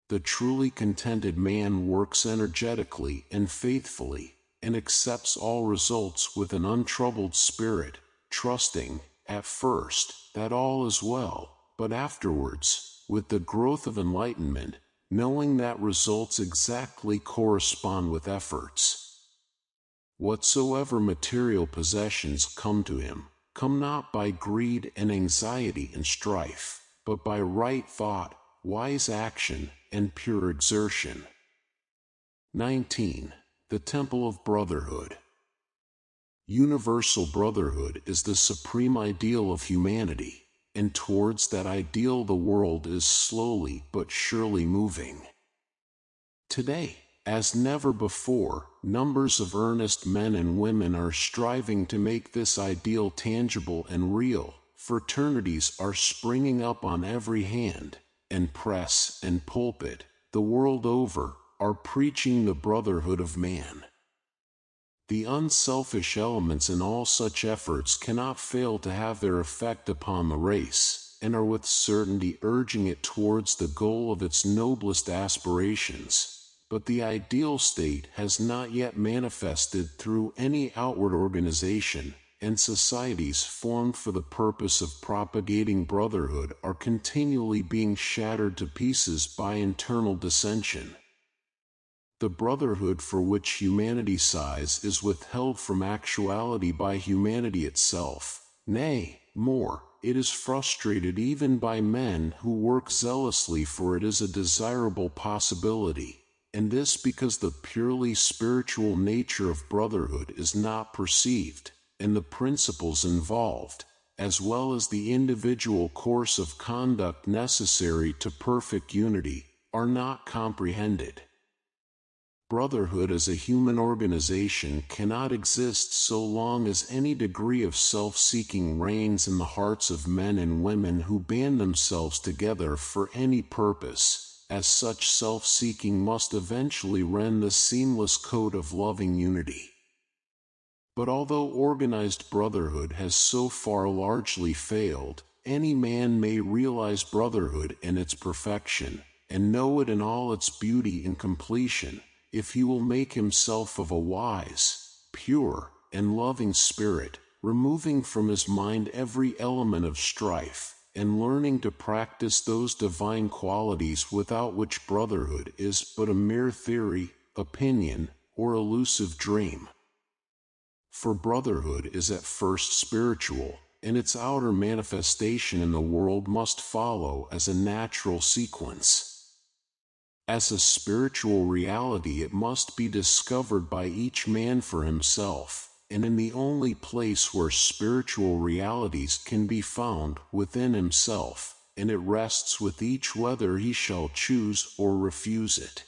Speaker 1: The truly contented man works energetically and faithfully, and accepts all results with an untroubled spirit, trusting, at first, that all is well, but afterwards, with the growth of enlightenment, knowing that results exactly correspond with efforts. Whatsoever material possessions come to him, come not by greed and anxiety and strife, but by right thought, wise action, and pure exertion. 19. The Temple of Brotherhood. Universal brotherhood is the supreme ideal of humanity, and towards that ideal the world is slowly but surely moving. Today, as never before, numbers of earnest men and women are striving to make this ideal tangible and real. Fraternities are springing up on every hand, and press and pulpit, the world over, are preaching the brotherhood of man. The unselfish elements in all such efforts cannot fail to have their effect upon the race, and are with certainty urging it towards the goal of its noblest aspirations. But the ideal state has not yet manifested through any outward organization, and societies formed for the purpose of propagating brotherhood are continually being shattered to pieces by internal dissension. The brotherhood for which humanity sighs is withheld from actuality by humanity itself. Nay, more, it is frustrated even by men who work zealously for it as a desirable possibility, and this because the purely spiritual nature of brotherhood is not perceived, and the principles involved, as well as the individual course of conduct necessary to perfect unity, are not comprehended. Brotherhood as a human organization cannot exist so long as any degree of self-seeking reigns in the hearts of men and women who band themselves together for any purpose, as such self-seeking must eventually rend the seamless coat of loving unity. But although organized brotherhood has so far largely failed, any man may realize brotherhood in its perfection, and know it in all its beauty and completion, if he will make himself of a wise, pure, and loving spirit, removing from his mind every element of strife, and learning to practice those divine qualities without which brotherhood is but a mere theory, opinion, or elusive dream. For brotherhood is at first spiritual, and its outer manifestation in the world must follow as a natural sequence. As a spiritual reality, it must be discovered by each man for himself, and in the only place where spiritual realities can be found, within himself, and it rests with each whether he shall choose or refuse it.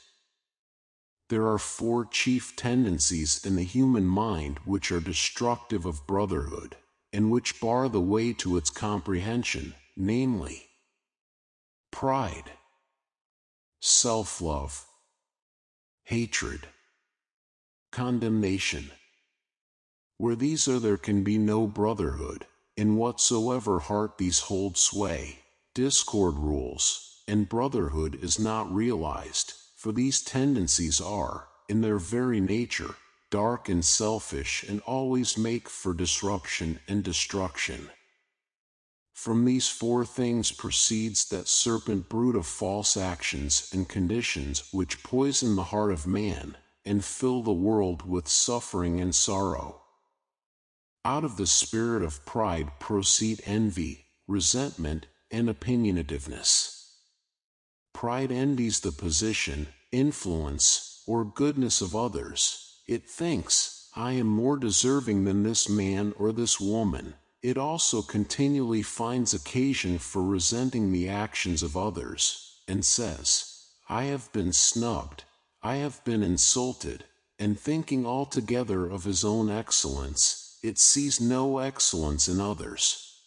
Speaker 1: There are 4 chief tendencies in the human mind which are destructive of brotherhood, and which bar the way to its comprehension, namely: pride, self-love, hatred, condemnation. Where these are, there can be no brotherhood. In whatsoever heart these hold sway, discord rules, and brotherhood is not realized, for these tendencies are, in their very nature, dark and selfish, and always make for disruption and destruction. From these 4 things proceeds that serpent brood of false actions and conditions which poison the heart of man, and fill the world with suffering and sorrow. Out of the spirit of pride proceed envy, resentment, and opinionativeness. Pride envies the position, influence, or goodness of others. It thinks, I am more deserving than this man or this woman. It also continually finds occasion for resenting the actions of others, and says, I have been snubbed, I have been insulted, and thinking altogether of his own excellence, it sees no excellence in others.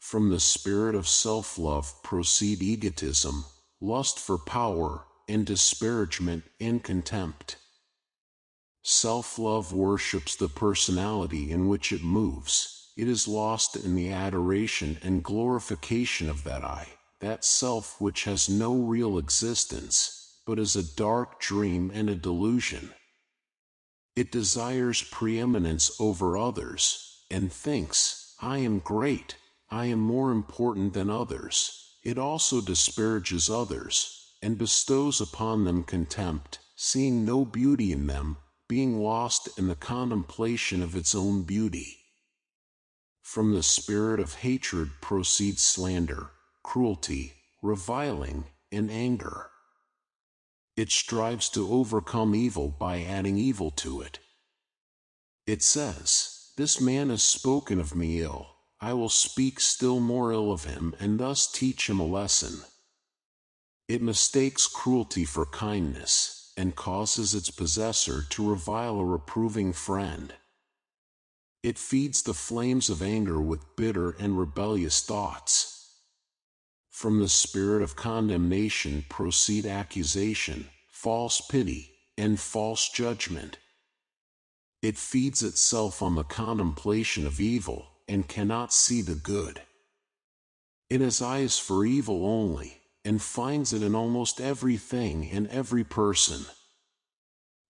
Speaker 1: From the spirit of self-love proceed egotism, lust for power, and disparagement and contempt. Self-love worships the personality in which it moves. It is lost in the adoration and glorification of that I, that self which has no real existence, but is a dark dream and a delusion. It desires preeminence over others, and thinks, I am great, I am more important than others. It also disparages others, and bestows upon them contempt, seeing no beauty in them, being lost in the contemplation of its own beauty. From the spirit of hatred proceeds slander, cruelty, reviling, and anger. It strives to overcome evil by adding evil to it. It says, this man has spoken of me ill, I will speak still more ill of him and thus teach him a lesson. It mistakes cruelty for kindness, and causes its possessor to revile a reproving friend. It feeds the flames of anger with bitter and rebellious thoughts. From the spirit of condemnation proceed accusation, false pity, and false judgment. It feeds itself on the contemplation of evil, and cannot see the good. It has eyes for evil only, and finds it in almost everything and every person.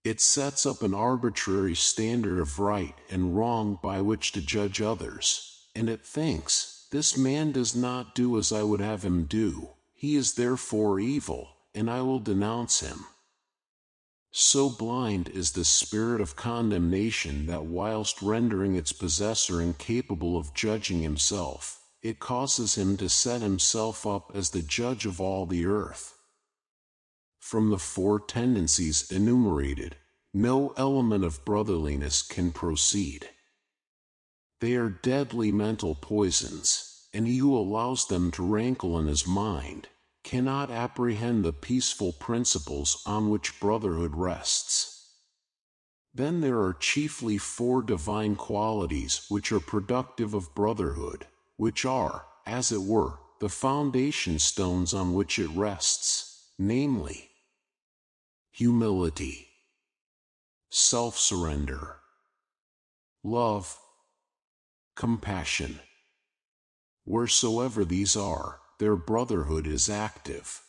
Speaker 1: It sets up an arbitrary standard of right and wrong by which to judge others, and it thinks, "This man does not do as I would have him do, he is therefore evil, and I will denounce him." So blind is the spirit of condemnation that whilst rendering its possessor incapable of judging himself, it causes him to set himself up as the judge of all the earth. From the four tendencies enumerated, no element of brotherliness can proceed. They are deadly mental poisons, and he who allows them to rankle in his mind cannot apprehend the peaceful principles on which brotherhood rests. Then there are chiefly four divine qualities which are productive of brotherhood, which are, as it were, the foundation stones on which it rests, namely, humility, self-surrender, love, compassion. Wheresoever these are, their brotherhood is active.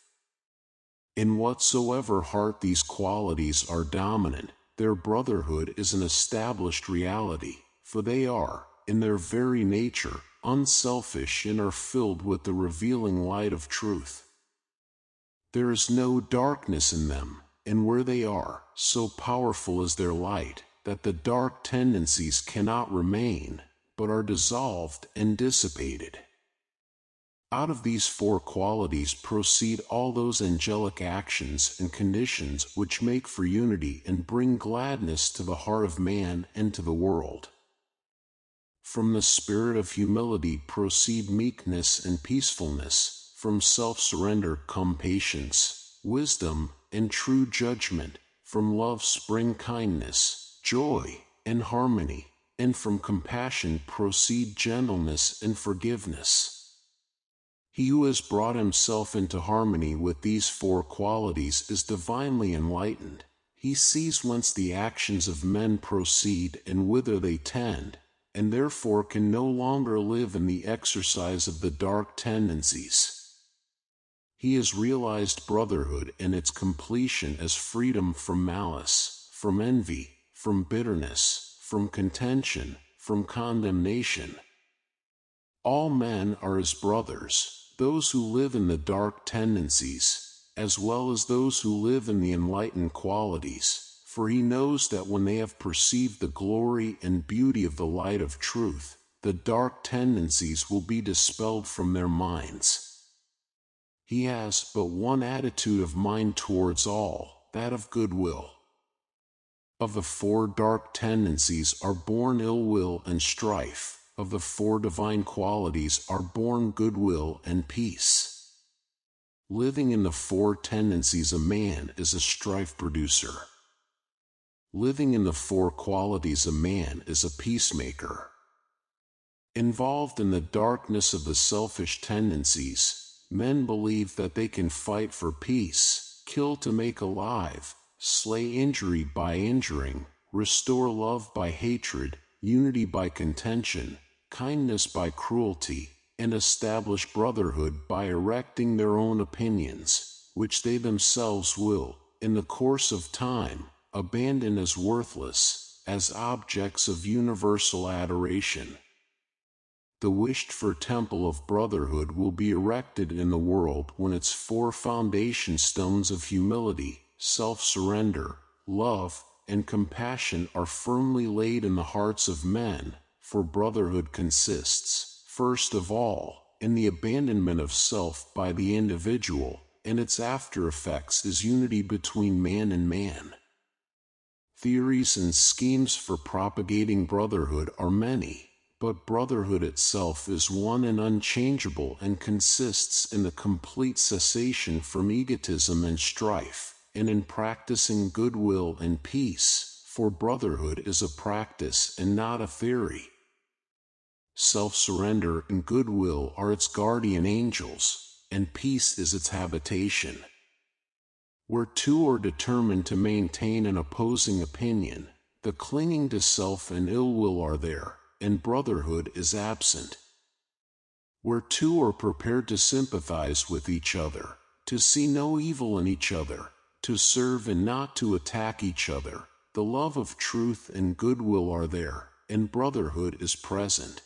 Speaker 1: In whatsoever heart these qualities are dominant, their brotherhood is an established reality, for they are, in their very nature, unselfish and are filled with the revealing light of truth. There is no darkness in them, and where they are, so powerful is their light, that the dark tendencies cannot remain, but are dissolved and dissipated. Out of these four qualities proceed all those angelic actions and conditions which make for unity and bring gladness to the heart of man and to the world. From the spirit of humility proceed meekness and peacefulness, from self-surrender come patience, wisdom, and true judgment, from love spring kindness, joy, and harmony, and from compassion proceed gentleness and forgiveness. He who has brought himself into harmony with these four qualities is divinely enlightened. He sees whence the actions of men proceed and whither they tend, and therefore can no longer live in the exercise of the dark tendencies. He has realized brotherhood and its completion as freedom from malice, from envy, from bitterness, from contention, from condemnation. All men are his brothers, those who live in the dark tendencies, as well as those who live in the enlightened qualities, for he knows that when they have perceived the glory and beauty of the light of truth, the dark tendencies will be dispelled from their minds. He has but one attitude of mind towards all, that of goodwill. Of the four dark tendencies are born ill will and strife. Of the four divine qualities are born goodwill and peace. Living in the four tendencies a man is a strife producer. Living in the four qualities a man is a peacemaker. Involved in the darkness of the selfish tendencies, men believe that they can fight for peace, kill to make alive, slay injury by injuring, restore love by hatred, unity by contention, kindness by cruelty, and establish brotherhood by erecting their own opinions, which they themselves will, in the course of time, abandon as worthless, as objects of universal adoration. The wished-for Temple of Brotherhood will be erected in the world when its four foundation stones of humility, self-surrender, love, and compassion are firmly laid in the hearts of men, for brotherhood consists, first of all, in the abandonment of self by the individual, and its after effects is unity between man and man. Theories and schemes for propagating brotherhood are many, but brotherhood itself is one and unchangeable and consists in the complete cessation from egotism and strife, and in practicing goodwill and peace, for brotherhood is a practice and not a theory. Self-surrender and goodwill are its guardian angels, and peace is its habitation. Where two are determined to maintain an opposing opinion, the clinging to self and ill will are there, and brotherhood is absent. Where two are prepared to sympathize with each other, to see no evil in each other, to serve and not to attack each other. The love of truth and goodwill are there, and brotherhood is present.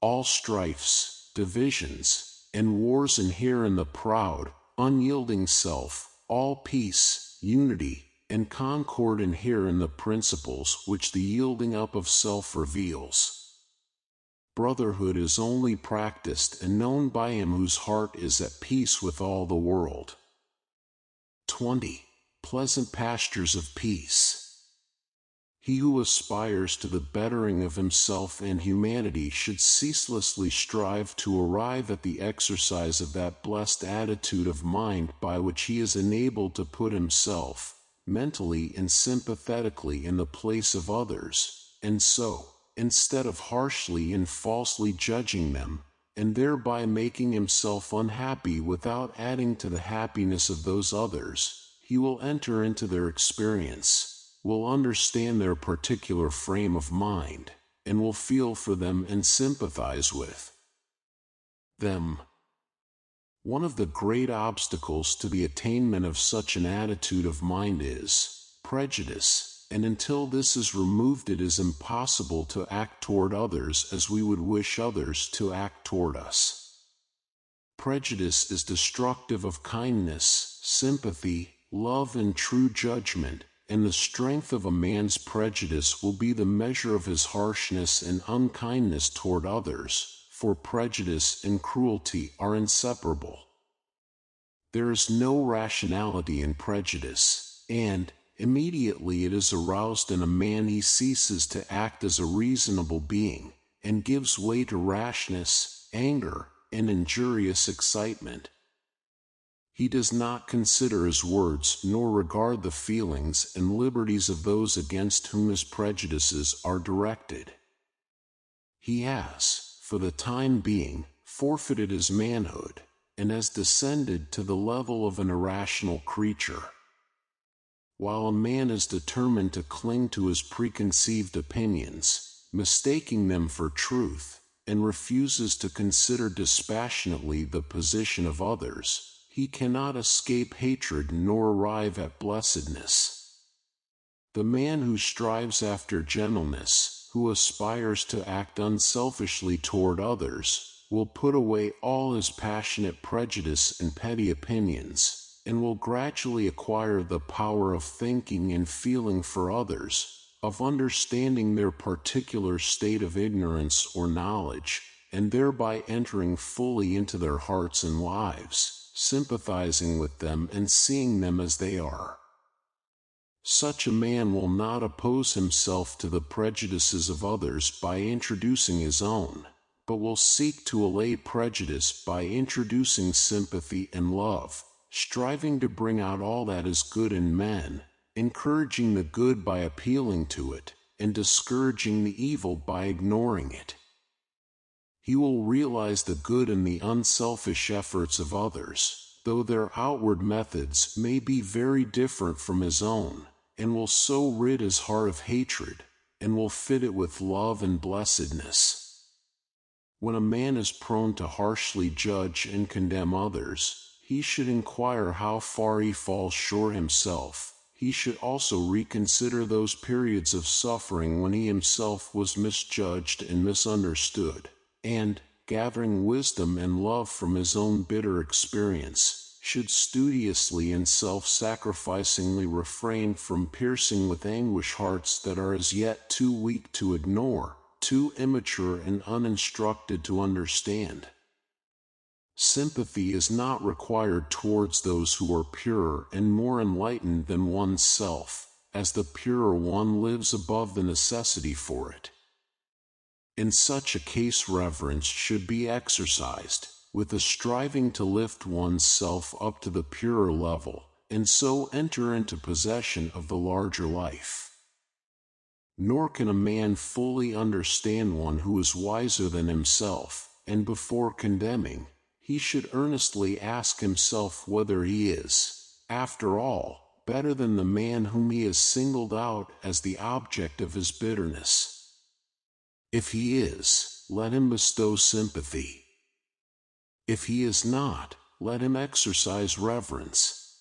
Speaker 1: All strifes, divisions, and wars inhere in the proud, unyielding self. All peace, unity, and concord inhere in the principles which the yielding up of self reveals. Brotherhood is only practiced and known by him whose heart is at peace with all the world. 20. Pleasant pastures of peace. He who aspires to the bettering of himself and humanity should ceaselessly strive to arrive at the exercise of that blessed attitude of mind by which he is enabled to put himself, mentally and sympathetically, in the place of others, and so, instead of harshly and falsely judging them, and thereby making himself unhappy without adding to the happiness of those others, he will enter into their experience, will understand their particular frame of mind, and will feel for them and sympathize with them. One of the great obstacles to the attainment of such an attitude of mind is prejudice, and until this is removed it is impossible to act toward others as we would wish others to act toward us. Prejudice is destructive of kindness, sympathy, love, and true judgment, and the strength of a man's prejudice will be the measure of his harshness and unkindness toward others, for prejudice and cruelty are inseparable. There is no rationality in prejudice, and, immediately it is aroused in a man, he ceases to act as a reasonable being, and gives way to rashness, anger, and injurious excitement. He does not consider his words nor regard the feelings and liberties of those against whom his prejudices are directed. He has, for the time being, forfeited his manhood, and has descended to the level of an irrational creature. While a man is determined to cling to his preconceived opinions, mistaking them for truth, and refuses to consider dispassionately the position of others, he cannot escape hatred nor arrive at blessedness. The man who strives after gentleness, who aspires to act unselfishly toward others, will put away all his passionate prejudice and petty opinions, and will gradually acquire the power of thinking and feeling for others, of understanding their particular state of ignorance or knowledge, and thereby entering fully into their hearts and lives, sympathizing with them and seeing them as they are. Such a man will not oppose himself to the prejudices of others by introducing his own, but will seek to allay prejudice by introducing sympathy and love, striving to bring out all that is good in men, encouraging the good by appealing to it, and discouraging the evil by ignoring it. He will realize the good in the unselfish efforts of others, though their outward methods may be very different from his own, and will so rid his heart of hatred, and will fit it with love and blessedness. When a man is prone to harshly judge and condemn others, he should inquire how far he falls short himself. He should also reconsider those periods of suffering when he himself was misjudged and misunderstood, and, gathering wisdom and love from his own bitter experience, should studiously and self-sacrificingly refrain from piercing with anguish hearts that are as yet too weak to ignore, too immature and uninstructed to understand. Sympathy is not required towards those who are purer and more enlightened than one's self, as the purer one lives above the necessity for it. In such a case reverence should be exercised, with a striving to lift one's self up to the purer level, and so enter into possession of the larger life. Nor can a man fully understand one who is wiser than himself, and before condemning, he should earnestly ask himself whether he is, after all, better than the man whom he has singled out as the object of his bitterness. If he is, let him bestow sympathy. If he is not, let him exercise reverence.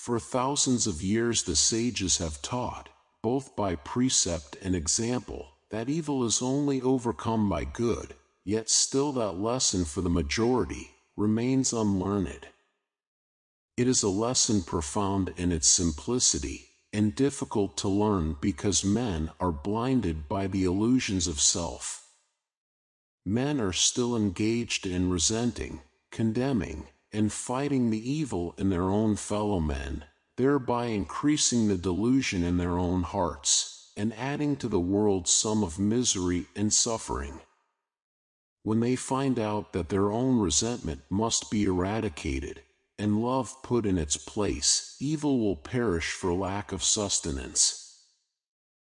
Speaker 1: For thousands of years the sages have taught, both by precept and example, that evil is only overcome by good, yet still that lesson for the majority remains unlearned. It is a lesson profound in its simplicity, and difficult to learn because men are blinded by the illusions of self. Men are still engaged in resenting, condemning, and fighting the evil in their own fellow men, thereby increasing the delusion in their own hearts, and adding to the world some of misery and suffering. When they find out that their own resentment must be eradicated, and love put in its place, evil will perish for lack of sustenance.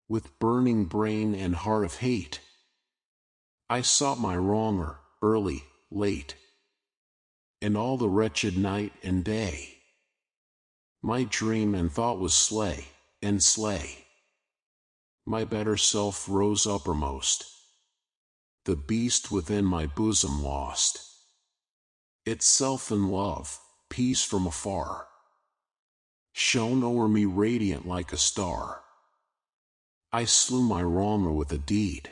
Speaker 1: With burning brain and heart of hate, I sought my wronger, early, late, and all the wretched night and day. My dream and thought was slay, and slay. My better self rose uppermost. The beast within my bosom lost itself in love, peace from afar, shone o'er me radiant like a star. I slew my wronger with a deed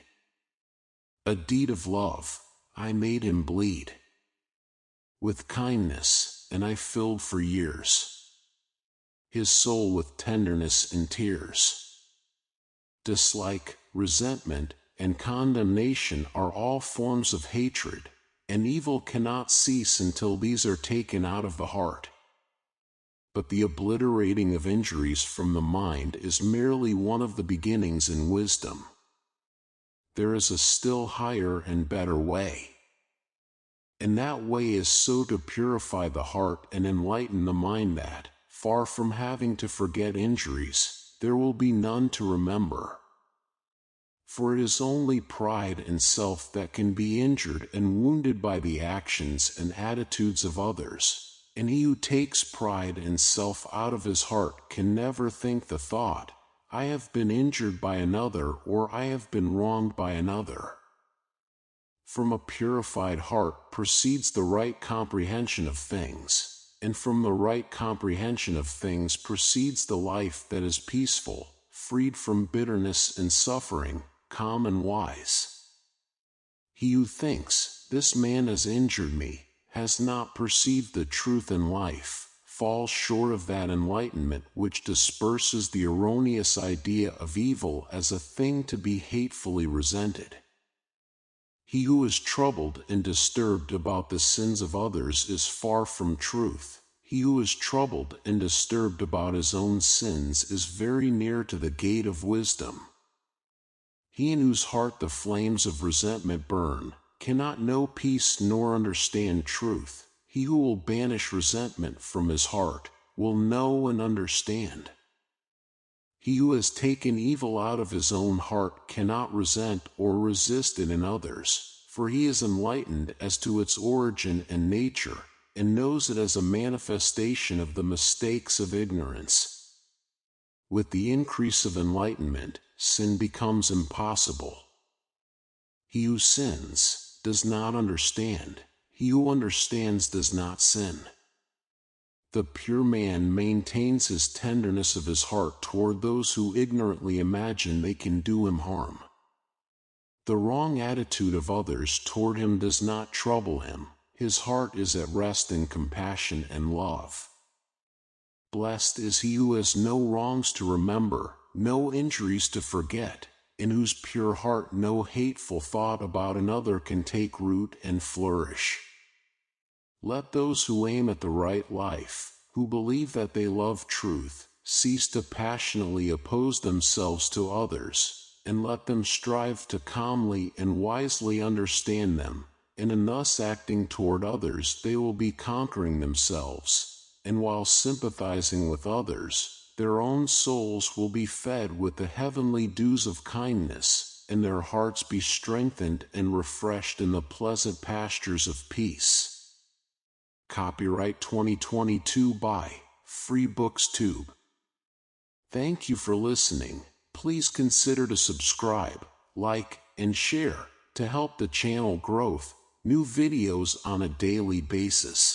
Speaker 1: of love, I made him bleed with kindness, and I filled for years his soul with tenderness and tears. Dislike, resentment, and condemnation are all forms of hatred, and evil cannot cease until these are taken out of the heart. But the obliterating of injuries from the mind is merely one of the beginnings in wisdom. There is a still higher and better way. And that way is so to purify the heart and enlighten the mind that, far from having to forget injuries, there will be none to remember. For it is only pride and self that can be injured and wounded by the actions and attitudes of others, and he who takes pride and self out of his heart can never think the thought, I have been injured by another, or I have been wronged by another. From a purified heart proceeds the right comprehension of things, and from the right comprehension of things proceeds the life that is peaceful, freed from bitterness and suffering, calm and wise. He who thinks, this man has injured me, has not perceived the truth in life, falls short of that enlightenment which disperses the erroneous idea of evil as a thing to be hatefully resented. He who is troubled and disturbed about the sins of others is far from truth. He who is troubled and disturbed about his own sins is very near to the gate of wisdom. He in whose heart the flames of resentment burn cannot know peace nor understand truth. He who will banish resentment from his heart will know and understand. He who has taken evil out of his own heart cannot resent or resist it in others, for he is enlightened as to its origin and nature, and knows it as a manifestation of the mistakes of ignorance. With the increase of enlightenment, sin becomes impossible. He who sins does not understand. He who understands does not sin. The pure man maintains his tenderness of his heart toward those who ignorantly imagine they can do him harm. The wrong attitude of others toward him does not trouble him. His heart is at rest in compassion and love. Blessed is he who has no wrongs to remember, no injuries to forget, in whose pure heart no hateful thought about another can take root and flourish. Let those who aim at the right life, who believe that they love truth, cease to passionately oppose themselves to others, and let them strive to calmly and wisely understand them, and in thus acting toward others they will be conquering themselves, and while sympathizing with others, their own souls will be fed with the heavenly dews of kindness, and their hearts be strengthened and refreshed in the pleasant pastures of peace. Copyright 2022 by Free Books Tube. Thank you for listening. Please consider to subscribe, like, and share to help the channel growth. New videos on a daily basis.